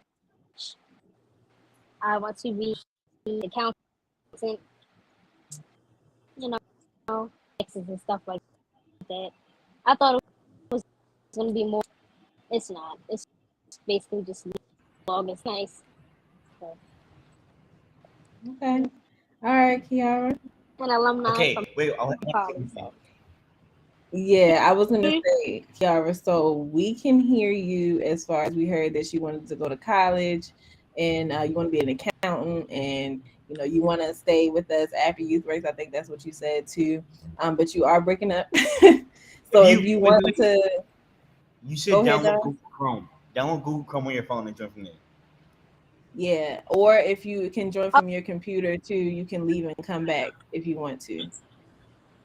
I want to be an accountant, you know, taxes and stuff like that. I thought it was gonna be more. It's not. It's basically just log. It's nice. So, Okay. All right, Kiara. an alumni from Okay, wait. college. So. Yeah, I was gonna Mhm. say, Kiara, so we can hear you as far as we heard that you wanted to go to college and you want to be an accountant and you want to stay with us after youth breaks. I think that's what you said too. But you are breaking up. So if you want to you should go ahead, download Don. Google Chrome. Download Google Chrome on your phone and join from there. Yeah, or if you can join from your computer too, you can leave and come back if you want to.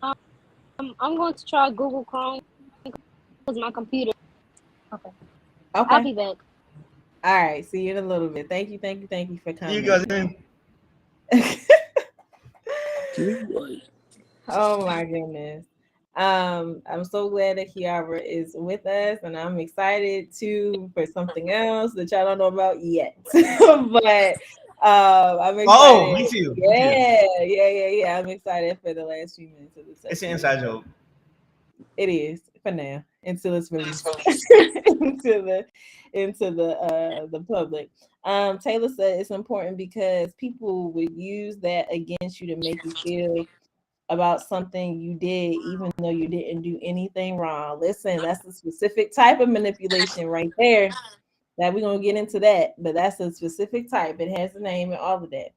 I'm going to try Google Chrome because my computer. Okay. I'll Okay. be back. All right. See you in a little bit. Thank you for See you coming. guys in. Oh my goodness. I'm so glad that Kiara is with us, and I'm excited too for something else that y'all don't know about yet. But I'm excited. Oh, me too. Me too. Yeah. I'm excited for the last few minutes of the session. It's an inside joke. It is for now until it's released into the public. Taylor said it's important because people would use that against you to make you feel about something you did, even though you didn't do anything wrong. Listen, that's a specific type of manipulation right there. That we're gonna get into that, but that's a specific type. It has a name and all of that.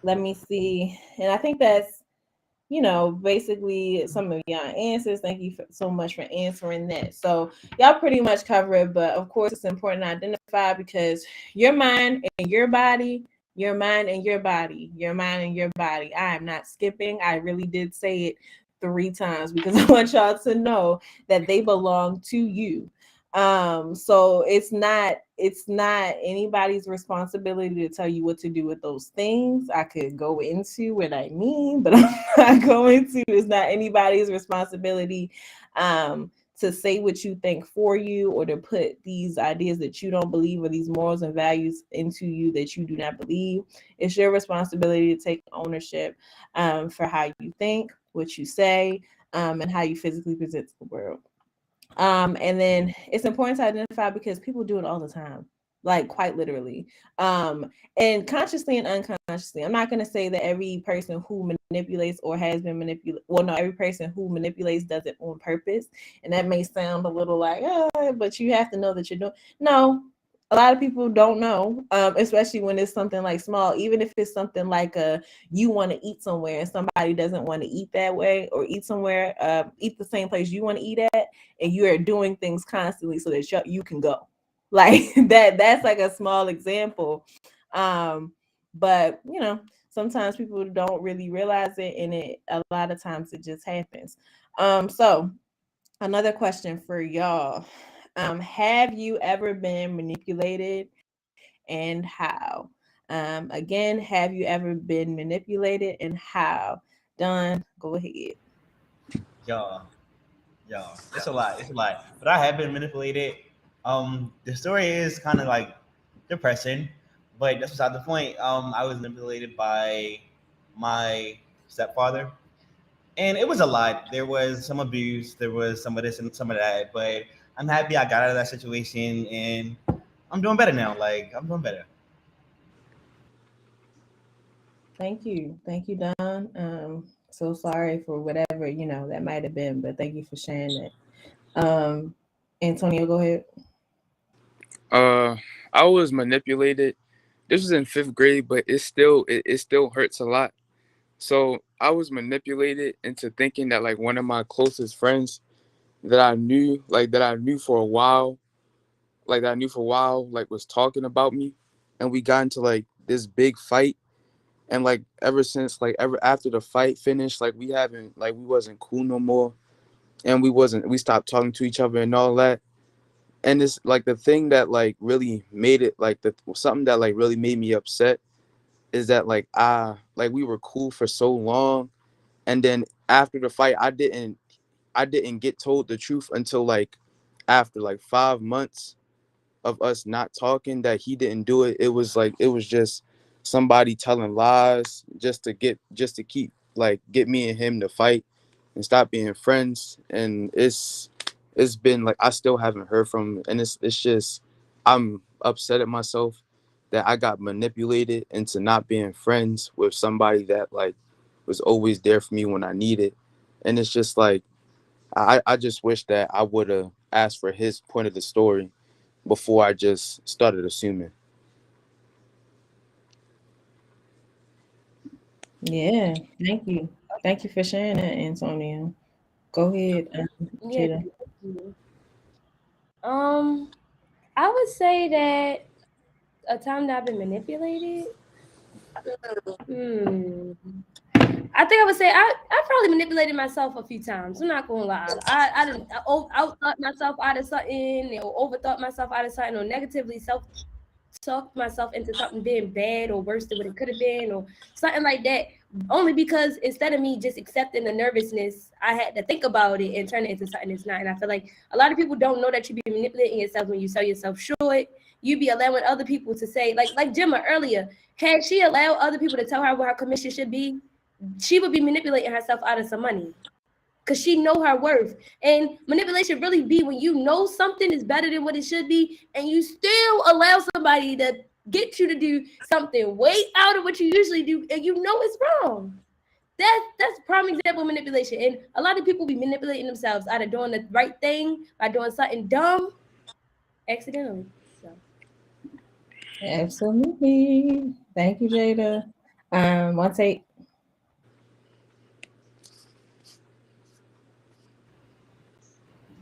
Let me see, and I think that's basically some of y'all answers. Thank you so much for answering that. So y'all pretty much cover it, but of course it's important to identify because your mind and your body, your mind and your body, your mind and your body. I am not skipping. I really did say it 3 times because I want y'all to know that they belong to you. So it's not anybody's responsibility to tell you what to do with those things. I could go into what I mean, but I'm not going to. It's not anybody's responsibility to say what you think for you or to put these ideas that you don't believe or these morals and values into you that you do not believe. It's your responsibility to take ownership for how you think, what you say, and how you physically present to the world. And then it's important to identify because people do it all the time, like quite literally, and consciously and unconsciously. I'm not going to say that every person who manipulates or has been manipulated, well, no, every person who manipulates does it on purpose. And that may sound a little like, but you have to know that you're doing. No, a lot of people don't know, especially when it's something like small, even if it's something like you want to eat somewhere and somebody doesn't want to eat that way or eat somewhere, eat the same place you want to eat at, and you are doing things constantly so that you can go like that's like a small example. But sometimes people don't really realize it, and it a lot of times it just happens. So another question for y'all. Have you ever been manipulated and how? Again, have you ever been manipulated and how? Don, go ahead. Y'all, it's a lot. It's a lot. But I have been manipulated. The story is kind of like depressing, but that's beside the point. I was manipulated by my stepfather, and it was a lot. There was some abuse. There was some of this and some of that. But I'm happy I got out of that situation, and I'm doing better now. Like I'm doing better. Thank you. Thank you, Don. So sorry for whatever, that might have been, but thank you for sharing that. Antonio, go ahead. I was manipulated. This was in 5th grade, but it still hurts a lot. So I was manipulated into thinking that like one of my closest friends that I knew for a while, like was talking about me, and we got into like this big fight. And like ever since, like ever after the fight finished, like we wasn't cool no more, and we stopped talking to each other and all that. And it's like the thing that like really made it like the something that like really made me upset is that like we were cool for so long, and then after the fight I didn't get told the truth until like after like 5 months of us not talking, that he didn't do it. It was just somebody telling lies just to keep like get me and him to fight and stop being friends. And it's been like I still haven't heard from him, and it's just I'm upset at myself that I got manipulated into not being friends with somebody that like was always there for me when I needed. And it's just like I just wish that I would have asked for his point of the story before I just started assuming. Yeah, thank you for sharing that, Antonio. Go ahead, Yeah. Jada. Thank you. I would say that a time that I've been manipulated. Hmm. I think I would say I probably manipulated myself a few times. I'm not gonna lie. I didn't outthought myself out of something, or overthought myself out of something, or negatively self talked myself into something being bad or worse than what it could have been, or something like that. Only because instead of me just accepting the nervousness, I had to think about it and turn it into something it's not. And I feel like a lot of people don't know that you be manipulating yourself when you sell yourself short. You be allowing other people to say, like Gemma earlier, had she allowed other people to tell her what her commission should be, she would be manipulating herself out of some money because she know her worth. And manipulation really be when you know something is better than what it should be, and you still allow somebody to get you to do something way out of what you usually do, and you know it's wrong. That's a prime example of manipulation. And a lot of people be manipulating themselves out of doing the right thing by doing something dumb accidentally. So Absolutely. Thank you, Jada. One take.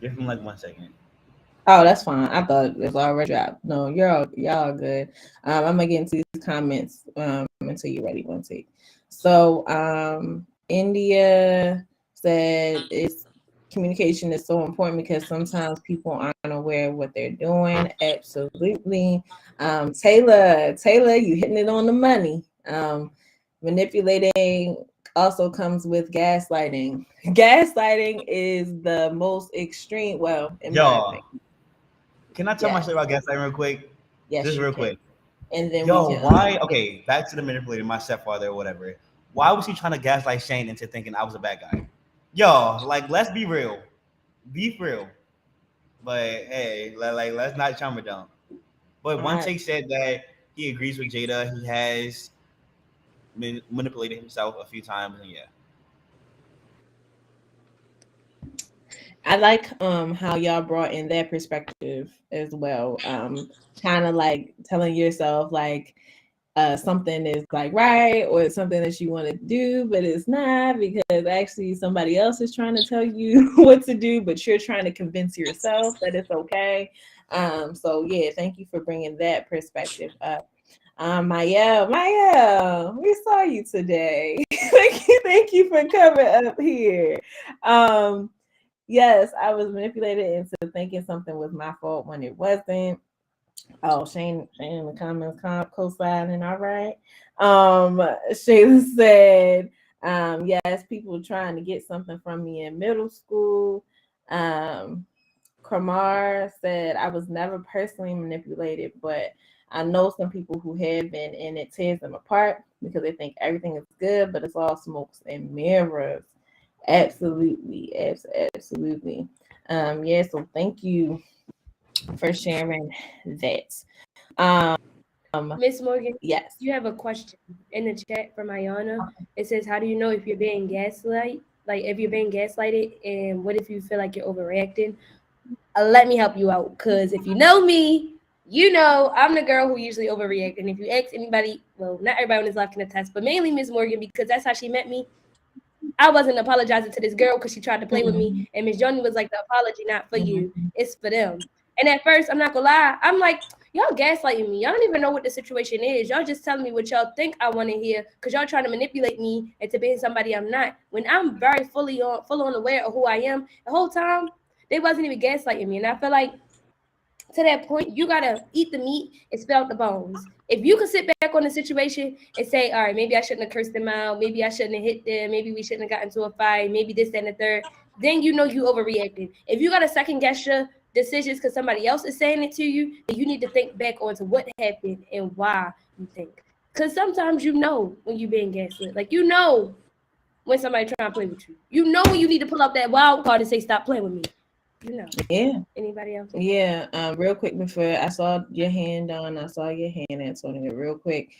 Give him like 1 second. Oh, that's fine. I thought it was already dropped. No, y'all good. I'm gonna get into these comments until you're ready. One take. So India said it's communication is so important because sometimes people aren't aware of what they're doing. Absolutely. Taylor, you hitting it on the money. Manipulating also comes with gaslighting. Gaslighting is the most extreme, well, in my opinion. Yo, can I tell my Yes, story about gaslighting real quick? yes, Just you real can. quick. And then we Yo, can. why? Okay, back to the manipulator, my stepfather or whatever. Why was he trying to gaslight Shane into thinking I was a bad guy? Yo, like let's be real, be real. But hey, like let's not chummer down. But All one right. take said that he agrees with Jada. He has manipulated himself a few times, and yeah. I like how y'all brought in that perspective as well. Kind of like telling yourself like something is like right or it's something that you want to do, but it's not because actually somebody else is trying to tell you what to do, but you're trying to convince yourself that it's okay. So yeah, thank you for bringing that perspective up. Maya, we saw you today. Thank you for coming up here. Um, yes, I was manipulated into thinking something was my fault when it wasn't. Oh, Shane in the comments co-signing. All right. Shayla said, yes, people trying to get something from me in middle school. Um, Kramar said, I was never personally manipulated, but I know some people who have been, and it tears them apart because they think everything is good, but it's all smokes and mirrors. Absolutely, absolutely. Yeah, so thank you for sharing that. Um, Miss Morgan, yes. you have a question in the chat from Ayana. It says, "How do you know if you're being gaslight? Like if you're being gaslighted, and what if you feel like you're overreacting?" Let me help you out, cause if you know me, you know I'm the girl who usually overreact. And if you ask anybody, well, not everybody on this life can attest, but mainly Miss Morgan, because that's how she met me. I wasn't apologizing to this girl because she tried to play with Mhm. me, and Miss Johnny was like, "The apology not for you, Mhm. it's for them." And at first, I'm not gonna lie, I'm like, y'all gaslighting me. Y'all don't even know what the situation is. Y'all just telling me what y'all think I want to hear because y'all trying to manipulate me into being somebody I'm not. When I'm very full on aware of who I am, the whole time they wasn't even gaslighting me. And I feel like to that point, you gotta eat the meat and spell out the bones. If you can sit back on the situation and say, all right, maybe I shouldn't have cursed them out, maybe I shouldn't have hit them, maybe we shouldn't have gotten into a fight, maybe this, that, and the third, then you know you overreacted. If you gotta second guess your decisions because somebody else is saying it to you, then you need to think back onto what happened and why you think. Because sometimes you know when you're being gaslit. Like, you know when somebody trying to play with you. You know when you need to pull up that wild card and say, stop playing with me. You know. Yeah. Anybody else? Yeah. Real quick before I saw your hand on, I saw your hand, Antonio, real quick.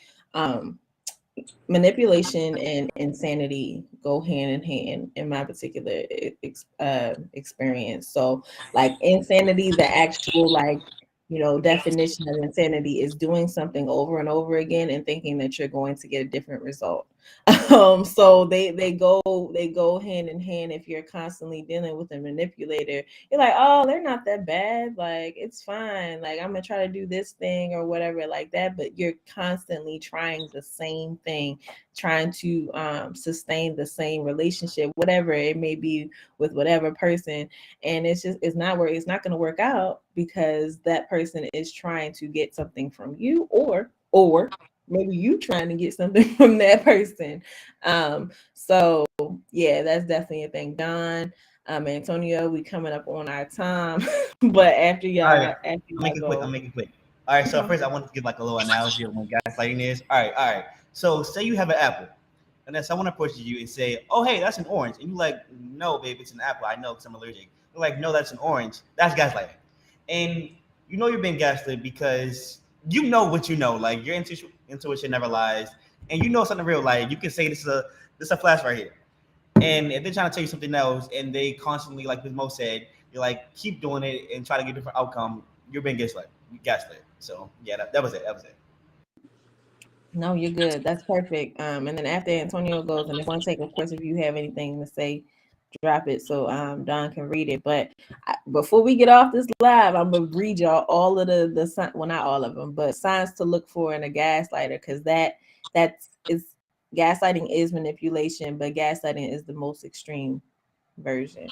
Manipulation and insanity go hand in hand in my particular experience. So like insanity, the actual like, you know, definition of insanity is doing something over and over again and thinking that you're going to get a different result. So they go hand in hand. If you're constantly dealing with a manipulator, you're like, oh, they're not that bad, like it's fine, like I'm gonna try to do this thing or whatever like that, but you're constantly trying the same thing, trying to sustain the same relationship, whatever it may be, with whatever person, and it's not going to work out because that person is trying to get something from you, or maybe you trying to get something from that person. So yeah, that's definitely a thing. Don, Antonio, we coming up on our time, but after y'all, All right, after I'll make y'all it quick. go, I'll make it quick. All right, so first I want to give like a little analogy of what gaslighting is. All right. So say you have an apple, and then someone approaches you and say, "Oh, hey, that's an orange," and you like, "No, babe, it's an apple. I know because I'm allergic." You're like, "No, that's an orange." That's gaslighting, and you know you're being gaslit because you know what you know. Like your intuition never lies, and you know something real. Like you can say this is a flash right here. And if they're trying to tell you something else and they constantly, like Mo said, you're like, keep doing it and try to get a different outcome, you're being gaslit. So yeah, that was it. That was it. no, you're good. That's perfect. And then after Antonio goes, and if one take, of course, if you have anything to say, drop it so Don can read it. But before we get off this live, I'm gonna read y'all all of the well, not all of them, but signs to look for in a gaslighter, because that's is gaslighting is manipulation, but gaslighting is the most extreme version.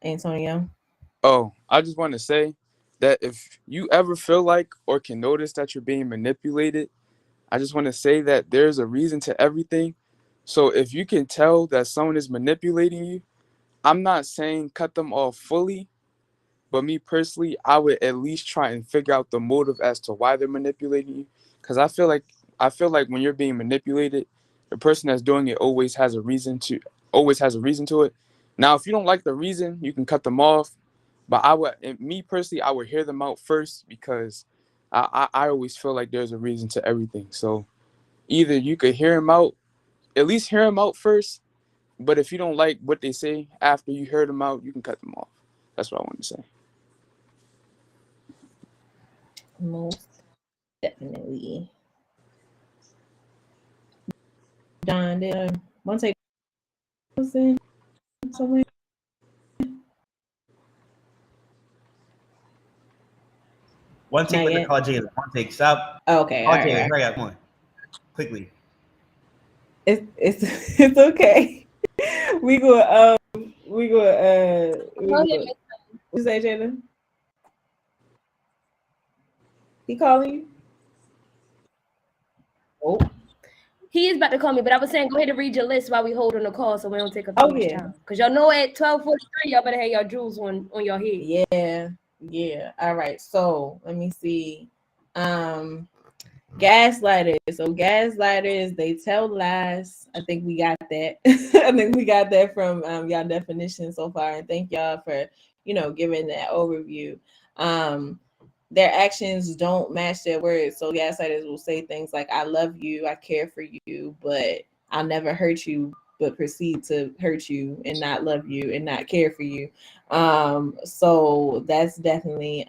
Antonio. Oh, I just want to say that if you ever feel like or can notice that you're being manipulated, I just want to say that there's a reason to everything. So if you can tell that someone is manipulating you, I'm not saying cut them off fully, but me personally, I would at least try and figure out the motive as to why they're manipulating you. Because I feel like when you're being manipulated, the person that's doing it always has a reason to it. Now, if you don't like the reason, you can cut them off. But me personally, I would hear them out first because I always feel like there's a reason to everything. So either you could hear them out, at least hear them out first. But if you don't like what they say after you heard them out, you can cut them off. That's what I want to say. Most definitely. Don, did one take somewhere? One take Not with the yet. call Jalen. One take. Stop. Okay, Call all Jalen. right. Hurry up. Come on. Quickly. It's it's okay. We go Go ahead, Miss. what you say, Jada? He calling you? Oh, He is about to call me, but I was saying go ahead and read your list while we hold on the call so we don't take up too oh much yeah. time. Because y'all know at 12:43, y'all better have your jewels on your head. Yeah. All right. So let me see. Gaslighters. So gaslighters, they tell lies. I think we got that. I think we got that from y'all definition so far. And thank y'all for, giving that overview. Their actions don't match their words. So gaslighters will say things like, I love you, I care for you, but I'll never hurt you, but proceed to hurt you and not love you and not care for you. So that's definitely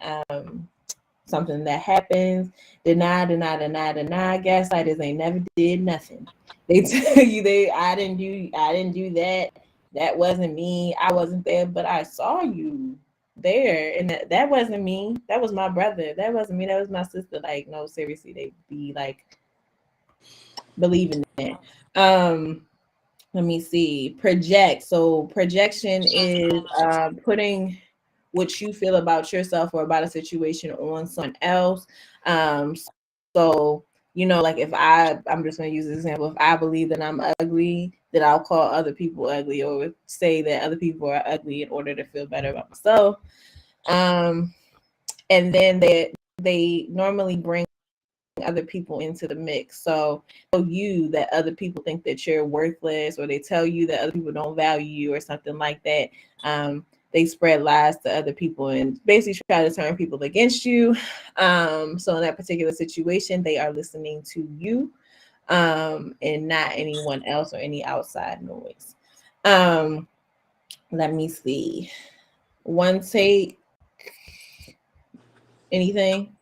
something that happens. Deny. Gaslighters ain't never did nothing. They tell you I didn't do that. That wasn't me. I wasn't there, but I saw you there, and that wasn't me. That was my brother. That wasn't me. That was my sister. Like, no, seriously, they be like believing that. Let me see. Project. So projection is putting what you feel about yourself or about a situation on someone else. So, you know, like if I'm just going to use this example. If I believe that I'm ugly, that I'll call other people ugly or say that other people are ugly in order to feel better about myself. And then they normally bring other people into the mix. So tell you that other people think that you're worthless, or they tell you that other people don't value you or something like that. They spread lies to other people and basically try to turn people against you. So in that particular situation, they are listening to you and not anyone else or any outside noise. Let me see. One take. Anything?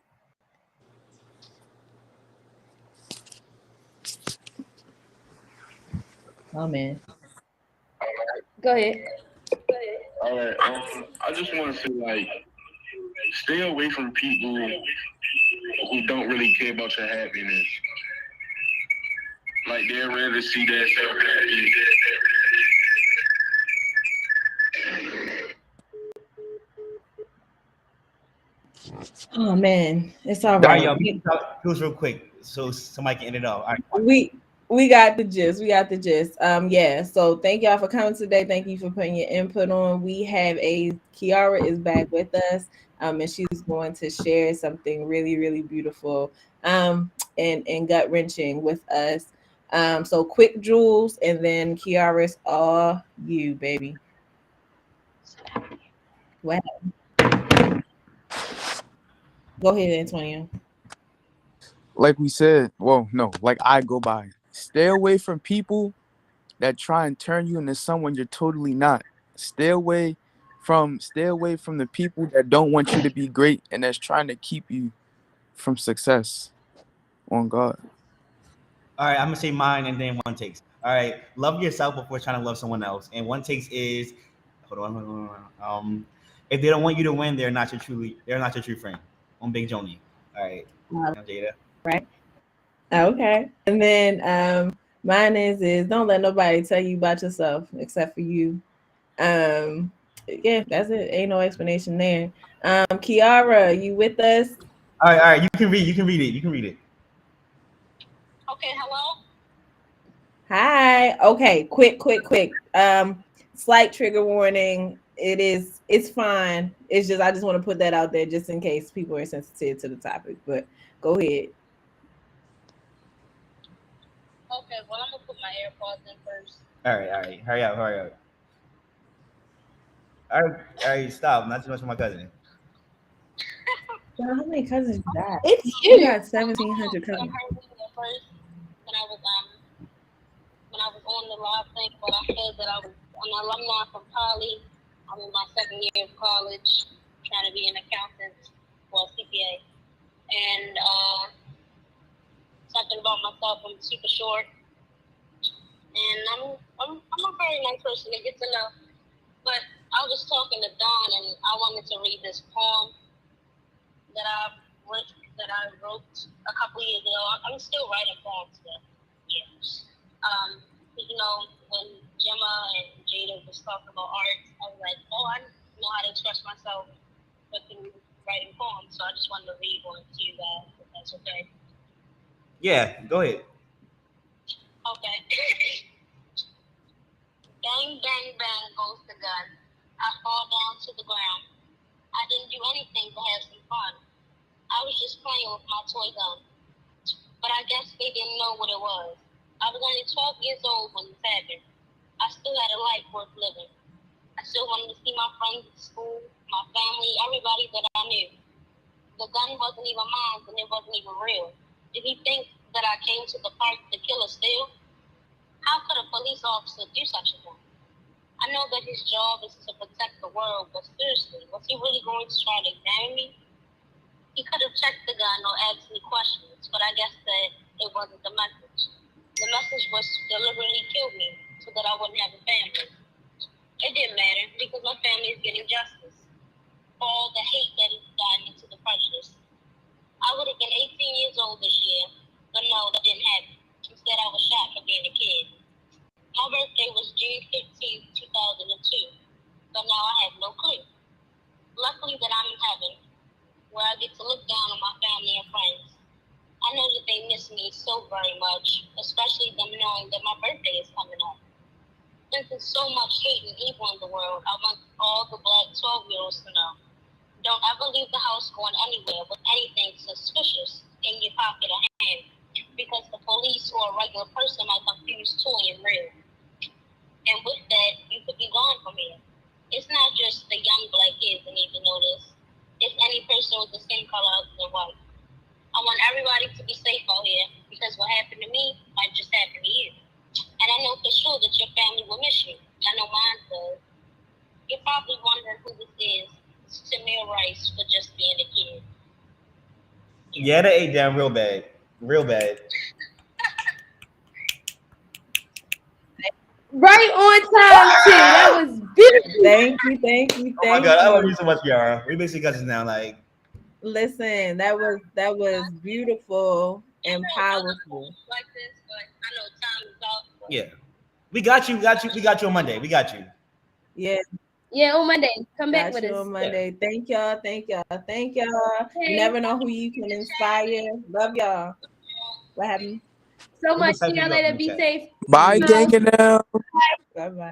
Oh man. Go ahead. All right. I just want to say, like, stay away from people who don't really care about your happiness. Like, they'd rather see that self happy. Oh man, it's all All right, right. y'all. Who's real quick so somebody can end it off. All right. We got the gist. We got the gist. Yeah. So thank y'all for coming today. Thank you for putting your input on. We have Kiara is back with us. And she's going to share something really, really beautiful and gut wrenching with us. So quick Jules, and then Kiara's all you, baby. What happened? Go ahead, Antonio. Like we said, well, no, like I go by. Stay away from people that try and turn you into someone you're totally not. Stay away from the people that don't want you to be great and that's trying to keep you from success. On God. All right, I'm gonna say mine and then one takes. All right, love yourself before trying to love someone else. And one takes is, hold on. If they don't want you to win, they're not your true friend. On Big Joni. All right, Jada. Right. Okay. And then mine is don't let nobody tell you about yourself except for you. Yeah, that's it. Ain't no explanation there. Kiara, you with us? All right. You can read it. Okay, hello? Hi. Okay, quick. Slight trigger warning. It's fine. It's just I just want to put that out there just in case people are sensitive to the topic. But go ahead. Okay, well, I'm gonna put my AirPods in first. All right. Hurry up. All right. Stop. Not too much for my cousin. How many cousins you got? It's You you. got 1,700 cousins. I heard it at first when I was on the live thing, but I said that I was an alumni from Poly. I'm in my second year of college, trying to be an accountant, well, CPA. And something about myself, I'm super short. And I'm a very nice person to get to know. But I was talking to Don, and I wanted to read this poem that I wrote a couple years ago. I'm still writing poems, but yeah. You know, when Gemma and Jada was talking about art, I was like, oh, I know how to express myself through writing poems. So I just wanted to read one to you guys, if that's okay. Yeah, go ahead. Okay. Bang, bang, bang goes the gun. I fall down to the ground. I didn't do anything to have some fun. I was just playing with my toy gun. But I guess they didn't know what it was. I was only 12 years old when this happened. I still had a life worth living. I still wanted to see my friends at school, my family, everybody that I knew. The gun wasn't even mine and it wasn't even real. Did he think that I came to the park to kill or steal? How could a police officer do such a thing? I know that his job is to protect the world, but seriously, was he really going to try to examine me? He could have checked the gun or asked me questions, but I guess that it wasn't the message. The message was to deliberately kill me so that I wouldn't have a family. It didn't matter because my family is getting justice for all the hate that has gotten into the prejudice. I would have been 18 years old this year, but no, that didn't happen. Instead, I was shot for being a kid. My birthday was June 15th, 2002, but now I have no clue. where I get to look down on my family and friends. I know that they miss me so very much, especially them knowing that my birthday is coming up. Since there's so much hate and evil in the world, I want all the black 12-year-olds to know. Don't ever leave the house going anywhere with anything suspicious in your pocket or hand, because the police or a regular person might confuse toy and real. And with that, you could be gone from here. It's not just the young black kids that need to know this. It's any person with the skin color other than white. I want everybody to be safe out here, because what happened to me might just happen to you. And I know for sure that your family will miss you. I know mine does. You're probably wondering who this is. It's Tamir Rice for just being a kid. Yeah, they ate down real bad. Real bad. Right on time too. That was beautiful. Thank you, thank you, Oh my thank god, I love you. you so much, Kiara. We basically cousins now. Like, Listen, that was beautiful and powerful. Like this, but I know time is off. yeah, we got you. We got you on Monday. We got you. Yeah, Yeah, on Monday. Come back got with you us. on Monday. Thank y'all, thank y'all, thank y'all. You Okay. never know who you can inspire. Love y'all. What happened? So We much. just typed See y'all you up in later. the Be chat. safe. Bye, Yeah. gang and now. Bye bye.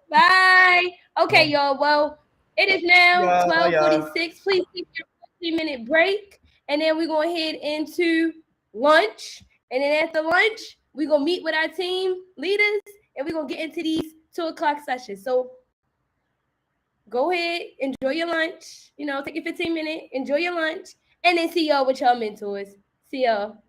Bye. Okay, y'all. Well, it is now Yeah, bye, y'all. 12:46. Please take your 3-minute break, and then we're gonna head into lunch. And then after lunch, we're gonna meet with our team leaders, and we're gonna get into these 2 o'clock sessions. So go ahead, enjoy your lunch. Take your 15-minute, enjoy your lunch, and then see y'all with y'all mentors. See y'all.